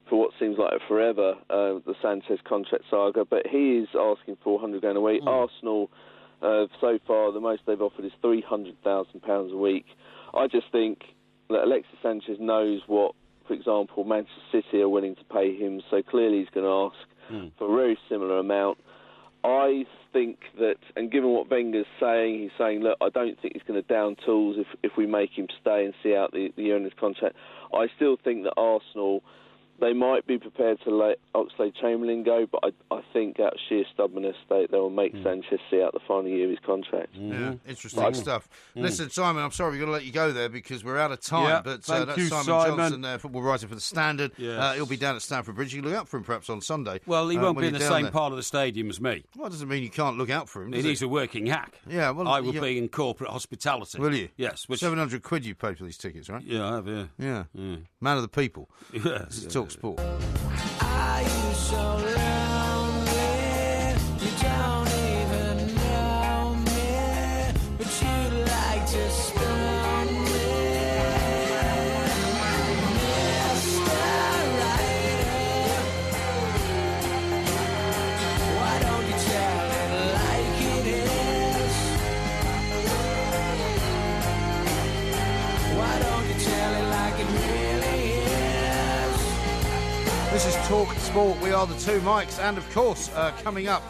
for what seems like forever, the Sanchez contract saga, but he is asking $400,000 a week. Arsenal, so far, the most they've offered is £300,000 a week. I just think that Alexis Sanchez knows what, for example, Manchester City are willing to pay him, so clearly he's going to ask for a very similar amount. I think that, and given what Wenger's saying, he's saying, look, I don't think he's going to down tools if we make him stay and see out the year in his contract. I still think that Arsenal, they might be prepared to let Oxlade-Chamberlain go, but I think out of sheer stubbornness, they will make Sanchez see out the final year of his contract. Yeah, interesting stuff. Listen, Simon, I'm sorry we've got to let you go there because we're out of time, but that's Simon Johnson there, football writer for The Standard. Yes. He'll be down at Stamford Bridge. You can look out for him perhaps on Sunday. Well, he won't be in the same there. part of the stadium as me. Well, it doesn't mean you can't look out for him, does He's a working hack. Yeah, well, I will be in corporate hospitality. Will you? Yes. £700 you paid for these tickets, right? Yeah, I have, Yeah. Man of the people. Yes. This is talkSPORT. Are you so lonely? You don't even know me, but you'd like to stone me. Mr. Writer, why don't you tell it like it is? Why don't you tell it like it really is? This is talkSPORT. We are the two mics, and of course, coming up,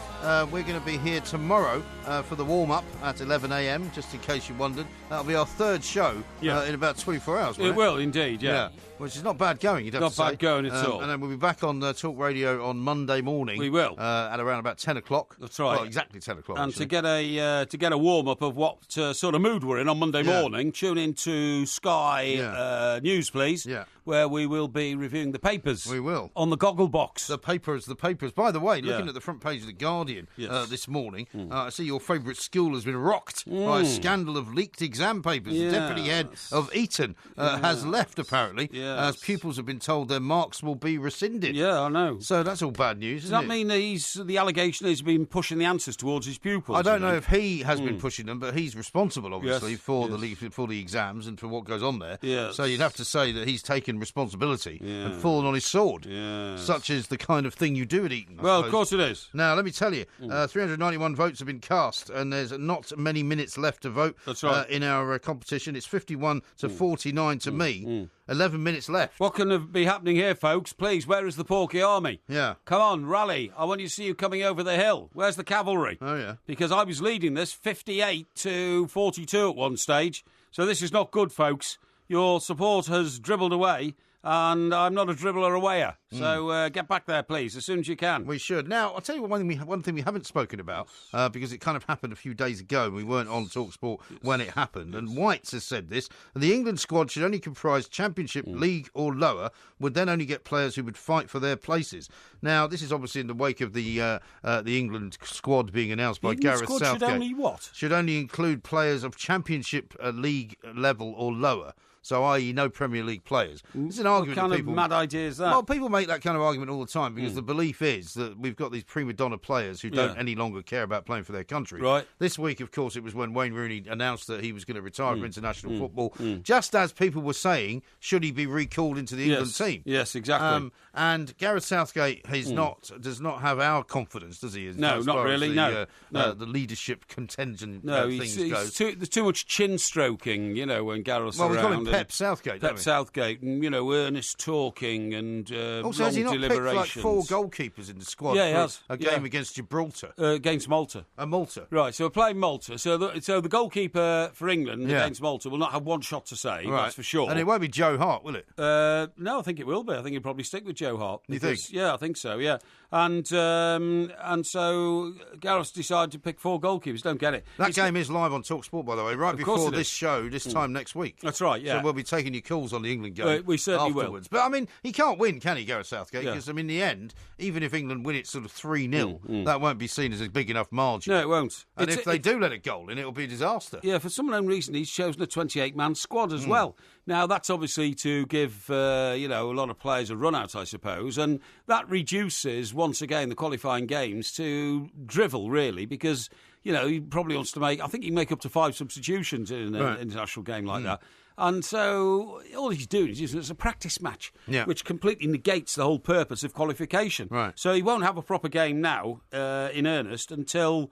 we're going to be here tomorrow for the warm-up at 11 a.m, just in case you wondered. That'll be our third show in about 24 hours, won't It will, indeed, yeah. Which is not bad going, you'd have to say. Not bad going at all. And then we'll be back on Talk Radio on Monday morning. We will. At around about 10 o'clock. That's right. Well, exactly 10 o'clock, And actually. to get a warm-up of what sort of mood we're in on Monday morning, tune in to Sky News, please, where we will be reviewing the papers. We will. On the goggle box. The papers. By the way, looking at the front page of The Guardian this morning, Hmm. I see your favourite school has been rocked by a scandal of leaked exam papers. The deputy head of Eton has left, apparently, as pupils have been told their marks will be rescinded. Yeah, I know. So that's all bad news, Does isn't that it? mean that the allegation is he's been pushing the answers towards his pupils? I don't know if he has been pushing them, but he's responsible, obviously, for the exams and for what goes on there. Yes. So you'd have to say that he's taken responsibility and fallen on his sword. Yes. Such is the kind of thing you do at Eton. I Well, suppose. of course it is. Now, let me tell you, 391 votes have been cast, and there's not many minutes left to vote. That's right. In our competition. It's 51 to 49 to me. 11 minutes left. What can be happening here, folks? Please, where is the Porky Army? Yeah. Come on, rally. I want you to see you coming over the hill. Where's the cavalry? Oh, yeah. Because I was leading this 58 to 42 at one stage. So this is not good, folks. Your support has dribbled away, and I'm not a dribbler awayer. So get back there, please, as soon as you can. We should. Now, I'll tell you one thing we haven't spoken about, because it kind of happened a few days ago, and we weren't on talkSPORT when it happened. And Whites has said this. The England squad should only comprise Championship, League or lower, would then only get players who would fight for their places. Now, this is obviously in the wake of the England squad being announced by Gareth squad Southgate. should only what? Should only include players of Championship, League level or lower. So, i.e., no Premier League players. It's an argument What kind that of people... mad idea is that? Well, people make that kind of argument all the time because the belief is that we've got these prima donna players who don't any longer care about playing for their country. Right. This week, of course, it was when Wayne Rooney announced that he was going to retire from international football, just as people were saying, should he be recalled into the England team? Yes, exactly. And Gareth Southgate does not have our confidence, does he? No, not really, no. The leadership contingent No, things go. there's too much chin stroking, when Gareth's Well, we around. call him England. Pep Southgate, don't Pep we? Southgate, and, earnest talking and Also, long has he not picked deliberations. 4 goalkeepers in the squad Yeah, he for has. a game against Gibraltar? Against Malta. Malta. Right, so we're playing Malta. So the goalkeeper for England against Malta will not have one shot to say, that's for sure. And it won't be Joe Hart, will it? No, I think it will be. I think he'll probably stick with Joe Hart. You think? Yeah, I think so, yeah. And so Gareth's decided to pick 4 goalkeepers. Don't get it. That game is live on talkSPORT, by the way, right before this show, this time next week. That's right, yeah. So we'll be taking your calls on the England game we certainly afterwards. But, he can't win, can he, Gareth Southgate? Because, in the end, even if England win it sort of 3-0, that won't be seen as a big enough margin. No, it won't. And if they do let a goal in, it'll be a disaster. Yeah, for some unknown reason, he's chosen a 28-man squad as well. Now, that's obviously to give, a lot of players a run-out, I suppose, and that reduces, once again, the qualifying games to drivel, really, because, he probably wants to I think he can make up to 5 substitutions in an international game like that. And so all he's doing is using it as a practice match, which completely negates the whole purpose of qualification. Right. So he won't have a proper game now, in earnest, until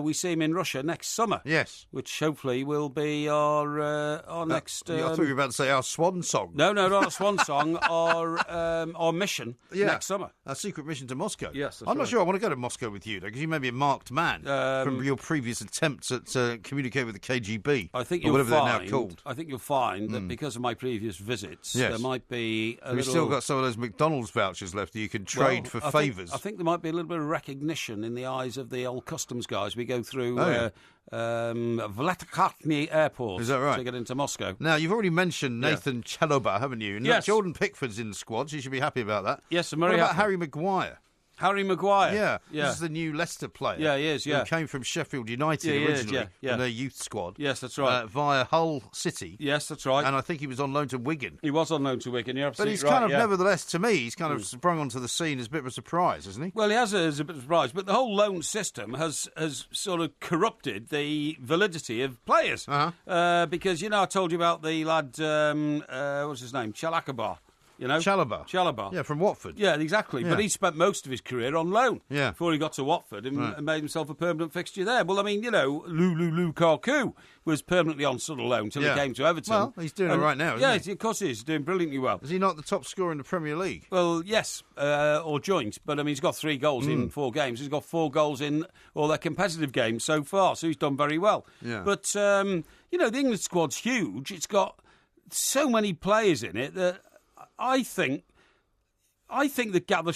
we see him in Russia next summer. Yes. Which hopefully will be our next... I thought you were about to say our swan song. No, not our swan song, our mission next summer. Our secret mission to Moscow. Yes, that's I'm not right. sure I want to go to Moscow with you, though, because you may be a marked man from your previous attempts at communicating with the KGB. I think or whatever they're now called. I think you'll find that because of my previous visits, there might be We've still got some of those McDonald's vouchers left that you can trade for favours. I think there might be a little bit of recognition in the eyes of the old customs guys. We go through Vladikavkaz Airport Is that right? to get into Moscow. Now, you've already mentioned Nathan Chalobah, haven't you? And Yes. Jordan Pickford's in the squad, so you should be happy about that. Yes, I'm What very about happy. Harry Maguire? Harry Maguire. Yeah, yeah. This is the new Leicester player. Yeah, he is, yeah. Who came from Sheffield United Yeah, he is, originally yeah. in their youth squad. Yes, that's right. Via Hull City. Yes, that's right. And I think he was on loan to Wigan. He was on loan to Wigan, you're But absolutely he's right. kind of, yeah. nevertheless, to me, he's kind of sprung onto the scene as a bit of a surprise, hasn't he? Well, he has as a bit of a surprise, but the whole loan system has sort of corrupted the validity of players. Because, I told you about the lad, what's his name, Chalakabar. Chalobah. Yeah, from Watford. Yeah, exactly. Yeah. But he spent most of his career on loan before he got to Watford and made himself a permanent fixture there. Well, Lukaku was permanently on sort of loan till he came to Everton. Well, he's doing it right now, isn't he? Of course he is. He's doing brilliantly well. Is he not the top scorer in the Premier League? Well, yes, or joint. But, he's got 3 goals in 4 games. He's got 4 goals in all their competitive games so far, so he's done very well. Yeah. But, the England squad's huge. It's got so many players in it that I think that Gareth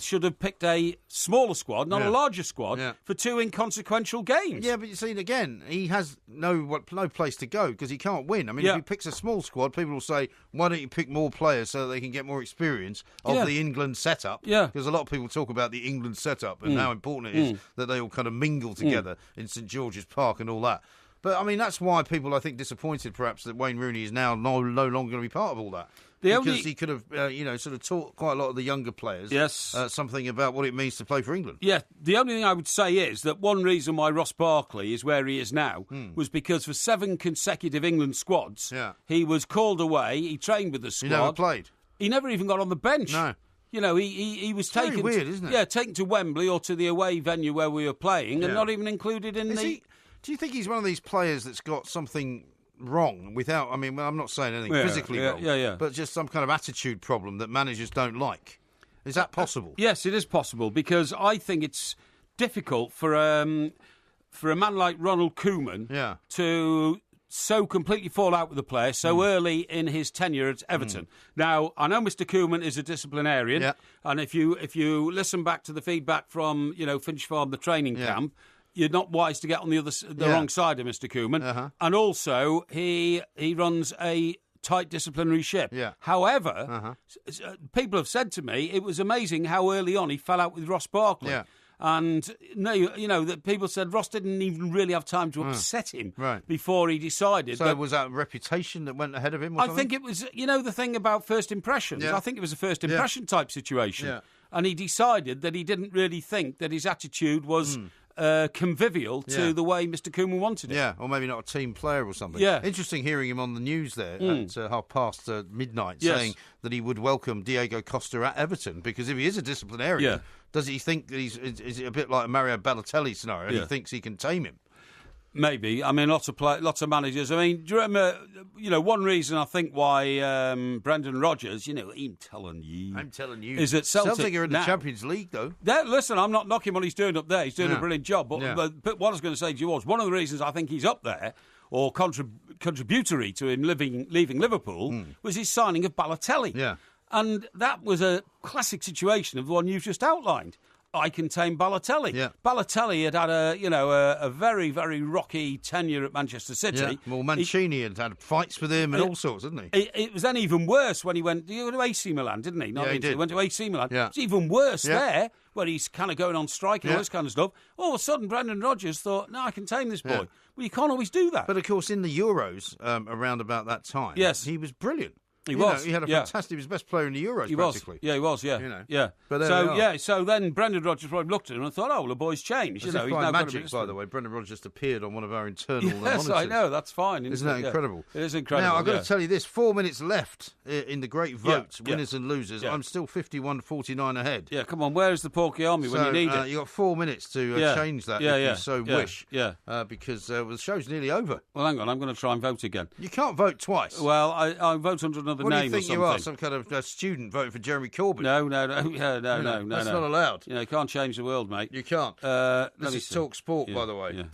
should have picked a smaller squad, not a larger squad, for 2 inconsequential games. Yeah, but you see, again, he has no place to go because he can't win. If he picks a small squad, people will say, why don't you pick more players so that they can get more experience of the England setup? Yeah. Because a lot of people talk about the England setup and how important it is that they all kind of mingle together in St George's Park and all that. But, that's why people, I think, disappointed perhaps that Wayne Rooney is now no longer going to be part of all that. Because he could have, sort of taught quite a lot of the younger players something about what it means to play for England. Yeah, the only thing I would say is that one reason why Ross Barkley is where he is now was because for 7 consecutive England squads, he was called away, he trained with the squad. He never played. He never even got on the bench. No. He was taken. Very weird, isn't it? Yeah, taken to Wembley or to the away venue where we were playing and not even included in Do you think he's one of these players that's got something wrong without, I'm not saying anything physically wrong, but just some kind of attitude problem that managers don't like? Is that possible? Yes, it is possible because I think it's difficult for a man like Ronald Koeman to so completely fall out with the player so early in his tenure at Everton. Now, I know Mr. Koeman is a disciplinarian, and if you listen back to the feedback from Finch Farm, the training camp, you're not wise to get on the wrong side of Mr. Koeman. And also, he runs a tight disciplinary ship. However, people have said to me, it was amazing how early on he fell out with Ross Barkley. And that people said Ross didn't even really have time to upset him before he decided. So was that reputation that went ahead of him? Or something? I think it was, the thing about first impressions. I think it was a first impression type situation. And he decided that he didn't really think that his attitude was convivial to the way Mr. Koeman wanted it. Yeah, or maybe not a team player or something. Yeah. Interesting hearing him on the news there at midnight saying that he would welcome Diego Costa at Everton because if he is a disciplinarian, does he think that is it a bit like a Mario Balotelli scenario? He thinks he can tame him. Maybe. I mean, lots of managers. I mean, do you remember, one reason I think why Brendan Rodgers, I'm telling you, is that Celtic are in the Champions League, though. Listen, I'm not knocking what he's doing up there. He's doing a brilliant job. But what I was going to say to you was, one of the reasons I think he's up there, or contributory to him leaving Liverpool, was his signing of Balotelli. Yeah. And that was a classic situation of the one you've just outlined. I contain Balotelli. Yeah. Balotelli had a very, very rocky tenure at Manchester City. Yeah. Well, Mancini had fights with him and all sorts, didn't he? It was then even worse when he went to AC Milan, didn't he? He went to AC Milan. Yeah. It's even worse there, where he's kind of going on strike and all this kind of stuff. All of a sudden, Brendan Rodgers thought, no, I can tame this boy. Yeah. Well, you can't always do that. But, of course, in the Euros, around about that time, he was brilliant. He was. He had a fantastic. He was the best player in the Euros, practically. Yeah, he was. Yeah, yeah. But so then Brendan Rodgers probably looked at him and thought, "Oh, well, the boy's changed." He's now magic, by the way. Brendan Rodgers just appeared on one of our internal monitors. I know. That's fine. Isn't that incredible? It is incredible. Now I've got to tell you this: 4 minutes left in the great vote, winners and losers. Yeah. I'm still 51-49 ahead. Yeah, come on. Where is the Porky Army when you need it? You got 4 minutes to change that if you so wish. Yeah. Because the show's nearly over. Well, hang on. I'm going to try and vote again. You can't vote twice. Well, I vote under another name. What do you think or you are? Some kind of student voting for Jeremy Corbyn? No. That's not allowed. You can't change the world, mate. You can't. This is talkSPORT, by the way. Yeah.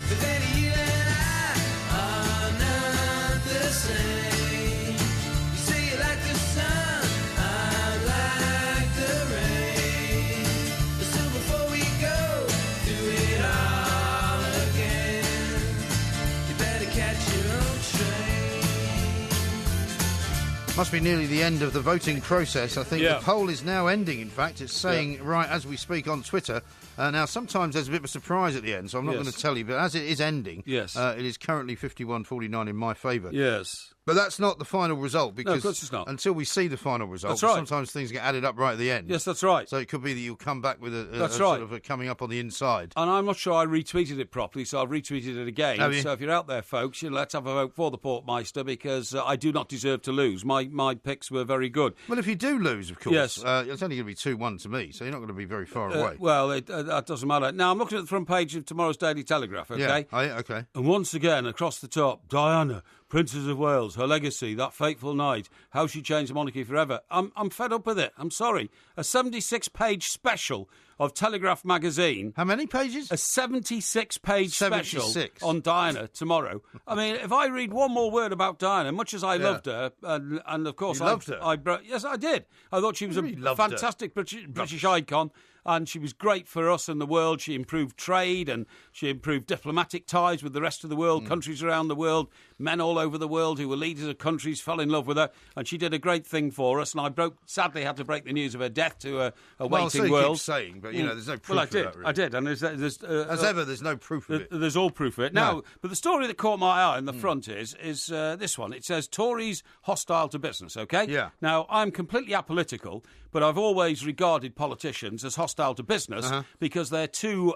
Must be nearly the end of the voting process. I think the poll is now ending, in fact. It's saying right as we speak on Twitter. Now, sometimes there's a bit of a surprise at the end, so I'm not going to tell you. But as it is ending, it is currently 51-49 in my favour. Yes. But that's not the final result, because of course it's not. Until we see the final result, that's right. Sometimes things get added up right at the end. Yes, that's right. So it could be that you'll come back with a sort of a coming up on the inside. And I'm not sure I retweeted it properly, so I've retweeted it again. Have you? So if you're out there, folks, let's have a vote for the Porkmeister, because I do not deserve to lose. My picks were very good. Well, if you do lose, of course, yes. It's only going to be 2-1 to me, so you're not going to be very far away. Well, that doesn't matter. Now, I'm looking at the front page of tomorrow's Daily Telegraph, okay? Yeah, okay. And once again, across the top, Diana, Princess of Wales, her legacy, that fateful night, how she changed the monarchy forever. I'm fed up with it. I'm sorry. A 76-page special of Telegraph magazine. How many pages? A 76-page special on Diana tomorrow. I mean, if I read one more word about Diana, much as I loved her, and of course you loved her? Yes, I did. I thought she was a fantastic British icon. And she was great for us and the world. She improved trade and she improved diplomatic ties with the rest of the world, countries around the world, men all over the world who were leaders of countries fell in love with her. And she did a great thing for us. And I sadly had to break the news of her death to a waiting world. You keep saying, but there's no proof of that. Really. I did. And there's as ever, there's no proof of it. There's all proof of it. Now, but the story that caught my eye in the front is this one. It says, Tories hostile to business, okay? Yeah. Now, I'm completely apolitical, but I've always regarded politicians as hostile to business because they're too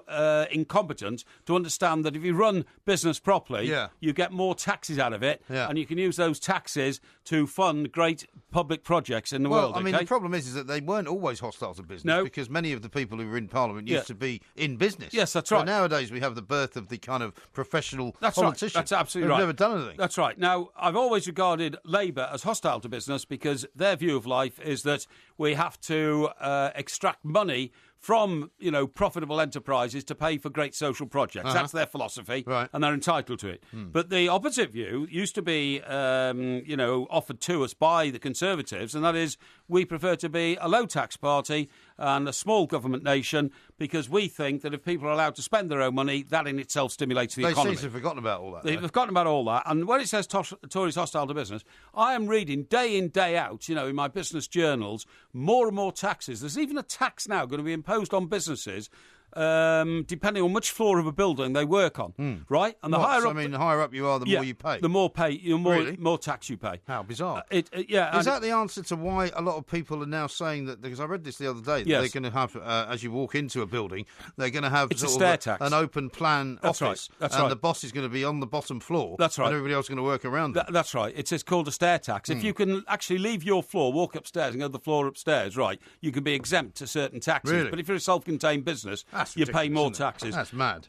incompetent to understand that if you run business properly, you get more taxes out of it, and you can use those taxes to fund great public projects in the world. Well, I mean, the problem is that they weren't always hostile to business because many of the people who were in Parliament used to be in business. Yes, that's right. So nowadays we have the birth of the kind of professional Right. politicians. That's absolutely who've right. never done anything. That's right. Now, I've always regarded Labour as hostile to business because their view of life is that we have to extract money from, profitable enterprises to pay for great social projects. That's their philosophy, and they're entitled to it. But the opposite view used to be, offered to us by the Conservatives, and that is we prefer to be a low-tax party and a small government nation because we think that if people are allowed to spend their own money, that in itself stimulates the economy. They seem to have forgotten about all that. They've forgotten about all that. And when it says Tories hostile to business, I am reading day in, day out, in my business journals, more and more taxes. There's even a tax now going to be imposed on businesses depending on which floor of a building they work on, right? And the higher up, the higher up you are, the more you pay. The more more tax you pay. How bizarre! Is that the answer to why a lot of people are now saying that? Because I read this the other day. That they're going to have, as you walk into a building, they're going to have a stair tax, an open plan office. Right. That's and right. the boss is going to be on the bottom floor. That's right. And everybody else is going to work around it. That's right. It's called a stair tax. If you can actually leave your floor, walk upstairs, and go to the floor upstairs, right, you can be exempt to certain taxes. Really? But if you're a self-contained business, you pay more isn't it? taxes. That's mad.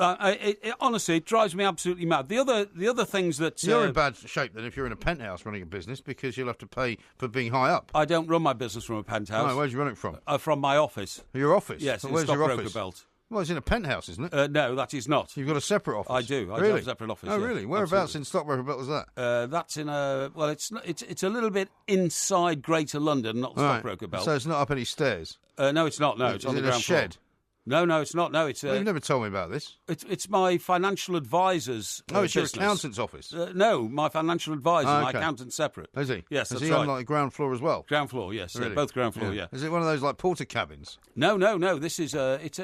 Honestly, it drives me absolutely mad. The other things that you're in bad shape then if you're in a penthouse running a business because you'll have to pay for being high up. I don't run my business from a penthouse. No, where do you run it from? From my office. Your office? Yes, in where's your Stockbroker office? Belt. Well, it's in a penthouse, isn't it? No, that is not. You've got a separate office. I do. I do Really? have a separate office. Oh, yes, really? Whereabouts absolutely. in Stockbroker Belt was that? That's in a. Well, it's a little bit inside Greater London, not Right. Stockbroker Belt. So it's not up any stairs? No, it's not. No, it's Is on it the a ground shed? floor. No, it's not. No, it's. Well, you've never told me about this. It's my financial advisor's. Oh, it's your business. accountant's office? No, my financial advisor. Oh, My okay. accountant's separate. Is he? Yes, Is that's he right. on like the ground floor as well? Ground floor, yes. Really? Both ground floor, yeah. Is it one of those like porter cabins? No. This is it's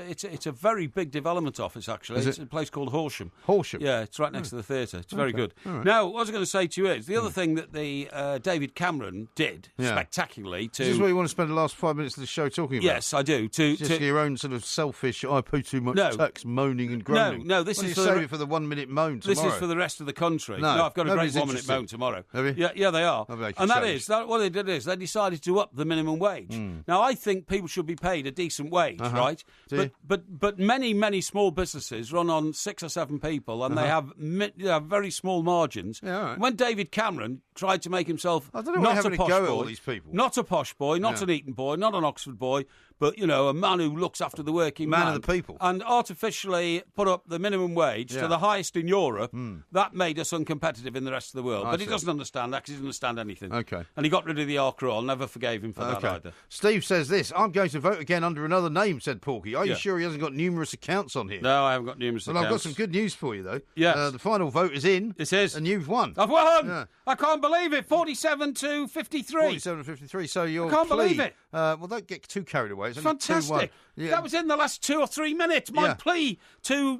a very big development office actually. Is It's it? a place called Horsham. Horsham? Yeah, it's right next to the theatre. It's very Okay. good. All right. Now, what I was going to say to you is the other thing that the David Cameron did spectacularly to. Is this what you want to spend the last 5 minutes of the show talking about? Yes, I do. Just your own sort of selfish, I pay too much tax, moaning and groaning. No, this Why is don't for you the save it for the 1 minute moan tomorrow. This is for the rest of the country. No, I've got a great nobody's 1 minute interested. moan tomorrow. Have you? Yeah, they are. I'll make a And that change. is what they did is they decided to up the minimum wage. Now, I think people should be paid a decent wage, right? Do you? But many small businesses run on 6 or 7 people, and they have very small margins. Yeah, all right. When David Cameron tried to make himself I don't know not why a having a posh go at boy, all these people. not a posh boy, not Yeah. an Eton boy, not an Oxford boy, but a man who looks after the working man Man of the people. and artificially put up the minimum wage Yeah. to the highest in Europe. That made us uncompetitive in the rest of the world. I But he see. doesn't understand that because he doesn't understand anything. Okay. And he got rid of the Arcra. I'll never forgave him for that either. Steve says this, I'm going to vote again under another name, said Porky. Are you Yeah. sure he hasn't got numerous accounts on here? No, I haven't got numerous Well, I've got accounts. some good news for you, though. Yes. The final vote is in. It is. And you've won. I've won! Yeah. I can't believe it. 47 to 53. 47 to 53, so your I can't plea... believe it. Well, don't get too carried away. It's only 2-1. Fantastic. Yeah. That was in the last 2 or 3 minutes. My Yeah. plea to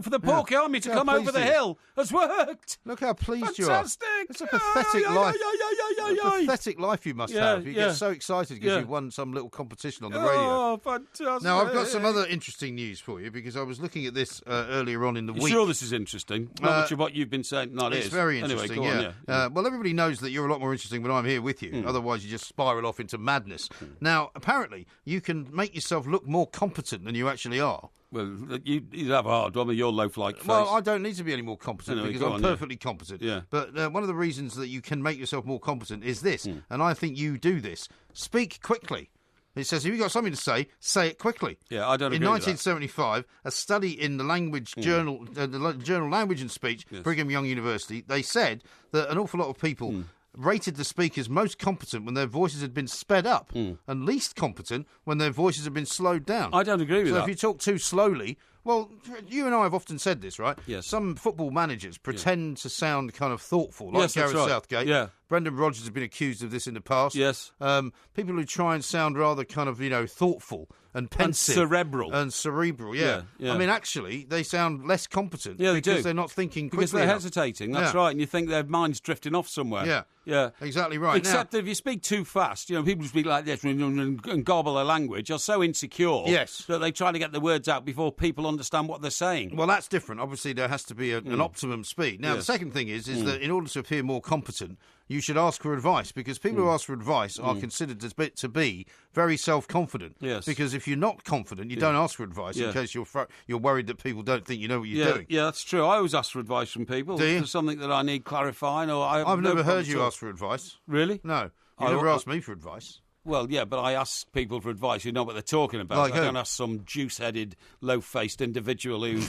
for the Porky Army to Look how come over pleased the he is. hill has worked. Look how pleased you are. Fantastic. It's a pathetic life. A pathetic life you must have. You yeah. get so excited because Yeah. you've won some little competition on the radio. Oh, fantastic. Now, I've got some other interesting news for you because I was looking at this earlier on in the You week. sure this is interesting? Not much of what you've been saying. No, it It's is. very Anyway, interesting, go on, yeah. Well, everybody knows that you're a lot more interesting when I'm here with you. Otherwise, you just spiral off into madness. Now, apparently, you can make yourself look more competent than you actually are. Well, you have a hard one with your loaf-like face. Well, I don't need to be any more competent Anyway, because go I'm on, perfectly competent. Yeah. But one of the reasons that you can make yourself more competent is this, and I think you do this. Speak quickly. It says, if you've got something to say it quickly. Yeah, I don't In agree with that. 1975, a study in the language journal, the journal Language and Speech, Brigham Young University, they said that an awful lot of people rated the speakers most competent when their voices had been sped up and least competent when their voices had been slowed down. I don't agree with so that. if you talk too slowly... Well, you and I have often said this, right? Yes. Some football managers pretend to sound kind of thoughtful, like Yes, that's Gareth right. Southgate. Yeah. Brendan Rodgers has been accused of this in the past. Yes. People who try and sound rather kind of, thoughtful and pensive. And cerebral. Yeah. Yeah. I mean, actually, they sound less competent Yeah, they because do. they're not thinking quickly Because they're enough. hesitating, that's Yeah. right, and you think their mind's drifting off somewhere. Yeah. Yeah. Exactly right. Except that if you speak too fast, people speak like this and gobble their language, are so insecure Yes. that they try to get the words out before people understand what they're saying. Well, that's different. Obviously, there has to be an optimum speed. Now, the Yes. second thing is that in order to appear more competent, you should ask for advice because people who ask for advice are considered to be very self-confident. Yes. Because if you're not confident, you don't ask for advice in case you're worried that people don't think you know what you're doing. Yeah, that's true. I always ask for advice from people. Do you? If there's something that I need clarifying, or I've never heard you ask for advice. Really? No. You've never asked me for advice. Well, yeah, but I ask people for advice who know what they're talking about. Like I who? don't ask some juice-headed, low-faced individual who,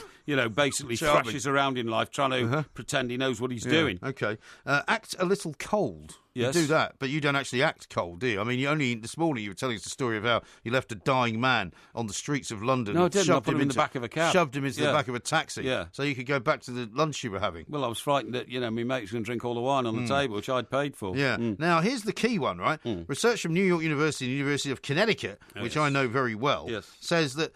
basically Charming. thrashes around in life trying to pretend he knows what he's doing. Okay. Act a little cold. Yes. You do that, but you don't actually act cold, do you? I mean, this morning you were telling us the story of how you left a dying man on the streets of London. No, I and didn't. I shoved put him in the back of a cab. Shoved him into the Yeah. back of a taxi. Yeah. So you could go back to the lunch you were having. Well, I was frightened that, my mate was going to drink all the wine on the table, which I'd paid for. Yeah. Now, here's the key one, right? Research from New York University and University of Connecticut, which I know very well, says that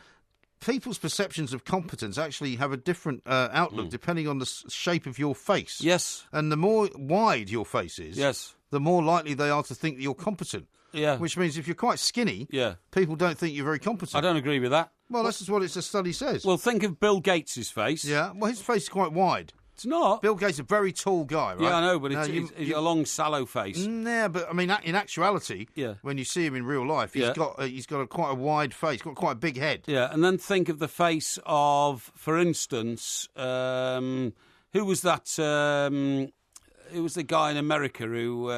people's perceptions of competence actually have a different outlook depending on the shape of your face. Yes. And the more wide your face is, Yes. the more likely they are to think that you're competent. Yeah. Which means if you're quite skinny, people don't think you're very competent. I don't agree with that. Well, that's just what the study says. Well, think of Bill Gates' face. Yeah, well, his face is quite wide. It's not. Bill Gates is a very tall guy, right? Yeah, I know, but he's a long, sallow face. Yeah, but I mean, in actuality, when you see him in real life, he's got quite a wide face, got quite a big head. Yeah, and then think of the face of, for instance, who was that? Who was the guy in America who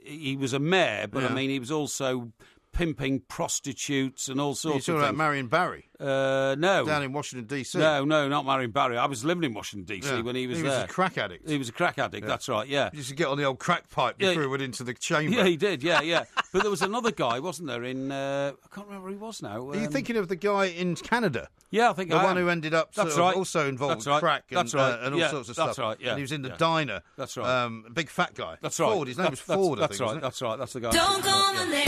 he was a mayor, but I mean, he was also pimping prostitutes and all sorts You're of talking things. about Marion Barry? No. Down in Washington, D.C.? No, not Marion Barry. I was living in Washington, D.C. when he was there. He was a crack addict. He was a crack addict, that's right, yeah. He used to get on the old crack pipe before he went into the chamber. Yeah, he did, yeah. But there was another guy, wasn't there, in... I can't remember who he was now. Are you thinking of the guy in Canada? Yeah, I think the one who ended up also involved with crack and all sorts of stuff. That's right, yeah. And he was in the diner. That's right. A big fat guy. That's right. Ford. His name was Ford, I think. That's right. That's the guy. Don't call my name.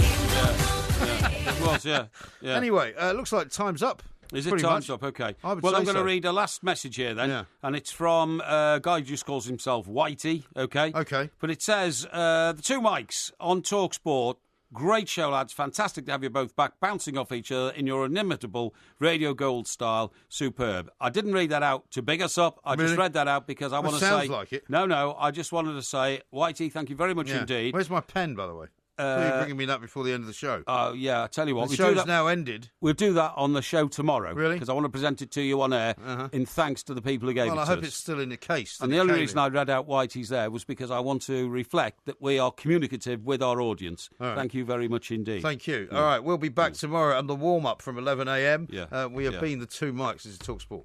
It was, yeah. Anyway, looks like time's up. Is it time's up? Okay. Well, I'm going to read a last message here then. And it's from a guy who just calls himself Whitey, okay? Okay. But it says, the two mics on talkSPORT. Great show, lads. Fantastic to have you both back, bouncing off each other in your inimitable Radio Gold style. Superb. I didn't read that out to big us up. I just read that out because I want to say... sounds like it. No. I just wanted to say, Whitey, thank you very much indeed. Where's my pen, by the way? Are you bringing me that before the end of the show? Oh, yeah, I tell you what. The show's now ended. We'll do that on the show tomorrow. Really? Because I want to present it to you on air in thanks to the people who gave it to us. Well, I hope it's still in the case. And the only reason I read out Whitey's there was because I want to reflect that we are communicative with our audience. Right. Thank you very much indeed. Thank you. All right, we'll be back tomorrow on the warm-up from 11 a.m. Yeah. We have been the two mics. This is talkSPORT.